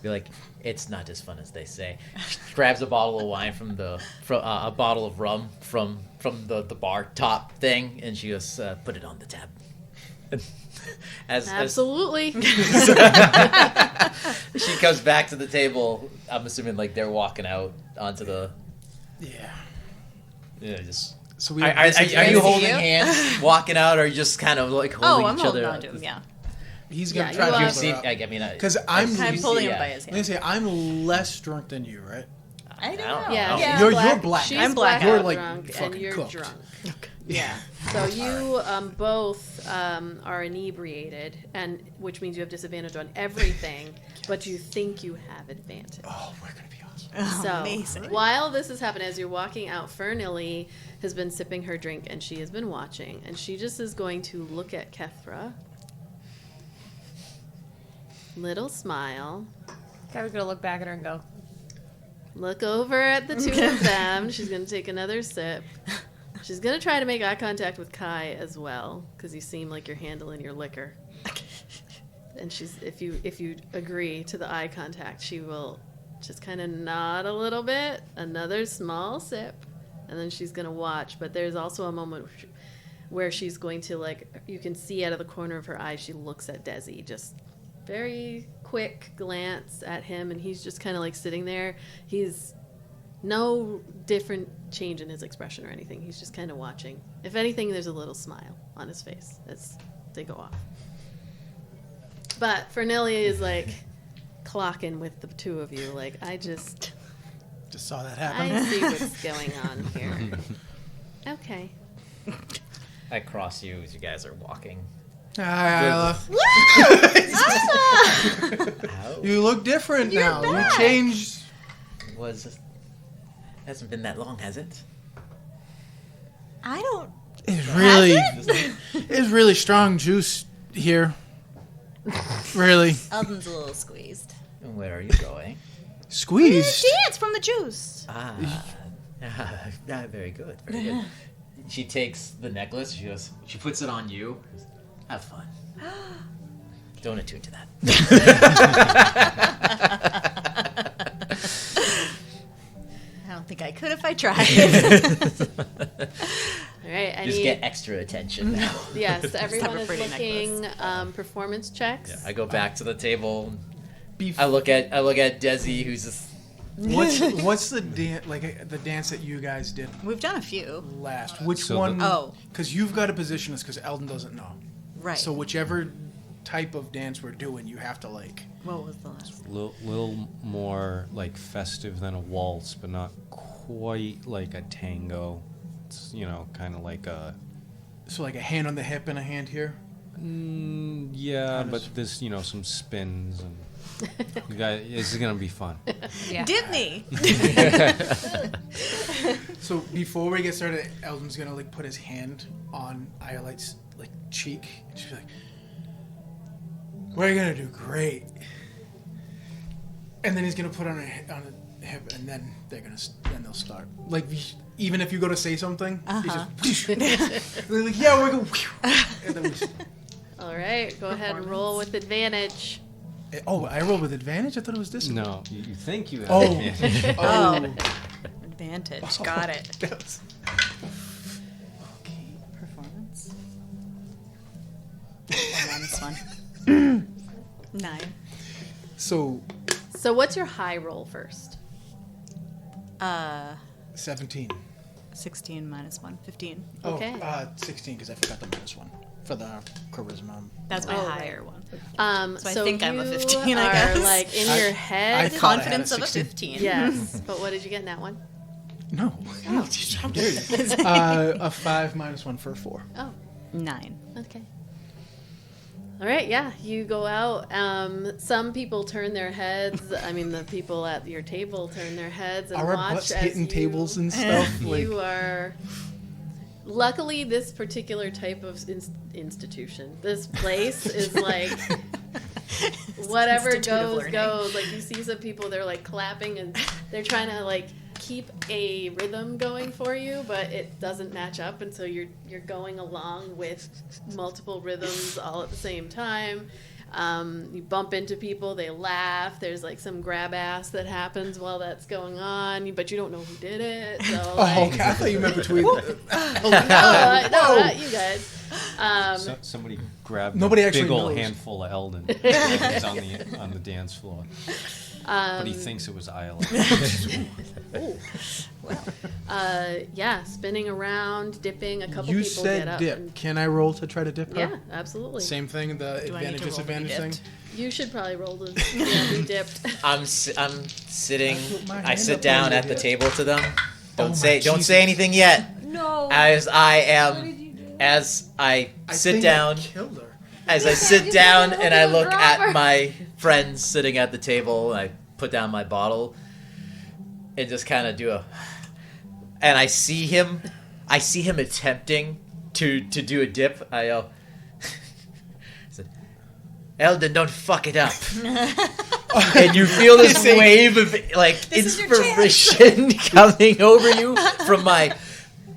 be like, "It's not as fun as they say." She grabs a bottle of wine from a bottle of rum from the bar top thing, and she goes, "Put it on the tab." as Absolutely. she comes back to the table, I'm assuming like they're walking out onto the Yeah. just So we Are have you holding hands, walking out, or are you just kind of like holding I'm each holding other? on to him. Yeah. He's gonna Yeah, try you to are. You see, I mean, because I'm Pulling him yeah. by his Let me hand. say I'm less drunk than you, right? I don't don't know. Yeah, Yeah. she's You're black. She's I'm black. You're, blackout like, drunk, and fucking you're cooked. drunk. Yeah. So you both are inebriated, and which means you have disadvantage on everything, but you think you have advantage. Oh, we're gonna be awesome. So Amazing. while this is happening, as you're walking out, Fernilly has been sipping her drink, and she has been watching, and she just is going to look at Kethra. Little smile. I was gonna look back at her and go, Look over at the two of them. She's going to take another sip. She's going to try to make eye contact with Kai as well, because you seem like you're handling your liquor. And she's if you agree to the eye contact, she will just kind of nod a little bit, another small sip, and then she's going to watch. But there's also a moment where she's going to, like, you can see out of the corner of her eye, she looks at Desi, just very quick glance at him, and he's just kind of like sitting there. He's no different change in his expression or anything. He's just kind of watching. If anything, there's a little smile on his face as they go off. But Fernilly is like clocking with the two of you. Like, I just saw that happen. I see what's going on here. Okay. I cross you as you guys are walking. Hi, How you look different now. You changed. Hasn't been that long, has it? I don't. It's really strong juice here. Really Eldon's a little squeezed. And where are you going? squeezed. Dance from the juice. Very good, very good. She takes the necklace. She puts it on you. Have fun. Don't attune to that. I don't think I could if I tried. All right. I Just need, get extra attention now. yes, everyone a is pretty looking performance checks. Yeah, I go back to the table. Beef. I look at Desi, who's just What's the dance the dance that you guys did We've done a few. last? Which So one? Oh. Because you've got to position us because Eldon doesn't know. Right. So whichever type of dance we're doing, you have to like. What was the last? Little more like festive than a waltz, but not quite like a tango. It's, kind of like a. So like a hand on the hip and a hand here. Yeah, but there's some spins and. You guys, this is gonna be fun. yeah. Dip me. So before we get started, Eldon's gonna like put his hand on Iolite's like cheek, and she's like, "We're gonna do great." And then he's gonna put on a hip, and then they'll start. Like even if you go to say something, he's just they're like, "Yeah, we're going." And then we. All right. Go ahead and roll with advantage. Oh, I rolled with advantage. I thought it was this. No, you think you have Oh. advantage. Advantage. Got it. That's- Okay. Performance. -1. 9. So So what's your high roll first? 17. 16 -1. 15. Okay. 16 because I forgot the -1 for the charisma. That's my Oh, higher one. So I think I'm a 15, You I are guess. like in your I head. thought I had Confidence of a 16. 15. Yes. But what did you get in that one? No. How dare you? A 5 -1 for a 4. Oh. 9. Okay. All right, yeah, you go out. Some people turn their heads. I mean, the people at your table turn their heads and Are our watch butts as hitting you, tables and stuff? You are. Luckily, this particular type of institution, this place is like whatever Institute of goes Learning. goes. Like you see some people, they're like clapping and they're trying to like keep a rhythm going for you, but it doesn't match up, and so you're going along with multiple rhythms all at the same time. You bump into people, they laugh. There's like some grab ass that happens while that's going on, but you don't know who did it. So, Oh, okay. I thought you meant between. no, not you guys. Somebody grabbed Nobody a actually big old knows. handful of Eldon. He's on the dance floor. But he thinks it was Ayla. Yeah, spinning around, dipping. A couple You people get said up. dip. and- Can I roll to try to dip her? Yeah, absolutely. Same thing, the Do I need advantage to roll to be disadvantage thing. dipped? You should probably roll to be dipped. I'm sitting. I put my I hand sit up down on at you. the table to them. Don't my say Jesus. anything yet. No. As I am, as I sit think down, I killed her. as I sit down and I look drop at her. my friends sitting at the table, and I put down my bottle and just kind of do a. And I see him attempting to do a dip. I go, said, Eldon, don't fuck it up. And you feel this wave of like is your inspiration coming over you from my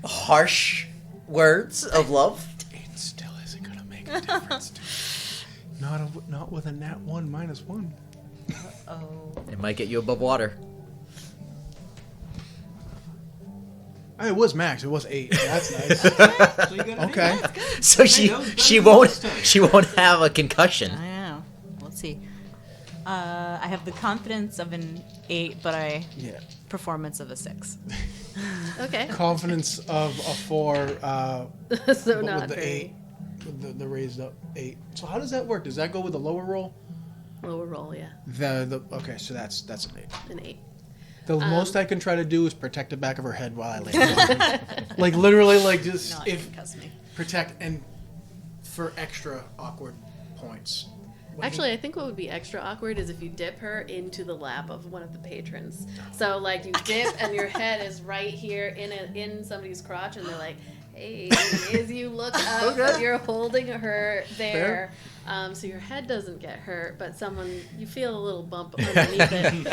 harsh words of love. It still isn't gonna make a difference. Not with a nat 1 -1. It might get you above water. It was max. It was 8. That's nice. So you got an Okay. So she won't have a concussion. I know. Let's see. I have the confidence of an 8, but Yeah. performance of a 6. Okay. Confidence of a 4. So but not with the very 8, with the raised up 8. So how does that work? Does that go with the lower roll? lower roll, yeah. Okay, so that's an 8. An 8. The most I can try to do is protect the back of her head while I lay down. Like literally, like just Not if cuss me. protect and for extra awkward points. Actually, I think what would be extra awkward is if you dip her into the lap of one of the patrons. So, like, you dip and your head is right here in somebody's crotch, and they're like, "Hey," as you look up, you're holding her there, so your head doesn't get hurt, but you feel a little bump underneath it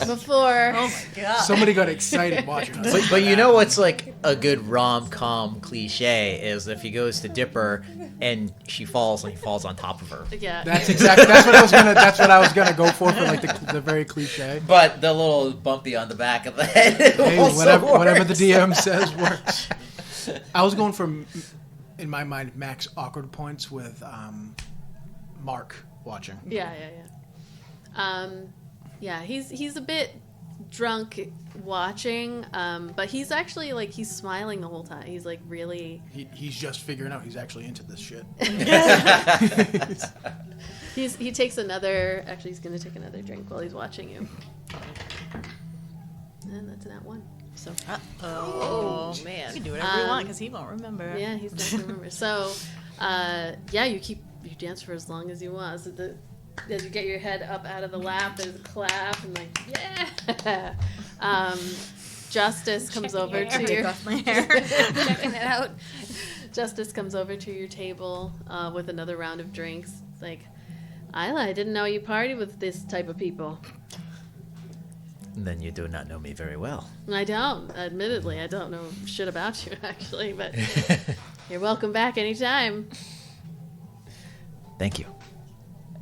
before. Oh my god. Somebody got excited watching us. But you know what's like a good rom-com cliche is if he goes to dip her and she falls and he falls on top of her. Yeah. That's what I was gonna go for like the very cliche. But the little bumpy on the back of the head. Hey, also whatever the works. DM says works. I was going for, in my mind, max awkward points with Mark watching. Yeah. Yeah, he's a bit drunk watching, but he's actually like he's smiling the whole time. He's like really. He's just figuring out he's actually into this shit. He takes another. Actually, he's gonna take another drink while he's watching you. And that's that one. So. Oh man. You can do whatever you want because he won't remember. Yeah, he's not gonna remember. So, yeah, you dance for as long as you want. So as you get your head up out of the lap, there's a clap and like, yeah. Justice comes over to Take your. off my hair. Checking it out. Justice comes over to your table with another round of drinks. It's like, Ayla, I didn't know you party with this type of people. Then you do not know me very well. I don't. Admittedly, I don't know shit about you, actually, but you're welcome back anytime. Thank you.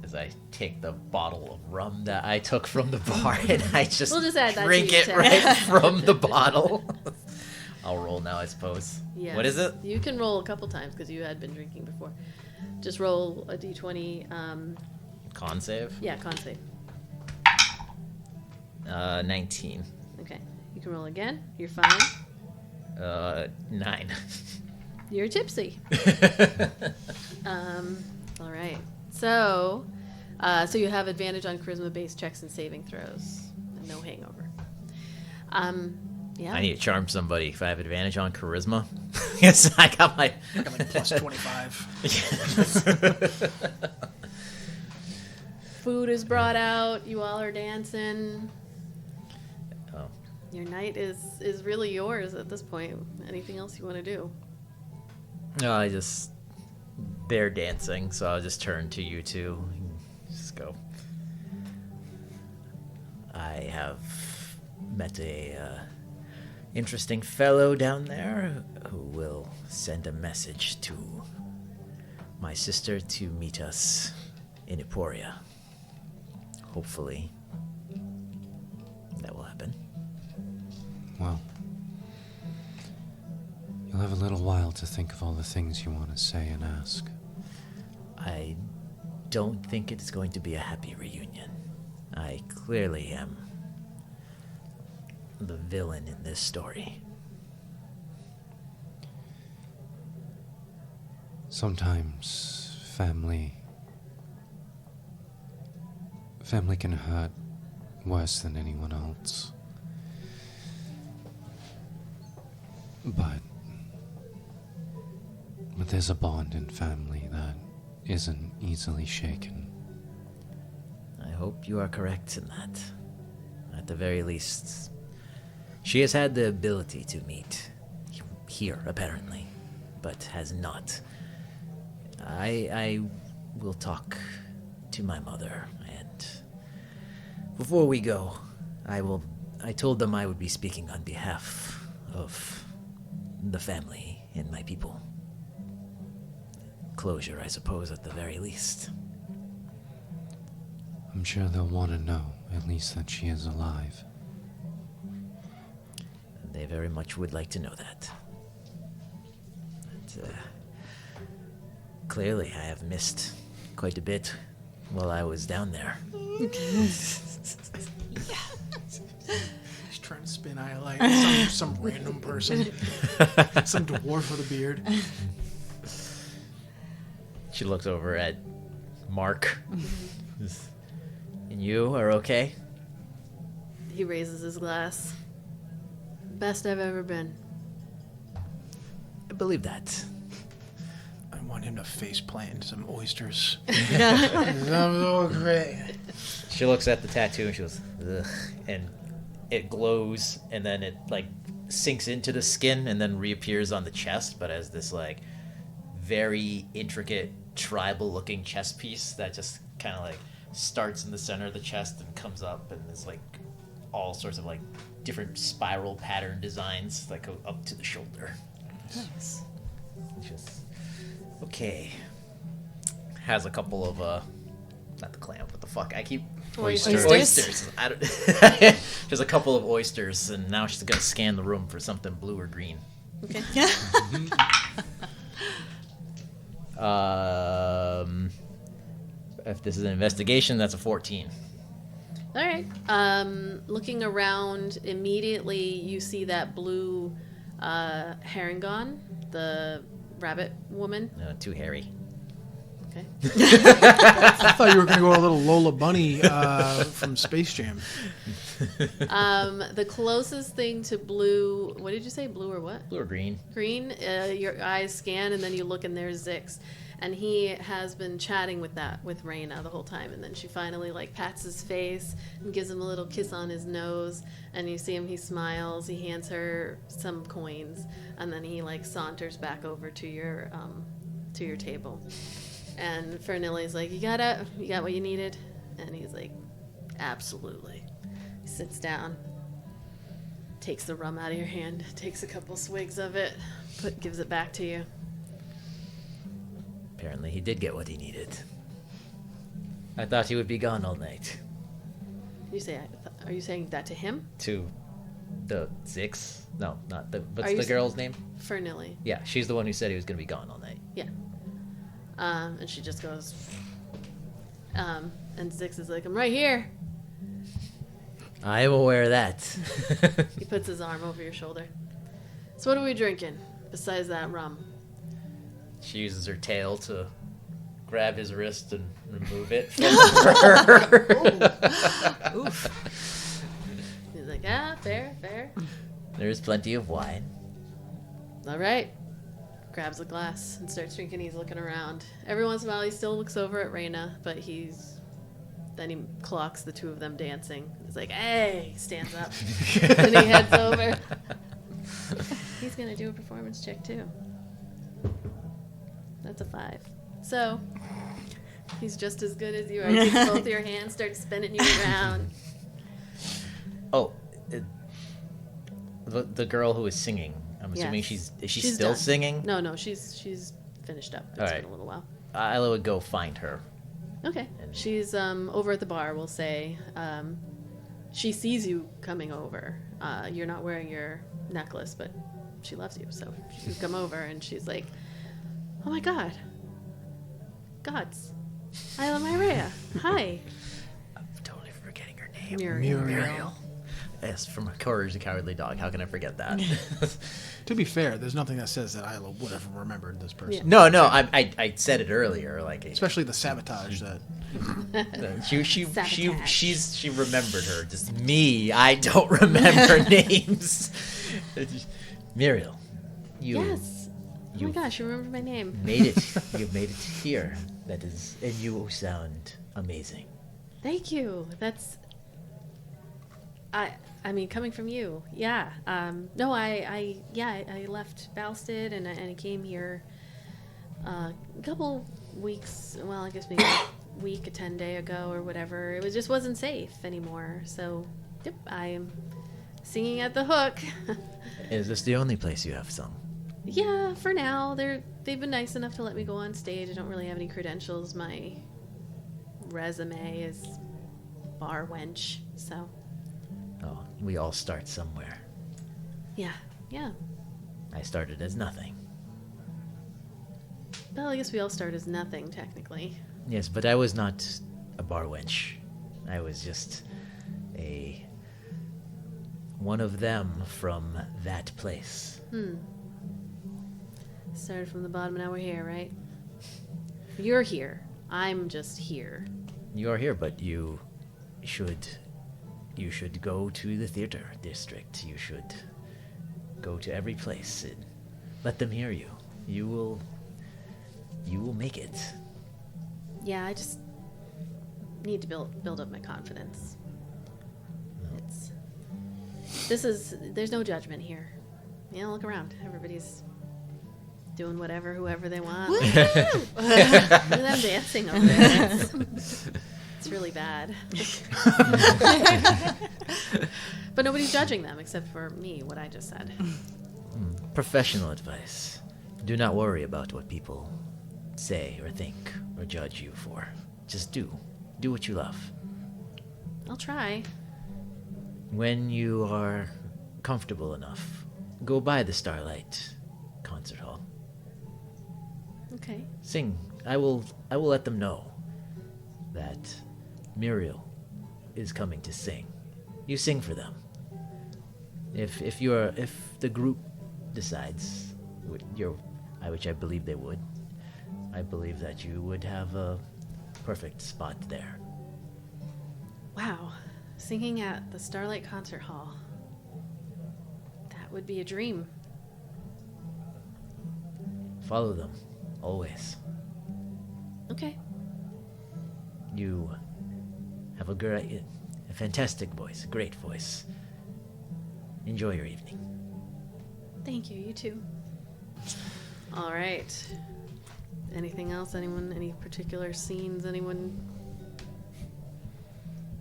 As I take the bottle of rum that I took from the bar and I just, We'll just add that to drink your it tab. right from the bottle. I'll roll now, I suppose. Yes. What is it? You can roll a couple times because you had been drinking before. Just roll a d20. Con save? Yeah, con save. 19. Okay. You can roll again. You're fine. 9. You're tipsy. All right. So you have advantage on charisma-based checks and saving throws, and no hangover. Yeah. I need to charm somebody if I have advantage on charisma. Yes, I got my. I got like plus 25. Food is brought out. You all are dancing. Oh. Your night is really yours at this point. Anything else you want to do? No, I just. They're dancing, so I'll just turn to you two. And just go. I have met a interesting fellow down there who will send a message to my sister to meet us in Emporia. Hopefully, that will happen. Well, you'll have a little while to think of all the things you want to say and ask. I don't think it's going to be a happy reunion. I clearly am the villain in this story. Sometimes family can hurt worse than anyone else. But there's a bond in family that isn't easily shaken. I hope you are correct in that. At the very least, she has had the ability to meet here, apparently, but has not. I will talk to my mother, and before we go, I told them I would be speaking on behalf of the family and my people. Closure, I suppose, at the very least. I'm sure they'll want to know, at least, that she is alive. They very much would like to know that. But, clearly, I have missed quite a bit while I was down there. He's trying to spin Iolite. Some random person. Some dwarf with a beard. She looks over at Mark. And you are okay? He raises his glass. Best I've ever been. I believe that. I want him to face plant into some oysters. I'm so great. She looks at the tattoo and she goes, ugh, and it glows, and then it like sinks into the skin and then reappears on the chest, but as this like very intricate tribal looking chest piece that just kind of like starts in the center of the chest and comes up, and there's like all sorts of like different spiral pattern designs that go up to the shoulder. Nice. Just okay. Has a couple of not the clam, what the fuck? I keep Oysters. Oysters. I don't. There's a couple of oysters, and now she's gonna scan the room for something blue or green. Okay. If this is an investigation, that's a 14. All right. Looking around, immediately you see that blue Herringon, the rabbit woman. No, too hairy. Okay. I thought you were going to go a little Lola Bunny from Space Jam. The closest thing to blue, what did you say, blue or what? Blue or green. Green, your eyes scan, and then you look, and there's Zix. And he has been chatting with Reyna the whole time, and then she finally like pats his face and gives him a little kiss on his nose, and you see him, he smiles, he hands her some coins, and then he like saunters back over to your table. And Fernilli's like, you got what you needed? And he's like, absolutely. He sits down, takes the rum out of your hand, takes a couple swigs of it, gives it back to you. Apparently he did get what he needed. I thought he would be gone all night. Are you saying that to him? To the Zix? No, not the. What's Are you the girl's name? Fernilli. Yeah, she's the one who said he was going to be gone all night. Yeah. And she just goes, and Zix is like, I'm right here. I am aware of that. He puts his arm over your shoulder. So what are we drinking besides that rum? She uses her tail to grab his wrist and remove it from her. Oof. He's like, fair. There's plenty of wine. All right. Grabs a glass and starts drinking. He's looking around. Every once in a while, he still looks over at Reyna, but then he clocks the two of them dancing. He's like, hey, stands up. And he heads over. He's going to do a performance check, too. That's a 5. So, he's just as good as you are. He takes both your hands, starts spinning you around. Oh, the girl who is singing. I'm assuming Yes. is she She's still done. singing? No, she's finished up. It's All right. been a little while. Ayla would go find her. Okay. She's over at the bar, we'll say. She sees you coming over. You're not wearing your necklace, but she loves you, so she's come over and she's like, oh my god. Gods. Ayla Myrea. Hi. I'm totally forgetting name. Muriel. Yes, from Courage the Cowardly Dog. How can I forget that? To be fair, there's nothing that says that Ayla would have remembered this person. No, I said it earlier. Like, Especially the sabotage that. she remembered her. Just me, I don't remember names. Muriel, you. Yes. Oh my gosh, you remember my name. Made it. You made it here. That is, and you sound amazing. Thank you. That's. I mean, coming from you, yeah. No, I left Balsted and I came here a couple weeks. Well, I guess maybe a week, a 10-day ago or whatever. It just wasn't safe anymore. So, yep, I am singing at the Hook. Is this the only place you have sung? Yeah, for now. They've been nice enough to let me go on stage. I don't really have any credentials. My resume is bar wench, so. Oh, we all start somewhere. Yeah. I started as nothing. Well, I guess we all start as nothing, technically. Yes, but I was not a bar wench. I was just one of them from that place. Started from the bottom, now we're here, right? You're here. I'm just here. You are here, but you should go to the theater district. You should go to every place and let them hear you. You will make it. Yeah, I just need to build up my confidence. There's no judgment here. You know, look around. Everybody's doing whoever they want. Look at them dancing over there. It's really bad. But nobody's judging them except for me, what I just said. Professional advice. Do not worry about what people say or think or judge you for. Just do what you love. I'll try. When you are comfortable enough, go by the Starlight Concert Hall. Okay. Sing. I will let them know that Muriel is coming to sing. You sing for them. If the group decides, which I believe they would, I believe that you would have a perfect spot there. Wow. Singing at the Starlight Concert Hall. That would be a dream. Follow them, always. Okay. You have a fantastic voice, great voice. Enjoy your evening. Thank you. You too. All right. Anything else? Anyone? Any particular scenes? Anyone?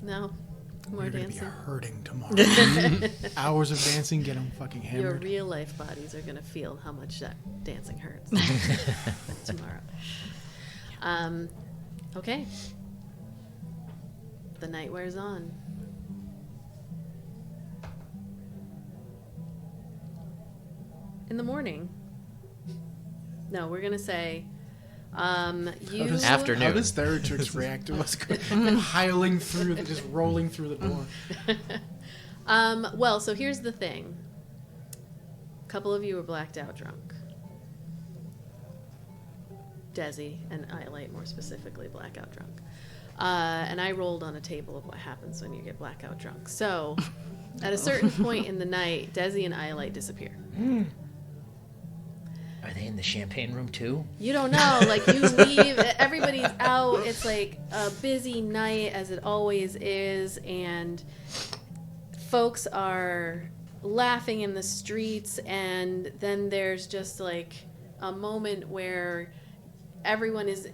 No? More You're dancing? gonna be hurting tomorrow. Hours of dancing, get them fucking Your hammered. real life bodies are going to feel how much that dancing hurts tomorrow. Okay. The night wears on. In the morning. No, we're going to say you... Afternoon. How does Theratrix react to us piling through, just rolling through the door? Well, so here's the thing. A couple of you were blacked out drunk. Desi and Iolite, more specifically, blackout drunk. And I rolled on a table of what happens when you get blackout drunk. So, at a certain point in the night, Desi and Iolite disappear. Are they in the champagne room too? You don't know. Like, you leave, everybody's out. It's like a busy night, as it always is, and folks are laughing in the streets, and then there's just like a moment where everyone is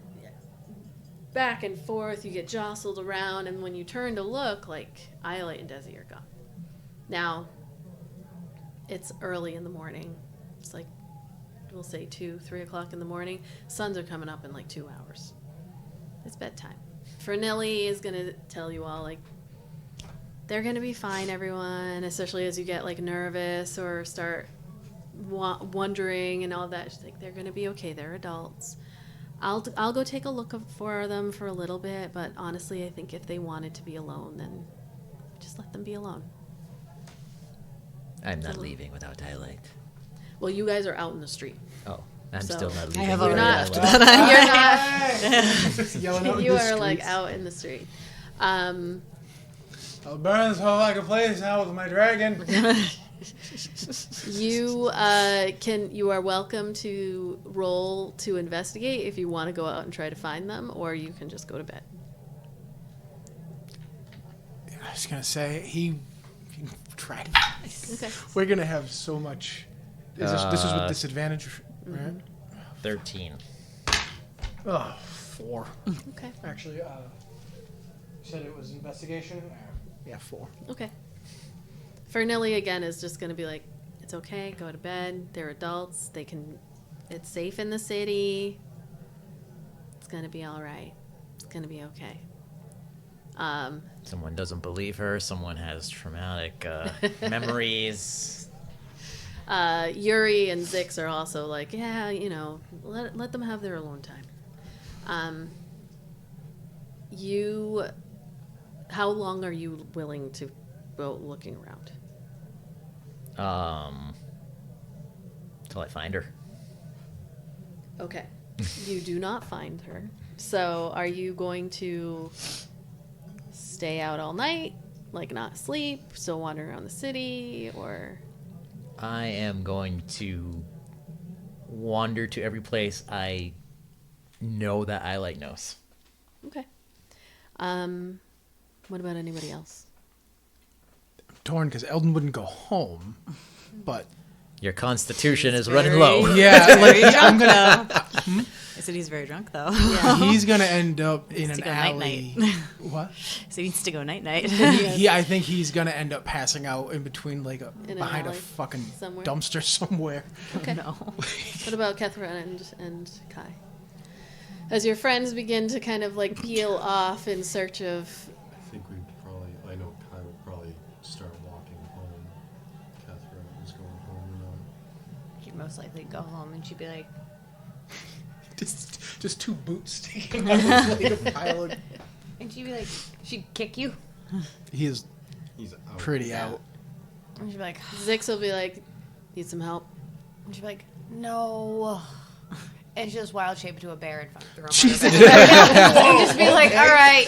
back and forth. You get jostled around, and when you turn to look, like, Ayla and Desi are gone. Now, it's early in the morning. It's like, we'll say 2, 3 o'clock in the morning. Suns are coming up in like 2 hours. It's bedtime. Fernelli is going to tell you all, like, they're going to be fine, everyone, especially as you get, like, nervous or start wondering and all that. She's like, they're going to be okay. They're adults. I'll go take a look for them for a little bit, but honestly, I think if they wanted to be alone, then just let them be alone. I'm not leaving without Iolite. Well, you guys are out in the street. Oh, I'm So- still not leaving. I have You're already not. left. You're not. Yelling out in You the are like streets. out in the street. I'll burn this whole fucking place now with my dragon. You you are welcome to roll to investigate if you want to go out and try to find them, or you can just go to bed. I was gonna say he tried. Okay. We're gonna have so much. This is with disadvantage, right? 13. Oh, 4. Okay. Actually, you said it was investigation. Yeah, 4. Okay. Fernilli again is just going to be like, it's okay, go to bed. They're adults. It's safe in the city. It's going to be all right. It's going to be okay. Someone doesn't believe her. Someone has traumatic memories. Yuri and Zix are also like, yeah, let them have their alone time. How long are you willing to go looking around? Till I find her. Okay. You do not find her. So are you going to stay out all night, like not sleep, still wander around the city, or... I am going to wander to every place I know that Iolite knows. Okay. What about anybody else? I'm torn because Eldon wouldn't go home, but Your constitution is running low. yeah, like I'm gonna. I said he's very drunk though. He's gonna end up in Needs an to go alley. night-night. What? So he needs to go night night. I think he's gonna end up passing out in between, like In an behind a alley fucking somewhere? dumpster somewhere. Okay. No. What about Kethra and Kai? As your friends begin to kind of like peel off in search of... I think we'd probably, I know Kai would probably start walking home. Kethra was going home, you know. She'd most likely go home and she'd be like, Just 2 boots sticking out of like a pile of... and she'd be like, she'd kick you. He is He's out. pretty out. And she'd be like, Zix will be like, need some help? and she'd be like, no. And she'll just wild shape into a bear and fucking throw him Jesus. on her back. And just be like, all right.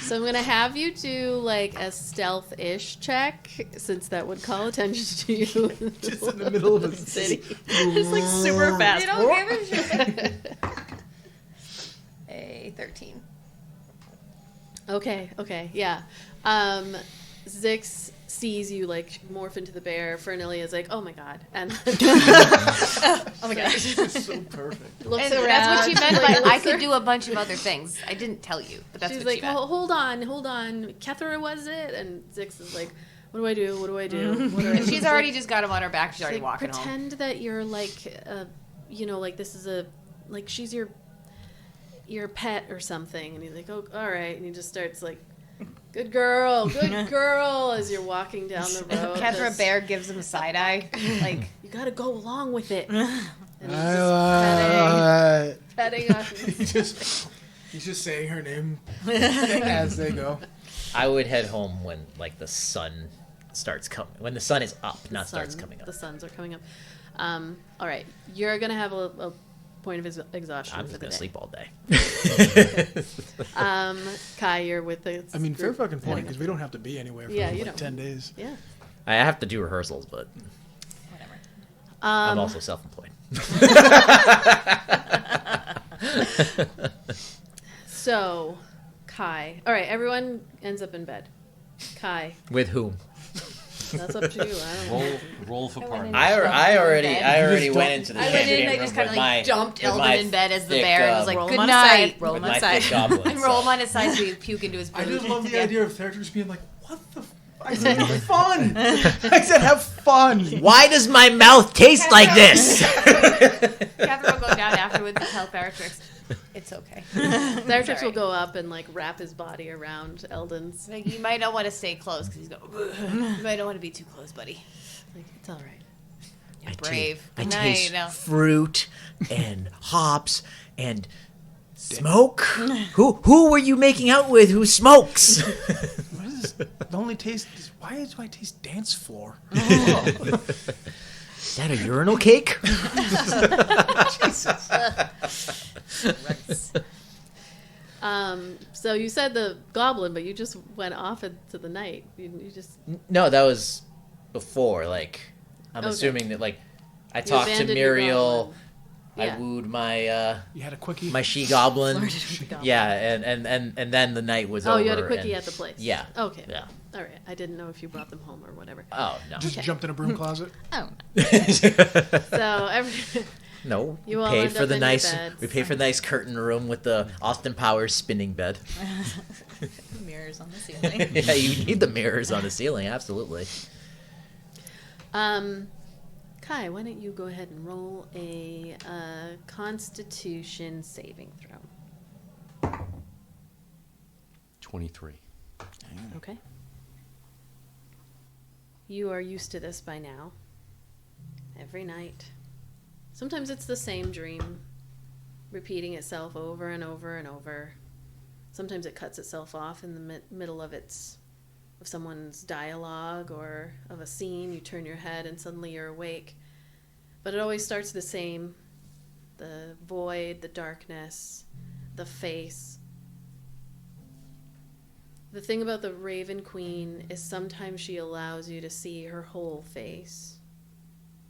So I'm gonna have you do like a stealth-ish check, since that would call attention to you. Just in the middle of a city. It's like super fast. You don't give a shit. A 13. Okay, yeah. Zix sees you like morph into the bear. Fernilli is like, oh my god, and Oh my gosh. This is so perfect. looks And around. that's what she meant by like, I looks could around. do a bunch of other things. I didn't tell you, but that's She's what like, she meant. oh, hold on. Kethra, was it? And Zix is like, what do I do? What do I do? What do I do? She's already just got him on her back. She's already like, walking home. pretend that you're like, like this is like she's your pet or something. And he's like, oh, all right. And he just starts like, good girl, as you're walking down the road. Kethra Just, Bear gives him a side eye. Like, you gotta go along with it. And he's Ayla. just petting on. He's just saying her name as they go. I would head home when like the sun starts coming. When the sun is up, not starts coming up. The suns are coming up. All right, you're gonna have a point of exhaustion I'm for just the gonna day. sleep all day. Kai, you're with the. I mean, fair group fucking point, heading because we don't have to be anywhere for Yeah, like you don't. 10 days. Yeah. I have to do rehearsals, but whatever. I'm also self-employed. So, Kai. All right, everyone ends up in bed. Kai, With whom? that's up to you. I don't know. Roll for partner. I already went into the I went in champagne and I room just kind with of like my dumped with Eldon my in bed as the thick, bear and was like, roll good him on night. his side. Roll with him on my his side. thick goblins. And roll him on his side so he puke into his boot. I just love the Yeah. idea of characters being like, what the I said have fun. I said have fun. Why does my mouth taste like this? Kethra will go down afterwards and tell Bellatrix, it's okay. Bellatrix Sorry. will go up and like wrap his body around Eldon's. Like, you might not want to stay close because he's going, you might not want to be too close, buddy. Like, it's all right. You're brave. I Good night, taste you know. fruit and hops and Smoke? Who were you making out with who smokes? What is this? The only taste is, why do I taste dance floor? Is that a urinal cake? So you said the goblin, but you just went off into the night. You just No, that was before. Like, I'm Okay. assuming that, like, I talked to abandoned your Muriel. goblin. I Yeah. wooed my You had a quickie? my she goblin. Flirted with the goblin. Yeah, and then the night was Oh, over. you had a quickie and- at the place. Yeah. Okay. Yeah. All right. I didn't know if you brought them home or whatever. Oh no. Just jumped in a broom closet? Oh, So every No, You we all paid end for up the in your nice. beds. We paid for the nice curtain room with the Austin Powers spinning bed. mirrors on the ceiling. Yeah, you need the mirrors on the ceiling, absolutely. Kai, why don't you go ahead and roll a Constitution saving throw? 23. Okay. You are used to this by now. Every night. Sometimes it's the same dream, repeating itself over and over and over. Sometimes it cuts itself off in the middle of someone's dialogue or of a scene. You turn your head and suddenly you're awake. But it always starts the same. The void, the darkness, the face. The thing about the Raven Queen is sometimes she allows you to see her whole face.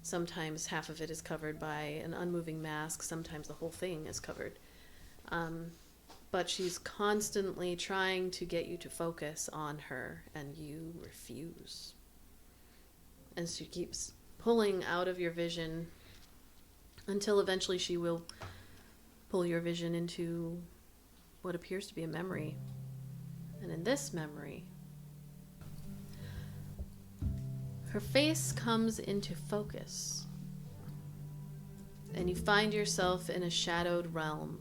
Sometimes half of it is covered by an unmoving mask. Sometimes the whole thing is covered. But she's constantly trying to get you to focus on her, and you refuse. And she keeps pulling out of your vision until eventually she will pull your vision into what appears to be a memory. And in this memory, her face comes into focus, and you find yourself in a shadowed realm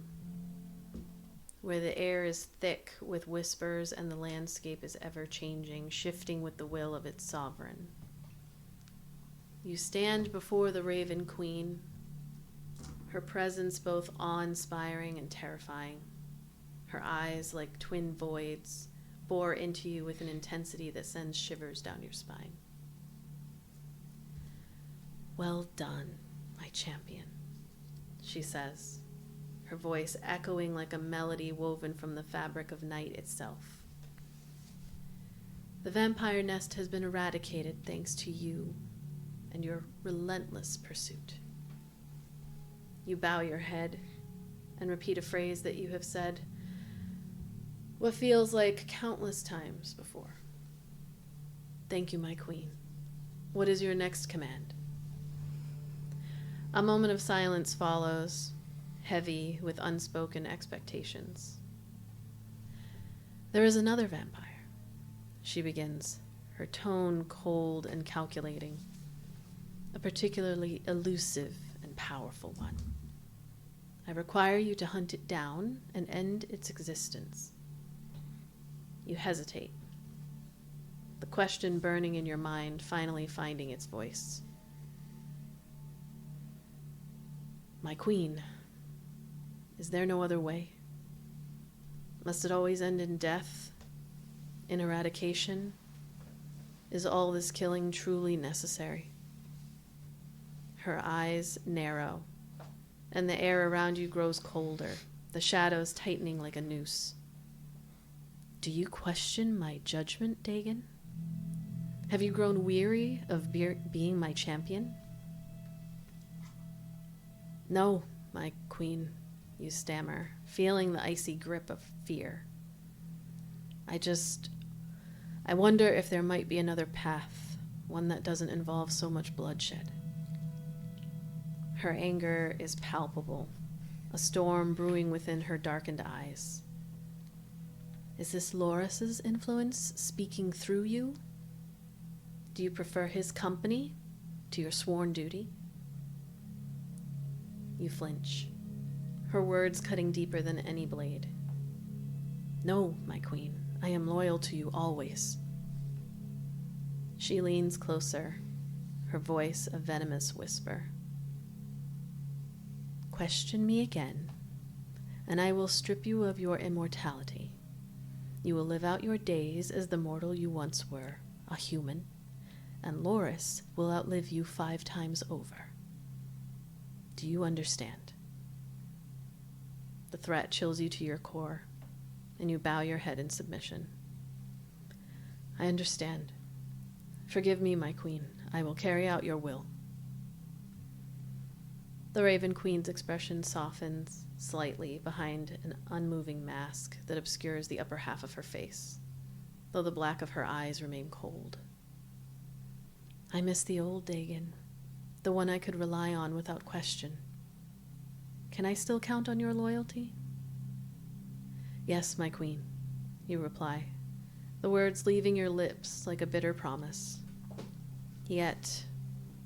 where the air is thick with whispers and the landscape is ever changing, shifting with the will of its sovereign. You stand before the Raven Queen, her presence both awe-inspiring and terrifying. Her eyes, like twin voids, bore into you with an intensity that sends shivers down your spine. "Well done, my champion," she says, her voice echoing like a melody woven from the fabric of night itself. "The vampire nest has been eradicated thanks to you and your relentless pursuit." You bow your head and repeat a phrase that you have said what feels like countless times before. "Thank you, my queen. What is your next command?" A moment of silence follows, heavy with unspoken expectations. "There is another vampire," she begins, her tone cold and calculating. "A particularly elusive and powerful one. I require you to hunt it down and end its existence." You hesitate, the question burning in your mind finally finding its voice. "My queen, is there no other way? Must it always end in death, in eradication? Is all this killing truly necessary?" Her eyes narrow, and the air around you grows colder, the shadows tightening like a noose. "Do you question my judgment, Dagon? Have you grown weary of being my champion?" "No, my queen," you stammer, feeling the icy grip of fear. I wonder if there might be another path, one that doesn't involve so much bloodshed." Her anger is palpable, a storm brewing within her darkened eyes. "Is this Loris's influence speaking through you? Do you prefer his company to your sworn duty?" You flinch, her words cutting deeper than any blade. "No, my queen, I am loyal to you always." She leans closer, her voice a venomous whisper. "Question me again, and I will strip you of your immortality. You will live out your days as the mortal you once were, a human, and Loris will outlive you 5 times over. Do you understand? The threat chills you to your core, and you bow your head in submission. I understand. Forgive me, my queen. I will carry out your will. The Raven Queen's expression softens slightly behind an unmoving mask that obscures the upper half of her face, though the black of her eyes remain cold. I miss the old Dagon, the one I could rely on without question. Can I still count on your loyalty? Yes, my queen, you reply, the words leaving your lips like a bitter promise. Yet,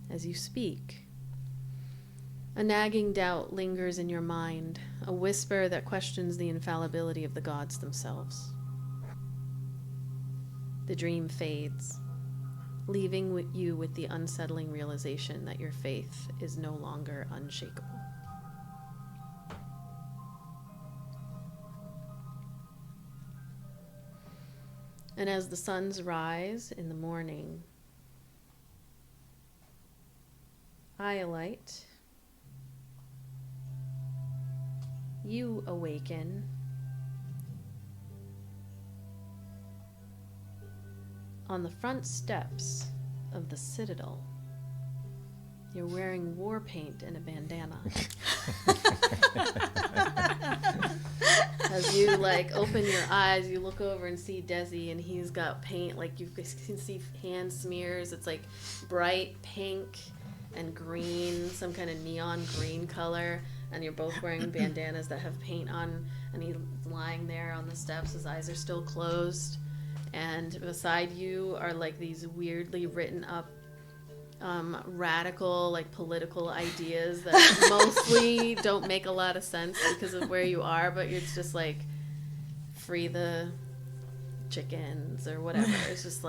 as you speak, a nagging doubt lingers in your mind, a whisper that questions the infallibility of the gods themselves. The dream fades, leaving you with the unsettling realization that your faith is no longer unshakable. And as the suns rise in the morning, Iolite, you awaken on the front steps of the Citadel. You're wearing war paint and a bandana. As you open your eyes, you look over and see Desi, and he's got paint, you can see hand smears. It's bright pink and green, some kind of neon green color, and you're both wearing bandanas that have paint on, and he's lying there on the steps. His eyes are still closed, and beside you are these weirdly written up radical political ideas that mostly don't make a lot of sense because of where you are, but it's just free the chickens or whatever. It's just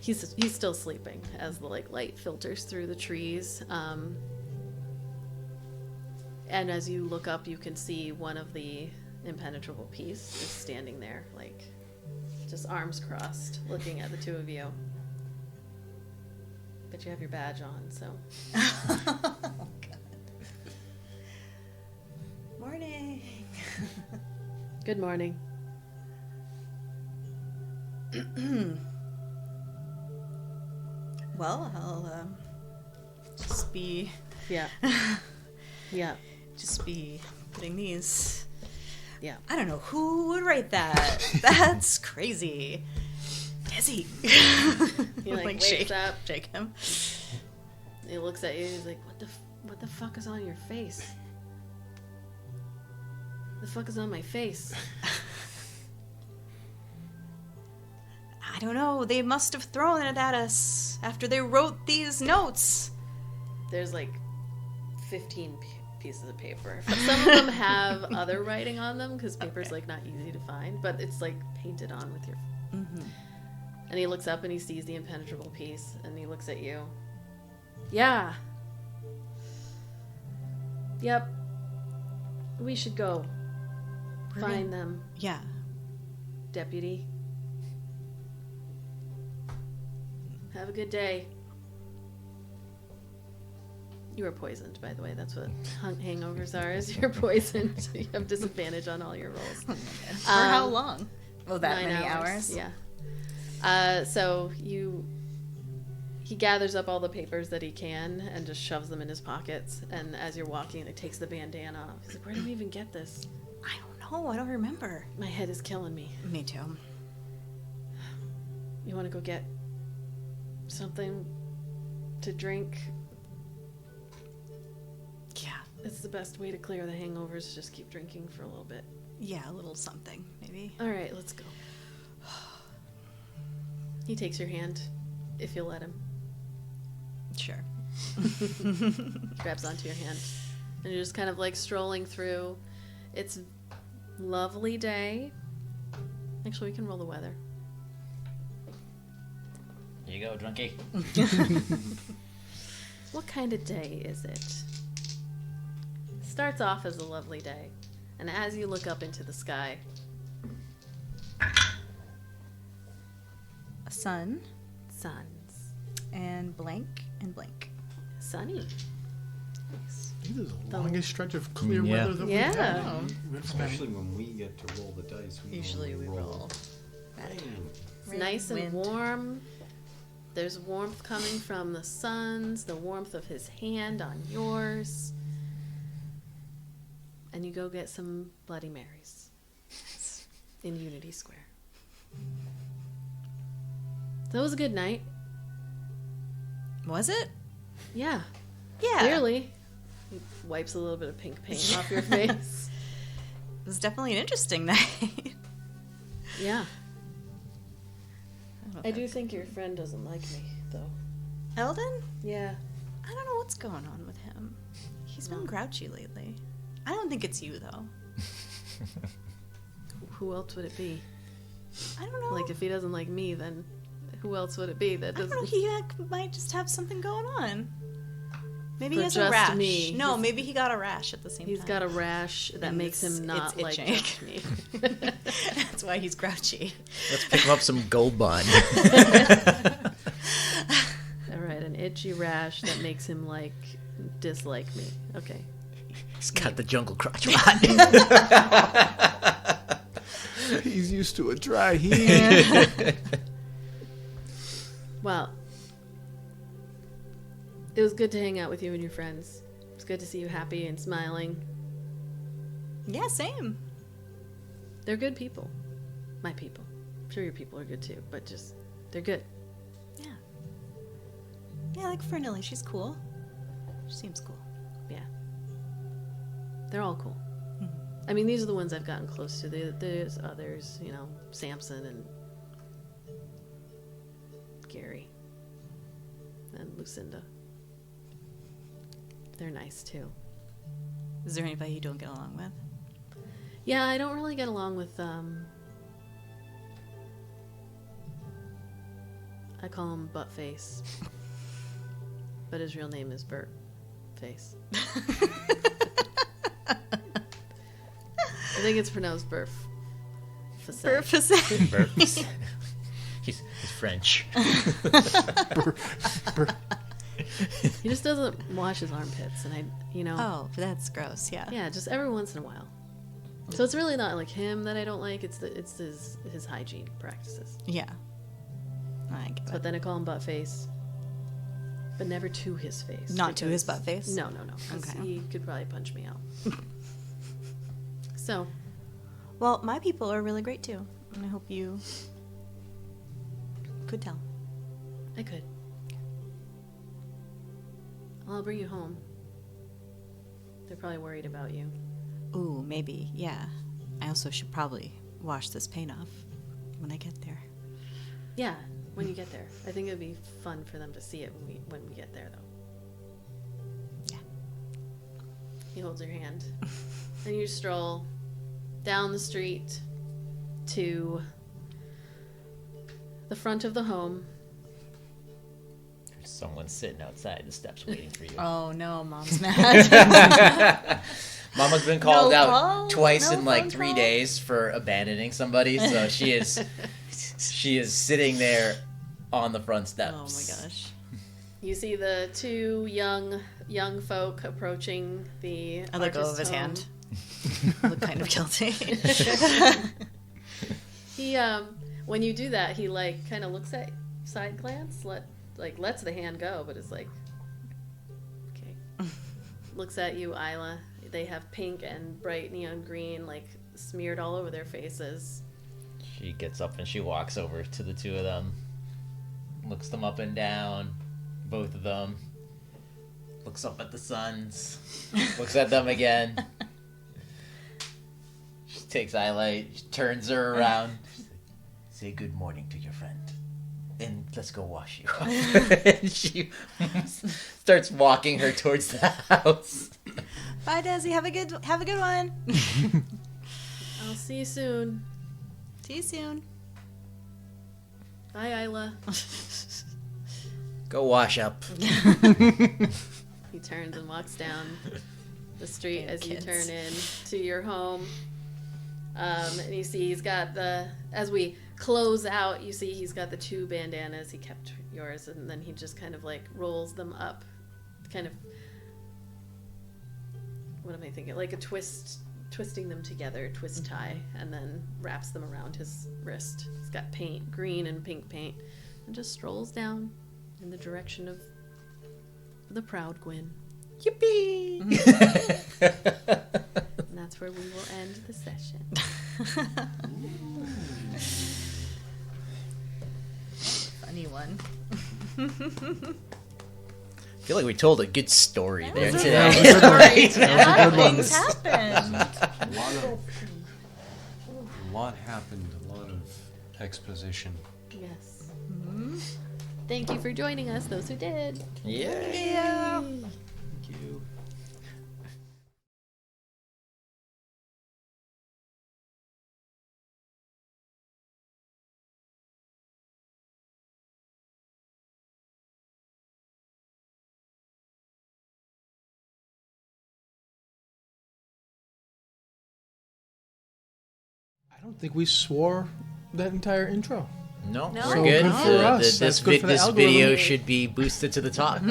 he's still sleeping as the light filters through the trees, and as you look up, you can see one of the impenetrable peace is standing there, just arms crossed, looking at the two of you. But you have your badge on, so. Oh, God. Morning. Good morning. Well, I'll just be. Yeah. Yeah. Just be putting these. Yeah. I don't know who would write that. That's crazy. Desi. He wakes up. Shake him. He looks at you. He's like, "What the fuck is on your face? The fuck is on my face?" I don't know. They must have thrown it at us after they wrote these notes. There's 15 pieces of paper. Some of them have other writing on them because paper's not easy to find, but it's painted on with your. Mm-hmm. And he looks up and he sees the impenetrable piece, and he looks at you. Yeah. Yep. We should go. Find them. Yeah. Deputy. Have a good day. You are poisoned, by the way. That's what hangovers are, is you're poisoned. You have disadvantage on all your rolls. For how long? Well, that 9 many hours? Yeah. So he gathers up all the papers that he can and just shoves them in his pockets. And as you're walking, he takes the bandana off. He's like, "Where did we even get this? I don't know. I don't remember. My head is killing me. Me too. You want to go get something to drink?" Yeah. It's the best way to clear the hangovers. Just keep drinking for a little bit. Yeah, a little something, maybe. All right, let's go. He takes your hand, if you'll let him. Sure. Grabs onto your hand. And you're just kind of strolling through. It's a lovely day. Actually, we can roll the weather. Here you go, drunkie. What kind of day is it? starts off as a lovely day. And as you look up into the sky, A sun suns. and blank and blank. Sunny. This is the longest stretch of clear Yeah. weather that Yeah. we've had. Especially when we get to roll the dice. Usually we roll. It's nice and wind. warm. There's warmth coming from the sun's, the warmth of his hand on yours. And you go get some Bloody Marys in Unity Square. So it was a good night. Was it? Yeah, Yeah. clearly. He wipes a little bit of pink paint off your face. It was definitely an interesting night. Yeah. I do think your friend doesn't like me, though. Eldon? Yeah. I don't know what's going on with him. He's been grouchy lately. I don't think it's you, though. Who else would it be? I don't know. Like, if he doesn't like me, then who else would it be that I don't know. doesn't? He might just have something going on. Maybe For he has a just rash. me. No, He's- maybe he got a rash at the same He's time. got a rash that And makes him not it's like itching. just me. That's why he's grouchy. Let's pick him up some Gold Bond. All right, an itchy rash that makes him dislike me. Okay. He's got the jungle crotch rot. He's used to a dry heat. Well, it was good to hang out with you and your friends. It's good to see you happy and smiling. Yeah, same. They're good people. My people. I'm sure your people are good too, but just, they're good. Yeah. Yeah, I like Fernilly. She's cool. She seems cool. Yeah. They're all cool. I mean, these are the ones I've gotten close to. There's others, Samson and Gary and Lucinda. They're nice too. Is there anybody you don't get along with? Yeah, I don't really get along with, I call him Buttface. But his real name is Burt Face. I think it's pronounced Burf. Burps. He's French. He just doesn't wash his armpits, and Oh, that's gross. Yeah. yeah, just every once in a while. So it's really not like him that I don't like. It's his hygiene practices. Yeah. I get But it. then I call him Buttface, but never to his face. Not to his because- butt face? No. 'Cause Okay. he could probably punch me out. So Well, my people are really great too, and I hope you could tell. I could. Well, I'll bring you home. They're probably worried about you. Ooh, maybe. Yeah. I also should probably wash this paint off when I get there. Yeah, when you get there. I think it'd be fun for them to see it when we get there, though. Yeah. He holds your hand, and you stroll down the street to the front of the home. There's someone sitting outside the steps waiting for you. Oh no, Mom's mad. Mama's been called No out call? twice No in like phone 3 call? days for abandoning somebody, so she is sitting there on the front steps. Oh my gosh. You see the two young folk approaching the I let go of artist's his home. hand. I look kind of guilty. He when you do that, he kind of looks at side glance, lets the hand go, but it's like, okay. Looks at you, Ayla. They have pink and bright neon green smeared all over their faces. She gets up and she walks over to the two of them, looks them up and down, both of them, looks up at the suns, looks at them again. She takes Iolite, turns her around. Say good morning to your friend, and let's go wash you off. And she starts walking her towards the house. Bye, Desi. Have a good one. I'll see you soon. See you soon. Bye, Ayla. Go wash up. He turns and walks down. the street Damn as you kids. turn in to your home. And you see he's got as we close out, you see he's got the 2 bandanas. He kept yours, and then he just kind of like rolls them up, kind of, what am I thinking? Like a twisting them together, twist tie, and then wraps them around his wrist. He's got paint, green and pink paint, and just strolls down in the direction of the proud Gwyn. Yippee! And that's where we will end the session. Funny one. I feel like we told a good story there was a today. good one. Right? That was a good one. Things happen. A lot happened, a lot of exposition. Yes. Thank you for joining us, those who did. Yeah. Thank you. I don't think we swore that entire intro. No, No. we're So good. good for us. This, That's good for the this algorithm. video should be boosted to the top.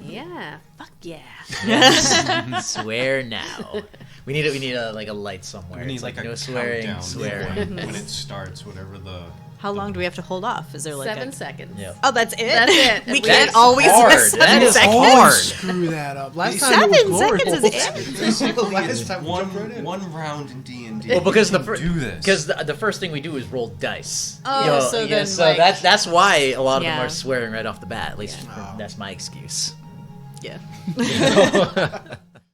Yeah. Fuck yeah. Yes. Swear now. We need a like a light somewhere. We need It's like a no swearing, countdown swearing. when it starts, whatever the. How long do we have to hold off? Is there like 7 a... seconds. Yep. Oh, that's it? That's it. We At can't least. always Hard. miss 7 That is seconds. hard. Screw that up. Last time it 7 was seconds glorious. is it? Last time we jumped right in. one round in D&D. Well, because do this. because the first thing we do is roll dice. Oh, so then, so like- that's why a lot of them Yeah. are swearing right off the bat. At least Yeah. that's my excuse. Yeah.